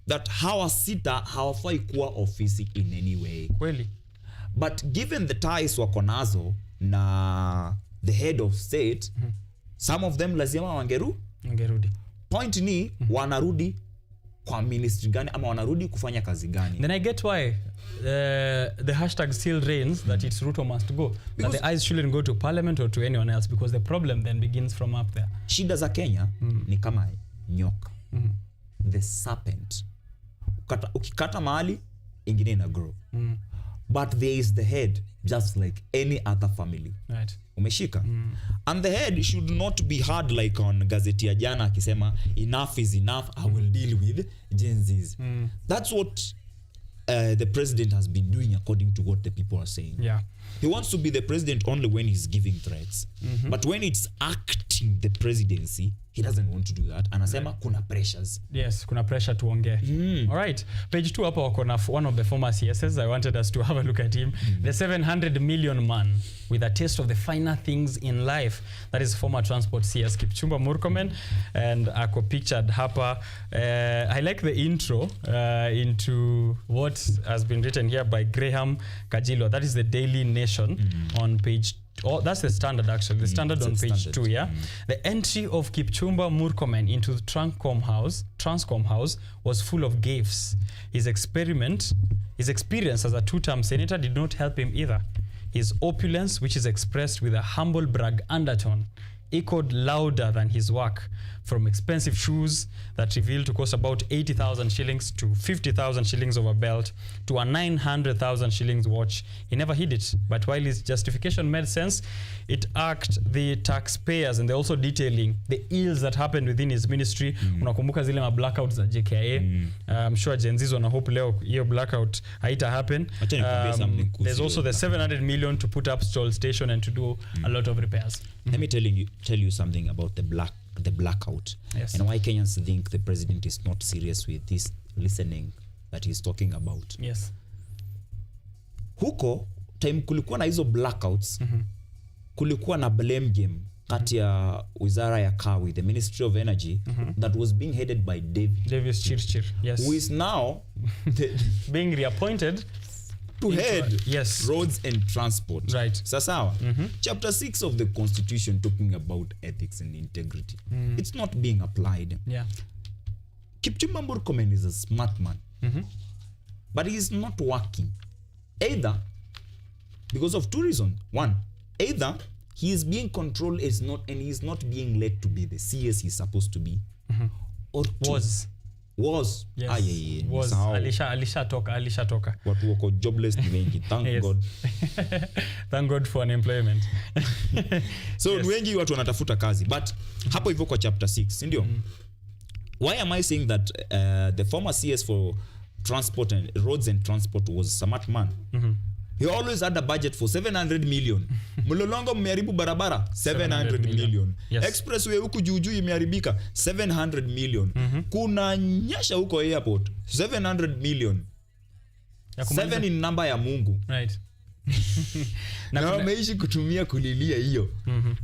that hawa sita hawafai kuwa ofisi in any way. Kweli. But given the ties wako nazo na the head of state, some of them lazima wangerudi. Point ni wanarudi kwa ministry gani ama wanarudi kufanya kazi gani. Then I get why the hashtag still reigns that it's Ruto must go. Because that the eyes shouldn't go to parliament or to anyone else, because the problem then begins from up there. Shida za Kenya ni kama nyoka. The serpent. Ukikata mahali ingine ina grow. But there is the head, just like any other family. Right. Umeshika? And the head should not be hard like on gazeti ya jana akisema enough is enough, I will deal with Gen Zs. That's what the president has been doing according to what the people are saying. Yeah. He wants to be the president only when he's giving threats. But when it's acting the presidency, he doesn't want to do that. Anasema kuna pressures. Yes, kuna pressure tuongee. All right. Page 2 hapa wako na one of the former CSs. I wanted us to have a look at him. The 700 million man with a taste of the finer things in life. That is former transport CS Kipchumba Murkomen, and ako pictured hapa. I like the intro into what has been written here by Graham Kajilo. That is the Daily Nation on page 2. Oh, that's the Standard actually. The Standard on page 2, yeah. The entry of Kipchumba Murkomen into the Transcom House was full of gafes. His experience as a two-term senator did not help him either. His opulence, which is expressed with a humble brag undertone, echoed louder than his work, from expensive shoes that revealed to cost about 80,000 shillings to 50,000 shillings of a belt to a 900,000 shillings watch. He never hid it, but while his justification made sense, it irked the taxpayers, and they're also detailing the ills that happened within his ministry. Unakumbuka zile blackouts za JKIA. I'm sure Gen Z's wana hope leo hiyo blackout haita happen. There's also the 700 million to put up Stall Station and to do a lot of repairs. Let me tell you something about the blackout, yes, and why Kenyans think the president is not serious with this listening that he's talking about. Yes. Huko time kulikuwa na hizo blackouts, kulikuwa na blame game kati ya wizara ya kawi, the Ministry of Energy, that was being headed by Davis Chirchir, yes, who is now being reappointed to head yes, roads and transport. Right. Sasawa. Chapter 6 of the Constitution talking about ethics and integrity. It's not being applied. Yeah. Kipchumba Murkomen is a smart man, but he is not working. Either because of two reasons. One, either he is being controlled and he is not being led to be the CS he's supposed to be, or two, was yes. Was alishatoka watu wako jobless ni wengi, thank yes. God. Thank God for unemployment. So yes, wengi watu wanatafuta kazi, but hapo hivyo kwa chapter 6 ndio. Why am I saying that the former CS for transport and roads and transport was a smart man? He always had a budget for 700 million. Mlolongo mmeharibu barabara 700 million. Yes. Expressway huku juujuu imeharibika 700 million. Kuna nyasha huko airport 700 million. 7 in number ya Mungu. Right. Na umeishi kutumia kulilia hiyo.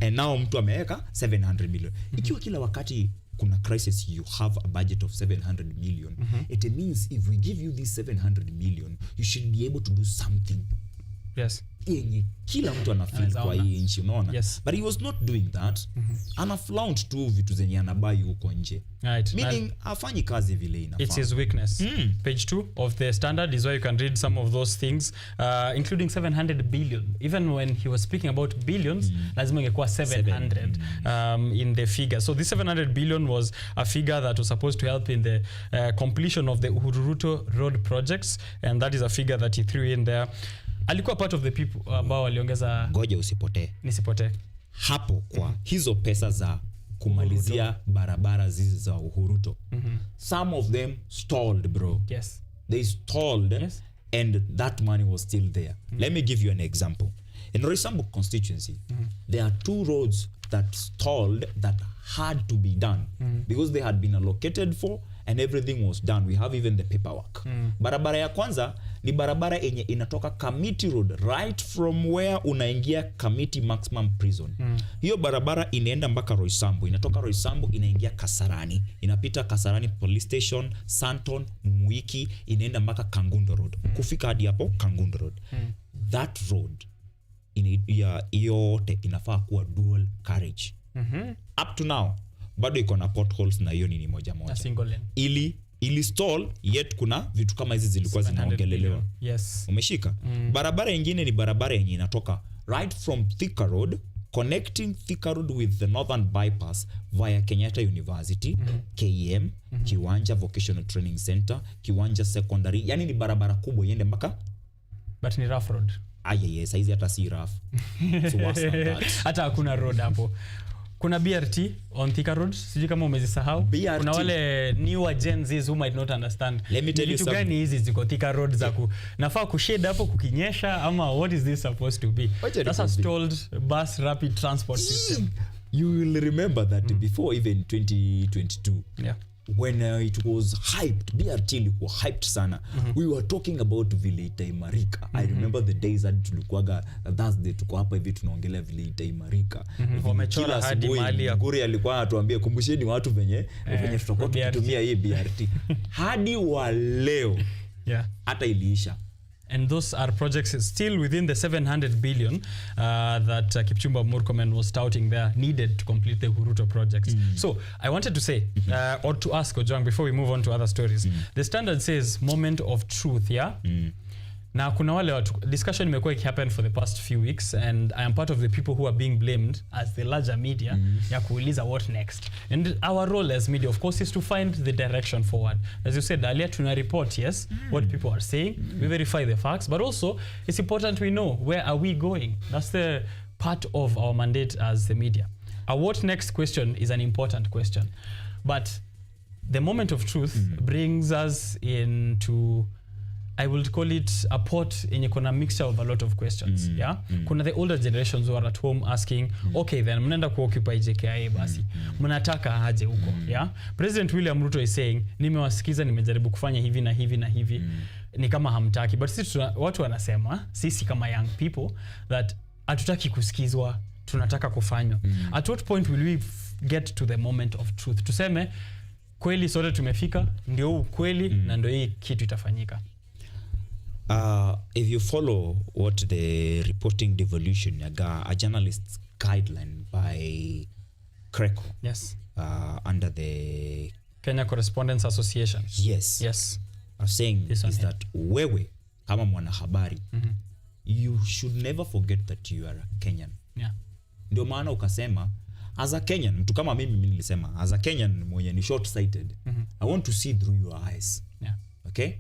And now mtu ameweka 700 million. Ikiwa kila wakati kuna crisis you have a budget of 700 million, it means if we give you this 700 million, you should be able to do something. Yes. Yenye kila mtu anafeel kwa hii nchi, unaona? Yes. But he was not doing that. Anaflaunt tu vitu zenye anabai huko nje. Right. Meaning afanyi kazi vile inafaa. It's his weakness. Page 2 of the Standard is where you can read some of those things, including 700 billion. Even when he was speaking about billions, lazima ingekuwa 700 in the figure. So this 700 billion was a figure that was supposed to help in the completion of the Uhuru Road projects, and that is a figure that he threw in there. Alikuwa part of the people ambao waliongeza. Ngoja usipotee. Nisipotee. Hapo kwa hizo pesa za kumalizia barabara zizi za Uhuruto. Some of them stalled, bro. Yes. They stalled, yes, and that money was still there. Let me give you an example. In Roysambu constituency, there are 2 roads that stalled that had to be done because they had been allocated for and everything was done. We have even the paperwork. Barabara ya kwanza ni barabara yenye inatoka Kamiti Road, right from where unaingia Kamiti Maximum Prison. Hiyo barabara inaenda mpaka Roysambu, inatoka Roysambu inaingia Kasarani, inapita Kasarani Police Station, Santon, Mwiki, inaenda mpaka Kangundo Road. Kufika hadi hapo Kangundo Road. That road yote inafaa kuwa dual carriage. Up to now bado iko na potholes na hiyo ni moja. Ili stall, yet kuna vitu kama hizi zilikuwa zinaongelelewa. Yes. Umeshika? Barabara nyingine ni barabara yenye inatoka right from Thika Road, connecting Thika Road with the Northern Bypass via Kenyatta University, KEM, Kiwanja Vocational Training Center, Kiwanja Secondary. Yani ni barabara kubwa iende mpaka, but ni rough road. Yes, hizi hata si rough. So what's that? Hata hakuna road hapo. Kuna BRT on Thika Road, sijui kama umezisahau. Kuna wale newer Gen Zs who might not understand. Let me tell you something. Gani hizi ziko Thika Road za nafaa kushade hapo kukinyesha ama what is this supposed to be? That's a stalled bus rapid transport system. you will remember that before even 2022 when it was hyped, BRT ilikuwa hyped sana. We were talking about vile itaimarika. I remember the days that tulikuwaga Thursday tuko hapa hivi tunaongelea vile itaimarika. Wamechora hadi mahali ya Guri alikuwa atuambia kumbusheni watu venye tutakuwa tukitumia hii BRT. Hadi wa leo hata iliisha. And those are projects still within the 700 billion that Kipchumba Murkomen was touting there needed to complete the Huruto projects. So I wanted to say, or to ask Ojwang before we move on to other stories, the standard says moment of truth, na kuna wale watu, discussion imekuwa happen for the past few weeks, and I am part of the people who are being blamed as the larger media ya kuuliza what next. And our role as media, of course, is to find the direction forward. As you said earlier, tuna report, what people are saying, we verify the facts, but also it's important we know where are we going. That's the part of our mandate as the media. A what next question is an important question. But the moment of truth brings us into, I would call it a pot in a mixture of a lot of questions. Kuna the older generations who are at home asking, okay, then mnaenda kuoccupy JKIA basi. Mnataka aje huko, President William Ruto is saying, nimewasikiza nimejaribu kufanya hivi na hivi na hivi. Ni kama hamtaki. But sisi watu wanasema, sisi kama young people, that hatutaki kusikizwa, tunataka kufanywa. At what point will we get to the moment of truth? Tuseme, kweli sote tumefika, ndio ukweli na ndio hii kitu itafanyika. If you follow what the reporting devolution, a journalist's guideline by CRECO, under the Kenya Correspondents Association, are saying is that wewe kama mwanahabari, you should never forget that you are a Kenyan. Ndio maana ukasema as a Kenyan, mtu kama mimi nilisema as a Kenyan mwenye ni short sighted, I want to see through your eyes. Okay?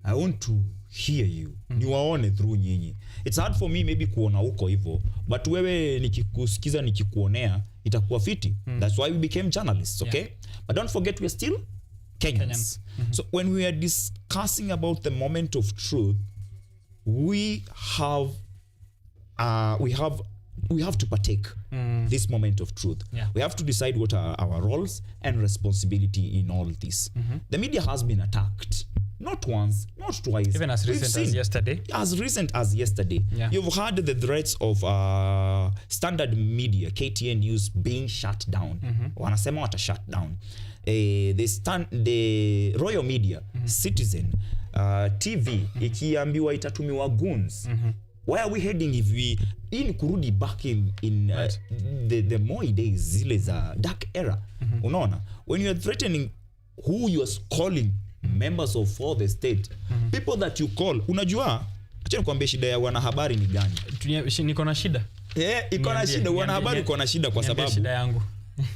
I want to hear you. Niwaone through nyinyi. It's hard for me maybe kuona huko hivyo, but wewe nikikusikiza nikikuonea itakuwa fiti. That's why we became journalists, okay? But don't forget we are still Kenyans. So when we are discussing about the moment of truth, we have to partake this moment of truth. We have to decide what are our roles and responsibility in all this. The media has been attacked. Not once, not twice. Even as recent as yesterday. As recent as yesterday. You've heard the threats of Standard Media, KTN News, being shut down. Wanasema wata shut down. The Royal Media, Citizen, TV, ikiambiwa itatumiwa goons. Where are we heading if we kurudi back in the Moi days, zile za dark era? Unaona? When you are threatening who you are calling members of for the state, people that you call, unajua, acha nikwambie shida ya wanahabari ni gani? Niko na shida. Iko na shida, wanahabari iko na shida kwa sababu shida yangu.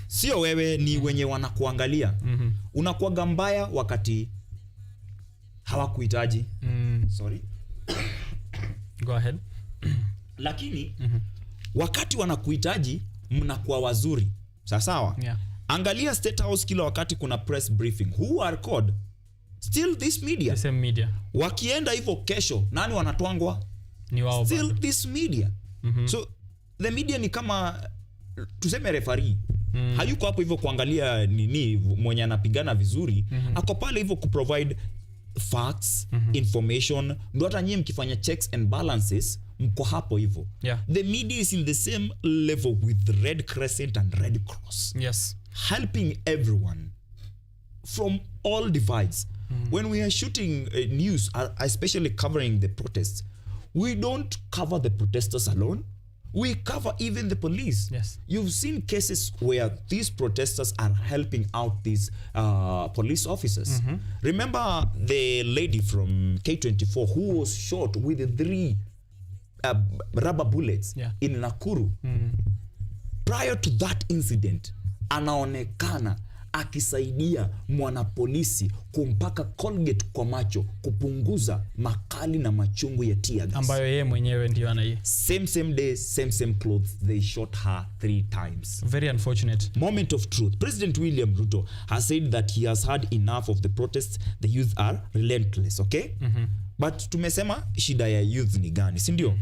Sio wewe, ni wenye wanakuangalia. Unakuwa mbaya wakati hawakuhitaji. Sorry. Go ahead. Lakini wakati wanakuhitaji mnakuwa wazuri. Sawa? Angalia State House kila wakati kuna press briefing. Who are called? Still this media. The same media. Wakienda hivyo kesho, nani wanatwangwa? Ni wao. Still this media. So the media ni kama tuseme referee. Hayuko hapo hivyo kuangalia nini mwenye anapigana vizuri. Ako pale hivyo kuprovide facts, information. Ndio hata nyinyi mkifanya checks and balances mko hapo hivyo. The media is in the same level with the Red Crescent and Red Cross. Helping everyone from all divides. When we are shooting news, especially covering the protests, we don't cover the protesters alone. We cover even the police. You've seen cases where these protesters are helping out these police officers. Remember the lady from K24 who was shot with 3 rubber bullets in Nakuru. Prior to that incident, anaonekana akisaidia mwanapolisi kumpaka Colgate kwa macho kupunguza makali na machungu ya tear gas. Ambayo yeye mwenyewe ndio anai. Same day, same clothes. They shot her 3 times. Very unfortunate. Moment of truth. President William Ruto has said that he has had enough of the protests. The youth are relentless, okay? But tumesema shida ya youth ni gani, si ndio?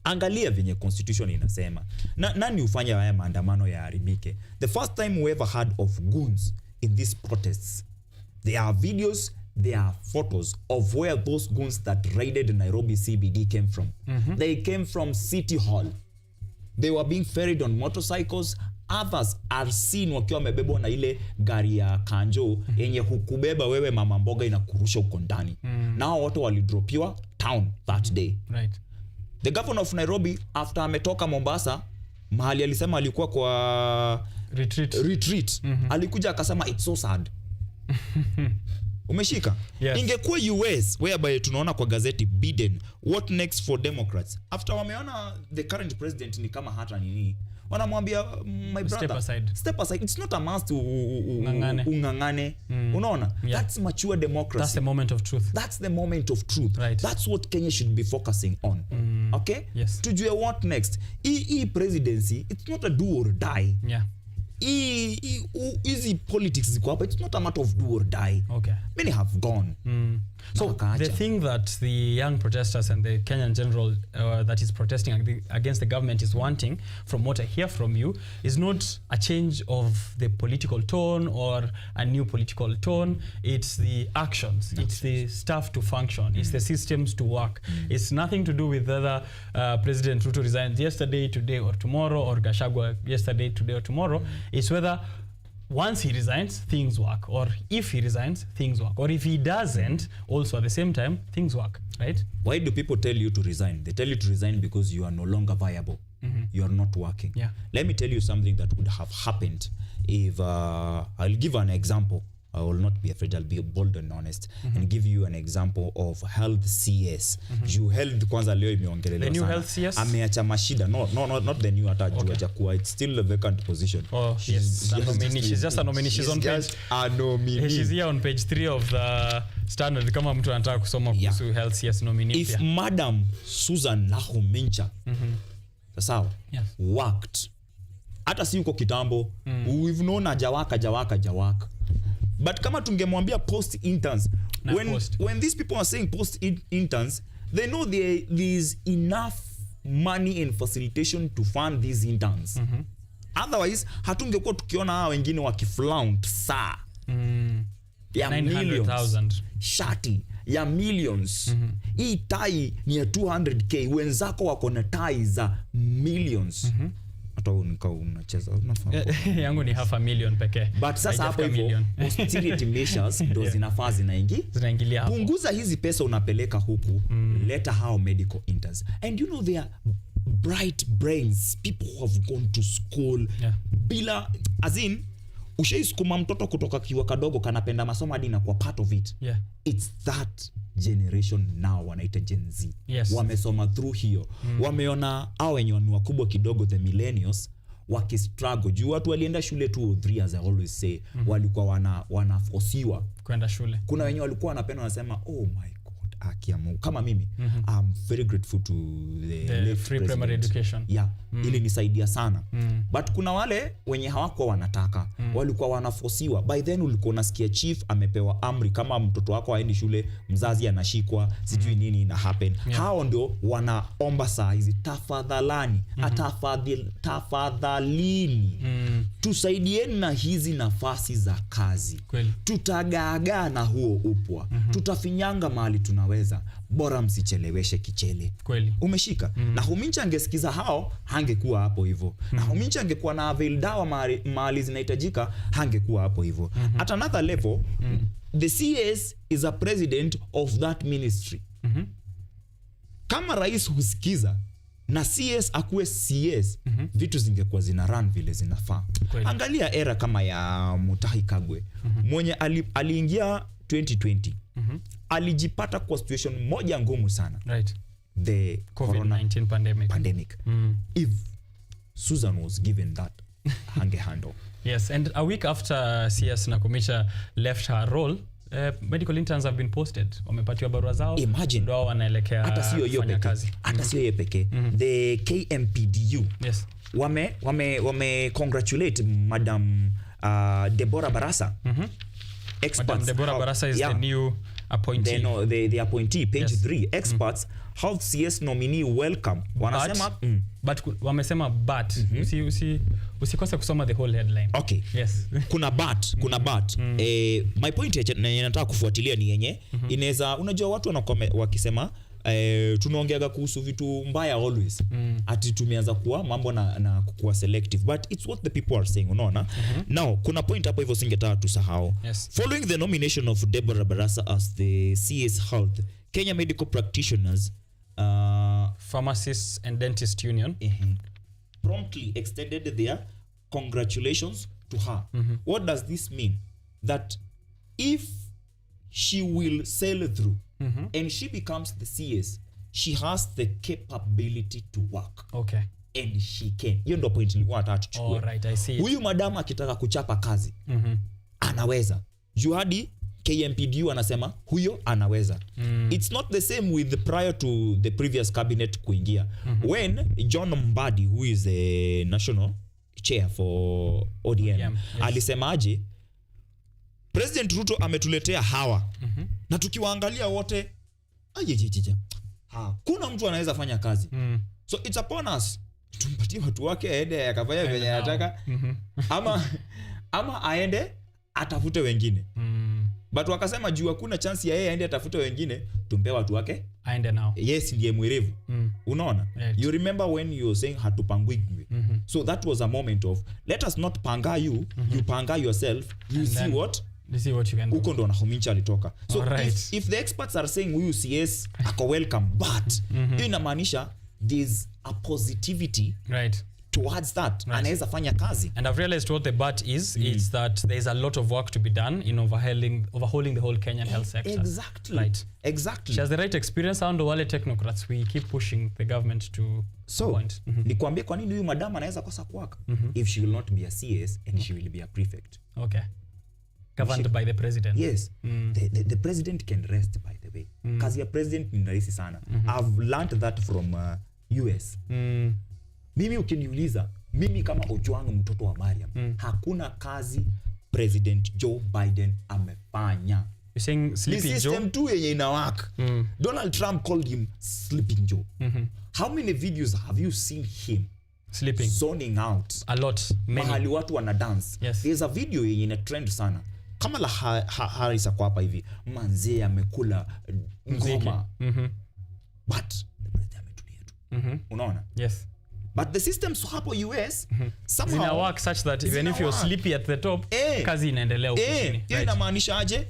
Angalia venye constitution inasema. Nani ufanya haya maandamano yaharibike? The first time we ever heard of goons in these protests, there are videos, there are photos of where those goons that raided Nairobi CBD came from. They came from City Hall. They were being ferried on motorcycles. Others are seen wakiwa wamebebwa na ile gari ya kanjo yenye hukubeba wewe mama mboga inakurusha uko ndani. Nao wote walidropiwa town that day. Right. The governor of Nairobi, after ametoka Mombasa, mahali alisema alikuwa kwa retreat. Alikuja akasema it's so sad. Umeshika? Yes. Ingekuwa US whereby tunaona kwa gazeti Biden, what next for Democrats? After wameona the current president ni kama hata nini, wanamwambia my brother step aside. It's not a must to ungangane. Unaona? Yeah. That's mature democracy. That's the moment of truth. That's the moment of truth. Right. That's what Kenya should be focusing on. Okay? Yes. Tujue what next. Presidency, it's not a do or die. Yeah. Easy politics ziko hapa. It's not a matter of do or die. Okay. Many have gone. So the thing that the young protesters and the Kenyan general that is protesting against the government is wanting, from what I hear from you, is not a change of the political tone or a new political tone. It's the actions. It's the stuff to function. It's the systems to work. It's nothing to do with whether President Ruto resigned yesterday, today, or tomorrow, or Gachagua yesterday, today, or tomorrow. It's whether once he resigns, things work. Or if he resigns, things work. Or if he doesn't, also at the same time, things work, right? Why do people tell you to resign? They tell you to resign because you are no longer viable. You are not working. Yeah. Let me tell you something that would have happened if, I'll give an example. I will not be afraid. I'll be bold and honest and give you an example of health CS. You health kwanza leo imeongelelewa sana. The new sana. health CS? Ameacha mashida. No, not the new hata hajakuwa. It's still a vacant position. Oh, yes. She's just a nominee. She's on page. A nominee. She's here on page 3 of the Standard. Kama mtu anataka kusoma kuhusu health CS nominee. If Madam Susan Nahumincha sawa worked hata si uko kitambo we've known ajawaka but kama tungemwambia post interns when these people are saying post interns they know there is enough money and facilitation to fund these interns otherwise hatungekuwa tukiona hao wengine wakiflaunt saa ya 900,000 shati ya millions. Hii tai ni ya 200k, wenzako wako na tai za millions. Hata unacheza yangu ni half a million pekee. But sasa hapo hivyo austerity measures ndo zinafaa zinaingilia hapo. Punguza hizi pesa unapeleka huku, leta hao medical interns. And you know they are bright brains, people who have gone to school bila as in ushaisukuma mtoto kutoka kiwa kadogo kanapenda masomo hadi na kwa part of it. It's that generation now wanaita Gen Z. Wamesoma through hiyo. Wameona hao wenye ni wakubwa kidogo the millennials wakistruggle. Juu watu walienda shule 2 or 3 as I always say. Walikuwa wanafosiwa kwenda shule. Kuna wenye walikuwa wanapenda wanasema oh my akiamu kama mimi I'm very grateful to the free primary education ili nisaidia sana but kuna wale wenye hawakuwa wanataka walikuwa wanafosiwa. By then ulikuwa unasikia chief amepewa amri kama mtoto wako aendi shule mzazi anashikwa sijui nini na happen. Hao ndio wanaomba saa hizi tafadhalani tafadhalini tusaidieni na hizi nafasi za kazi. Tutagaagaa na huo upwa tutafinyanga mahali tunaweza bora msicheleweshe kichele. Umeshika? Na Humincha angesikiza hao hangekuwa hapo hivyo. Na Humincha angekuwa na avail dawa mahali zinahitajika hangekuwa hapo hivyo. At another level the CS is a president of that ministry. Kama rais husikiza na CS akuwe CS vitu zingekuwa zina run vile zinafaa. Angalia era kama ya Mutahi Kagwe mwenye aliingia 2020 alijipata kwa situation moja ngumu sana. The COVID-19 pandemic. If Susan was given that handle. Yes, and a week after CS Nakumicha left her role, medical interns have been posted. Wamepatiwa barua zao. Imagine. Ndio wanaelekea hata sio hiyo pekee. Hata sio hiyo pekee. The KMPDU. Wame congratulate Madam Deborah Barasa. Madam Deborah Barasa is the new appointee. The appointee, page 3, experts, health CS nominee welcome. Wanasema but wamesema but usikose kusoma the whole headline. Okay. Yes. kuna but my point yenye nataka kufuatilia ni yenye inaweza, unajua watu wakisema tunaongeaga kuhusu vitu mbaya always ati tumeanza kuwa mambo na kuwa selective, but it's what the people are saying, unaona. Now kuna point hapo hivyo singetaka tusahau. Following the nomination of Deborah Barasa as the CS Health, Kenya Medical Practitioners Pharmacists and Dentist Union promptly extended their congratulations to her. What does this mean? That if she will sail through and she becomes the CS, she has the capability to work. Okay. And she can. Hiyo ndo point nilikuwa nataka tuchukue. Alright, I see. Huyu madam akitaka kuchapa kazi anaweza. Juhadi KMPDU anasema huyo anaweza. It's not the same with prior to the previous cabinet kuingia. When John Mbadi, who is the national chair for ODM, alisema aje, President Ruto ametuletea hawa na tukiwaangalia wote kuna mtu anaweza fanya kazi. So it's upon us tumpatie watu wake aende akafanya venye anataka ama aende atafute wengine. But wakasema juu hakuna chance ya yeye aende atafute wengine, tumpe watu wake aende nao. Yes, ndiye mwerevu. Unaona? You remember when you were saying hatupangwingwe. So that was a moment of let us not panga you, you panga yourself, you see what you can do. Uko ndo na Homincha alitoka. So if the experts are saying huyu CS ako welcome, but hiyo inamaanisha there's a positivity towards that. Anaweza fanya kazi. And I've realized what the but is that there's a lot of work to be done in overhauling the whole Kenyan health sector. Exactly. Exactly. She has the right experience, and wale technocrats we keep pushing the government to point. Nikwambie kwa nini huyu madam anaweza kosa kuwaka? If she will not be a CS and she will be a prefect. Okay. Governed by the president. Yes. The president can rest, by the way. Kazi ya president ni rahisi sana. I've learned that from US. Mimi ukiniuliza, mimi kama Ojwang mtoto wa Mariam, hakuna kazi President Joe Biden amefanya. You're saying Sleeping Joe? System tu yenye inawaka. Donald Trump called him Sleeping Joe. How many videos have you seen him sleeping, zoning out? A lot. Mahali watu wana dance. There's a video yenye ina trend sana. Kama la Harris kwa hapa hivi, manzee amekula ngoma. But the president ametulia tu. Unaona? Yes. But the systems hapo US somehow zina work such that even if you're sleepy at the top, kazi inaendelea huko chini. Hiyo inamaanisha aje?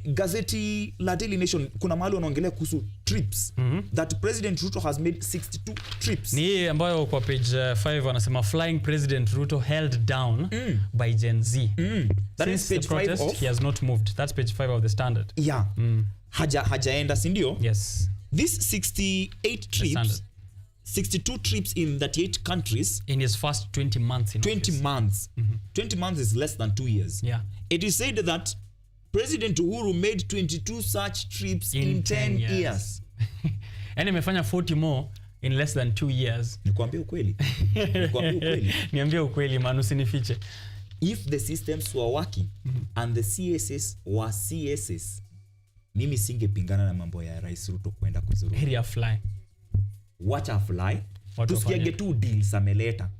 Gazeti la Daily Nation kuna mahali wanaongelea kuhusu trips that President Ruto has made 62 trips. Ni ambayo kwa page 5 wanasema flying President Ruto held down by Gen Z. That is page 5 of he has not moved. That's page 5 of the Standard. Yeah. Hajaenda, si ndio? Yes. This 68 trips 62 trips in 38 countries in his first 20 months in 20 office. months. 20 months is less than 2 years. Yeah. It is said that President Uhuru made 22 such trips in 10 years. And amefanya 40 more in less than 2 years. Nikwambie ukweli. Niambie ukweli man, usinifiche. If the systems were working and the CSS were CSS, mimi singepingana na mambo ya Rais Ruto kwenda kuzuru. Area fly. Watch a fly. Tusikiage 2 deals ameleta.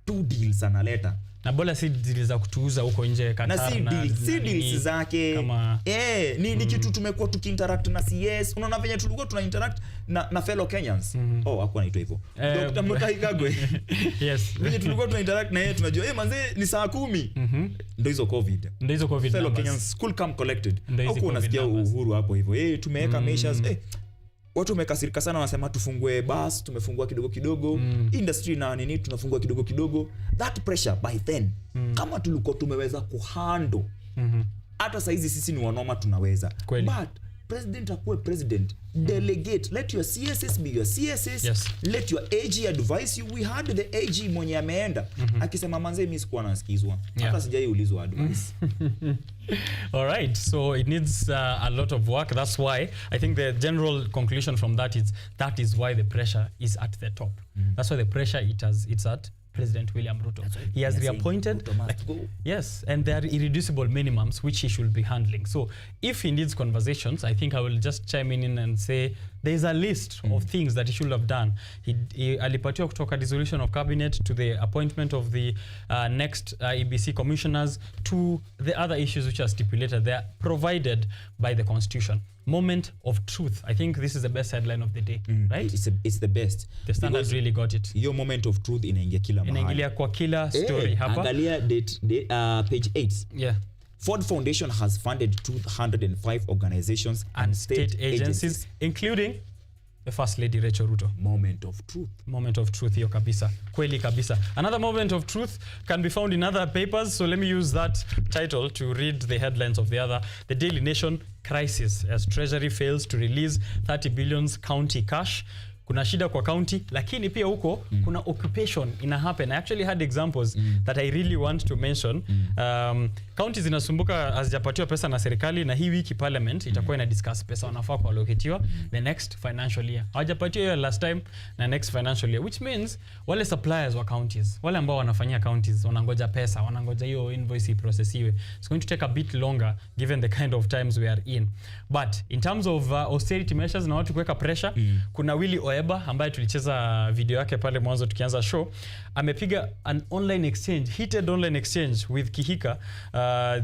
2 deals analeta. Na bola si deals za kutuuza huko nje Qatar na si deals zake. Kama ni kitu tumekuwa tukiinteract na CS. Unaona venye tulikuwa tuna interact na fellow Kenyans. Hakuwa anaitwa hivyo. Dr. Mutahi Kagwe. Yes. Venye tulikuwa tuna interact na yeye tunajua manze ni saa 10. Ndio hizo COVID. Fellow Kenyans cool come collected. Huko unasikia Uhuru hapo hivyo. Tumeweka measures. Watu wamekasirika sana, wanasema tufungue bus, tumefungua kidogo kidogo. Industry na nini tunafungua kidogo kidogo. That pressure by then kama tulikuwa tumeweza kuhandle. Hata saizi sisi ni wanoma tunaweza. But president akuwe president, delegate, let your CSS be your CSS. Let your AG advise you. We had the AG mwenye ameenda akisema manze mimi sikuwa nasikizwa. Hata sijaiulizwa advice. All right, so it needs a lot of work. That's why I think the general conclusion from that is why the pressure is at the top. That's why the pressure it's at President William Ruto. He has reappointed, yes, and there are irreducible minimums which he should be handling. So if he needs conversations, I think I will just chime in and say there is a list of things that he should have done. He alipatiwa kutoka dissolution of cabinet to the appointment of the next EBC commissioners to the other issues which are stipulated. They are provided by the constitution. Moment of truth. I think this is the best headline of the day, right? It's the best. The Standard because really got it. Your moment of truth inaingia kila mahali. Inaingilia kwa kila story hapa. Angalia page 8. Yeah. Ford Foundation has funded 205 organizations and state agencies, including the First Lady Rachel Ruto. Moment of truth. Moment of truth hiyo kabisa. Kweli kabisa. Another moment of truth can be found in other papers. So let me use that title to read the headlines of the other. The Daily Nation, crisis as Treasury fails to release 30 billion county cash. Kuna shida kwa county, lakini pia huko kuna occupation ina happen. I actually had examples that I really want to mention. Counties zinasumbuka hazijapatiwa pesa na serikali, na hii wiki parliament itakuwa ina discuss pesa wanafaa kuallocatiwa the next financial year. Hawajapatiwa hiyo last time na next financial year, which means wale suppliers wa counties, wale ambao wanafanyia counties wanangoja pesa, wanangoja hiyo invoice processiwe. It's going to take a bit longer given the kind of times we are in. But in terms of austerity measures na watu kuweka pressure, kuna Willy Oeba ambaye tulicheza video yake pale mwanzo tukianza show, amepiga an online exchange, heated online exchange with Kihika,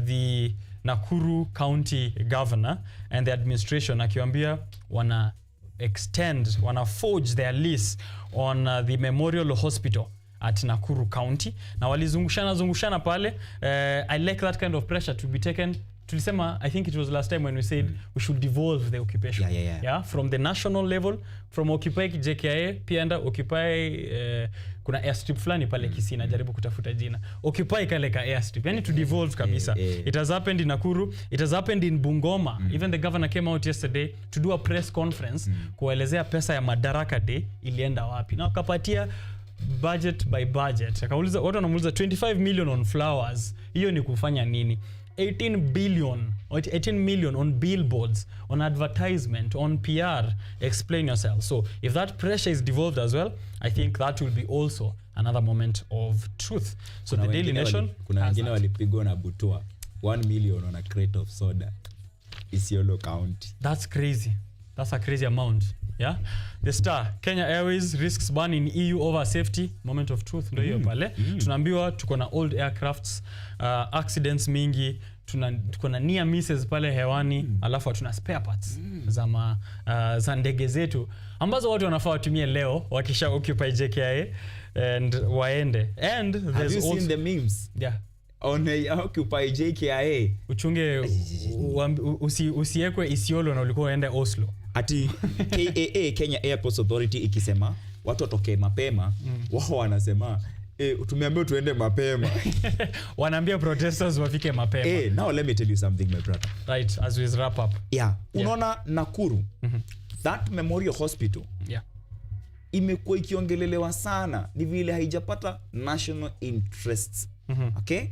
the Nakuru County Governor and the administration, akiwaambia wana extend, wana forge their lease on the Memorial Hospital at Nakuru County, na walizungushana pale. I like that kind of pressure to be taken. Tulisema, I think it was last time when we said we should devolve the occupation. Yeah, from the national level, from Occupy JKIA, pia enda Occupy, kuna airstrip flani pale Kisii, najaribu kutafuta jina. Occupy kale ka airstrip, yani to devolve kabisa. It has happened in Nakuru, it has happened in Bungoma. Even the governor came out yesterday to do a press conference, kuelezea pesa ya Madaraka Day ilienda wapi. Na wakapatia budget by budget. Akauliza, watu wanamuuliza 25 million on flowers. Hiyo ni kufanya nini? 18 million on billboards, on advertisement, on PR. Explain yourself. So if that pressure is devolved as well, I think that will be also another moment of truth. So the Daily Nation, kuna wengine walipigwa na butoa 1 million on a crate of soda. Isiolo County. That's crazy. That's a crazy amount. Yeah. The Star, Kenya Airways risks ban in EU over safety. Moment of truth ndio hiyo pale. Tunaambiwa tuko na old aircrafts, accidents mingi, tuko na near misses pale hewani, alafu hatuna spare parts za ndege zetu ambazo watu wanafaa watumie leo wakisha occupy JKIA and waende. And there's have you seen the memes? Yeah. On occupy JKIA. Uchunge usiekwe Isiolo na ulikuwa uende Oslo. Ati KAA, Kenya Airports Authority, ikisema watu watoke mapema, wao wanasema tumeambiwa tuende mapema. Wanaambia protesters wafike mapema. Now let me tell you something, my brother. Right, as we wrap up. Yeah. Unaona Nakuru, that Memorial Hospital, imekuwa ikiongelelewa sana, ni vile haijapata national interests. Okay?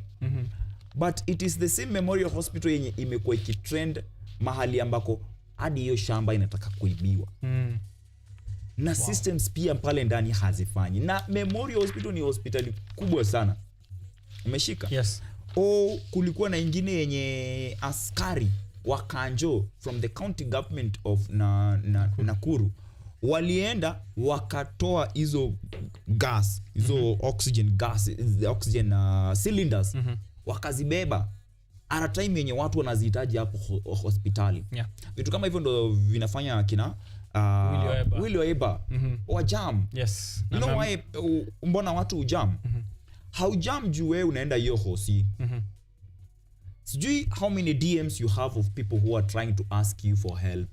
But it is the same Memorial Hospital yenye imekuwa ikitrend mahali ambako hadi hiyo shamba inataka kuibiwa. Na systems pia pale ndani hazifanyi. Na Memorial Hospital ni hospitali kubwa sana. Umeshika? Yes. Kulikuwa na ingine yenye askari wa Kanjo from the county government of Nakuru. Walienda wakatoa hizo gas, hizo oxygen gas, oxygen cylinders. Wakazibeba. Ara time yenye watu wanazihitaji hapo hospitali. Vitu kama hivyo ndo vinafanya kina Willy Oeba wa jam. Yes. You know why mbona watu ujam? How jam juu wewe unaenda hiyo hosi. Sijui how many DMs you have of people who are trying to ask you for help.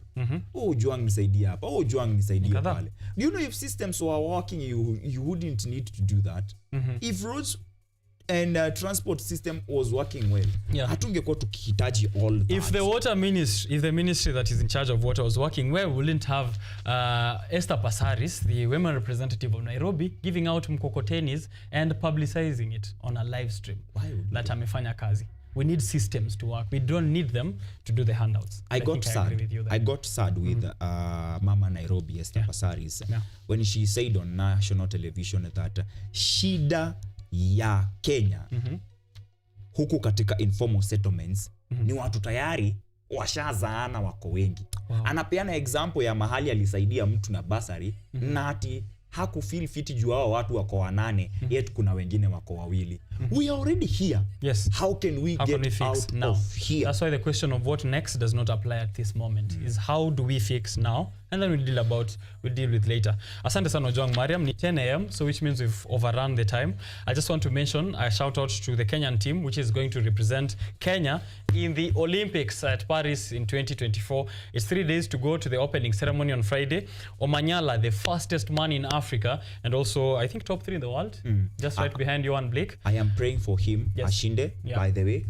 Juang nisaidia hapa. Juang nisaidia pale. Do you know if systems were working, you wouldn't need to do that. If roads and transport system was working well, hatungekuwa tukihitaji all that. If the water ministry, if the ministry that is in charge of water was working well, we wouldn't have Esther Passaris, the women representative of Nairobi, giving out mkokotenis and publicizing it on a live stream. That amefanya kazi. we need systems to work. We don't need them to do the handouts. I got sad with Mama Nairobi Esther Passaris when she said on national television that shida ya Kenya huku katika informal settlements ni watu tayari washazaana wako wengi. Anapeana example ya mahali alisaidia mtu na basari na ati haku feel fit juu hao watu wako 8 yet kuna wengine wako 2. We are already here. Yes. How can we get out now? Of here? That's why the question of what next does not apply at this moment. Is how do we fix now, and then we'll deal with later. Asante sana Ojwang Mariam. Ni 10 a.m. so which means we've overrun the time. I just want to mention a shout out to the Kenyan team which is going to represent Kenya in the Olympics at Paris in 2024. It's 3 days to go to the opening ceremony on Friday. Omanyala, the fastest man in Africa and also I think top 3 in the world, just right behind Johan Blake. I am praying for him. Ashinde, by the way.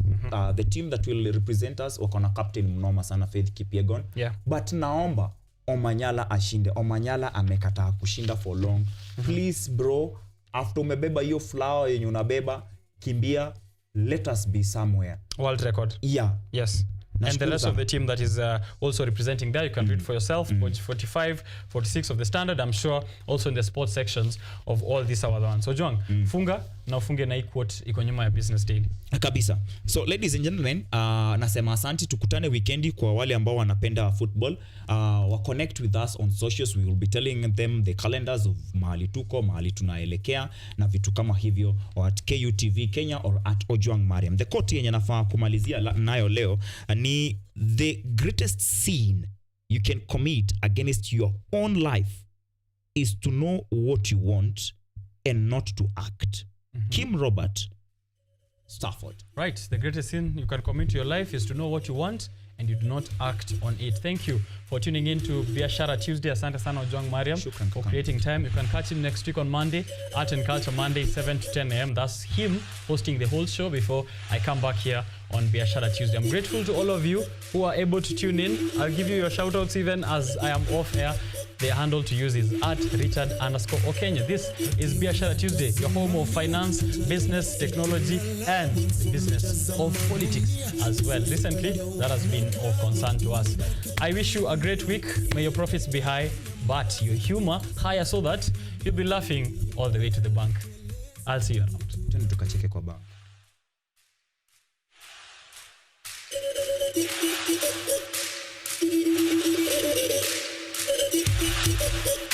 The team that will represent us wakona captain mnoma sana Faith Kipyegon. But naomba Omanyala ashinde. Omanyala amekataa kushinda for long. Please bro, after umebeba hiyo flower yenye unabeba, kimbia, let us be somewhere. World record. Yeah. Yes. And the rest of the team that is also representing there, you can read for yourself, page 45, 46 of the Standard, I'm sure also in the sports sections of all these other ones. So Ojwang, funga na ufunge na quote iko nyuma ya Business Daily. Kabisa. So ladies and gentlemen, nasema asante, tukutane weekendi kwa wale ambao wanapenda football. Wa connect with us on socials. We will be telling them the calendars of mahali tuko, mahali tunaelekea na vitu kama hivyo, or at KUTV Kenya or at Ojwang Mariam. The quote yenye nafaa kumalizia nayo leo ni the greatest sin you can commit against your own life is to know what you want and not to act. Kim Robert Stafford. Right. The greatest sin you can commit to your life is to know what you want and you do not act on it. Thank you for tuning in to Biashara Tuesday. Asante sana Ojwang Mariam for creating time. You can catch him next week on Monday, Art and Culture Monday, 7 to 10 a.m. That's him hosting the whole show before I come back here on Biashara Tuesday. I'm grateful to all of you who are able to tune in. I'll give you your shout outs even as I am off air. The handle to use is @Richard_Okenye. This is Biashara Tuesday, your home of finance, business, technology, and the business of politics as well. Recently, that has been of concern to us. I wish you a great week. May your profits be high, but your humor higher so that you'll be laughing all the way to the bank. I'll see you around. Tukacheke kwa bank.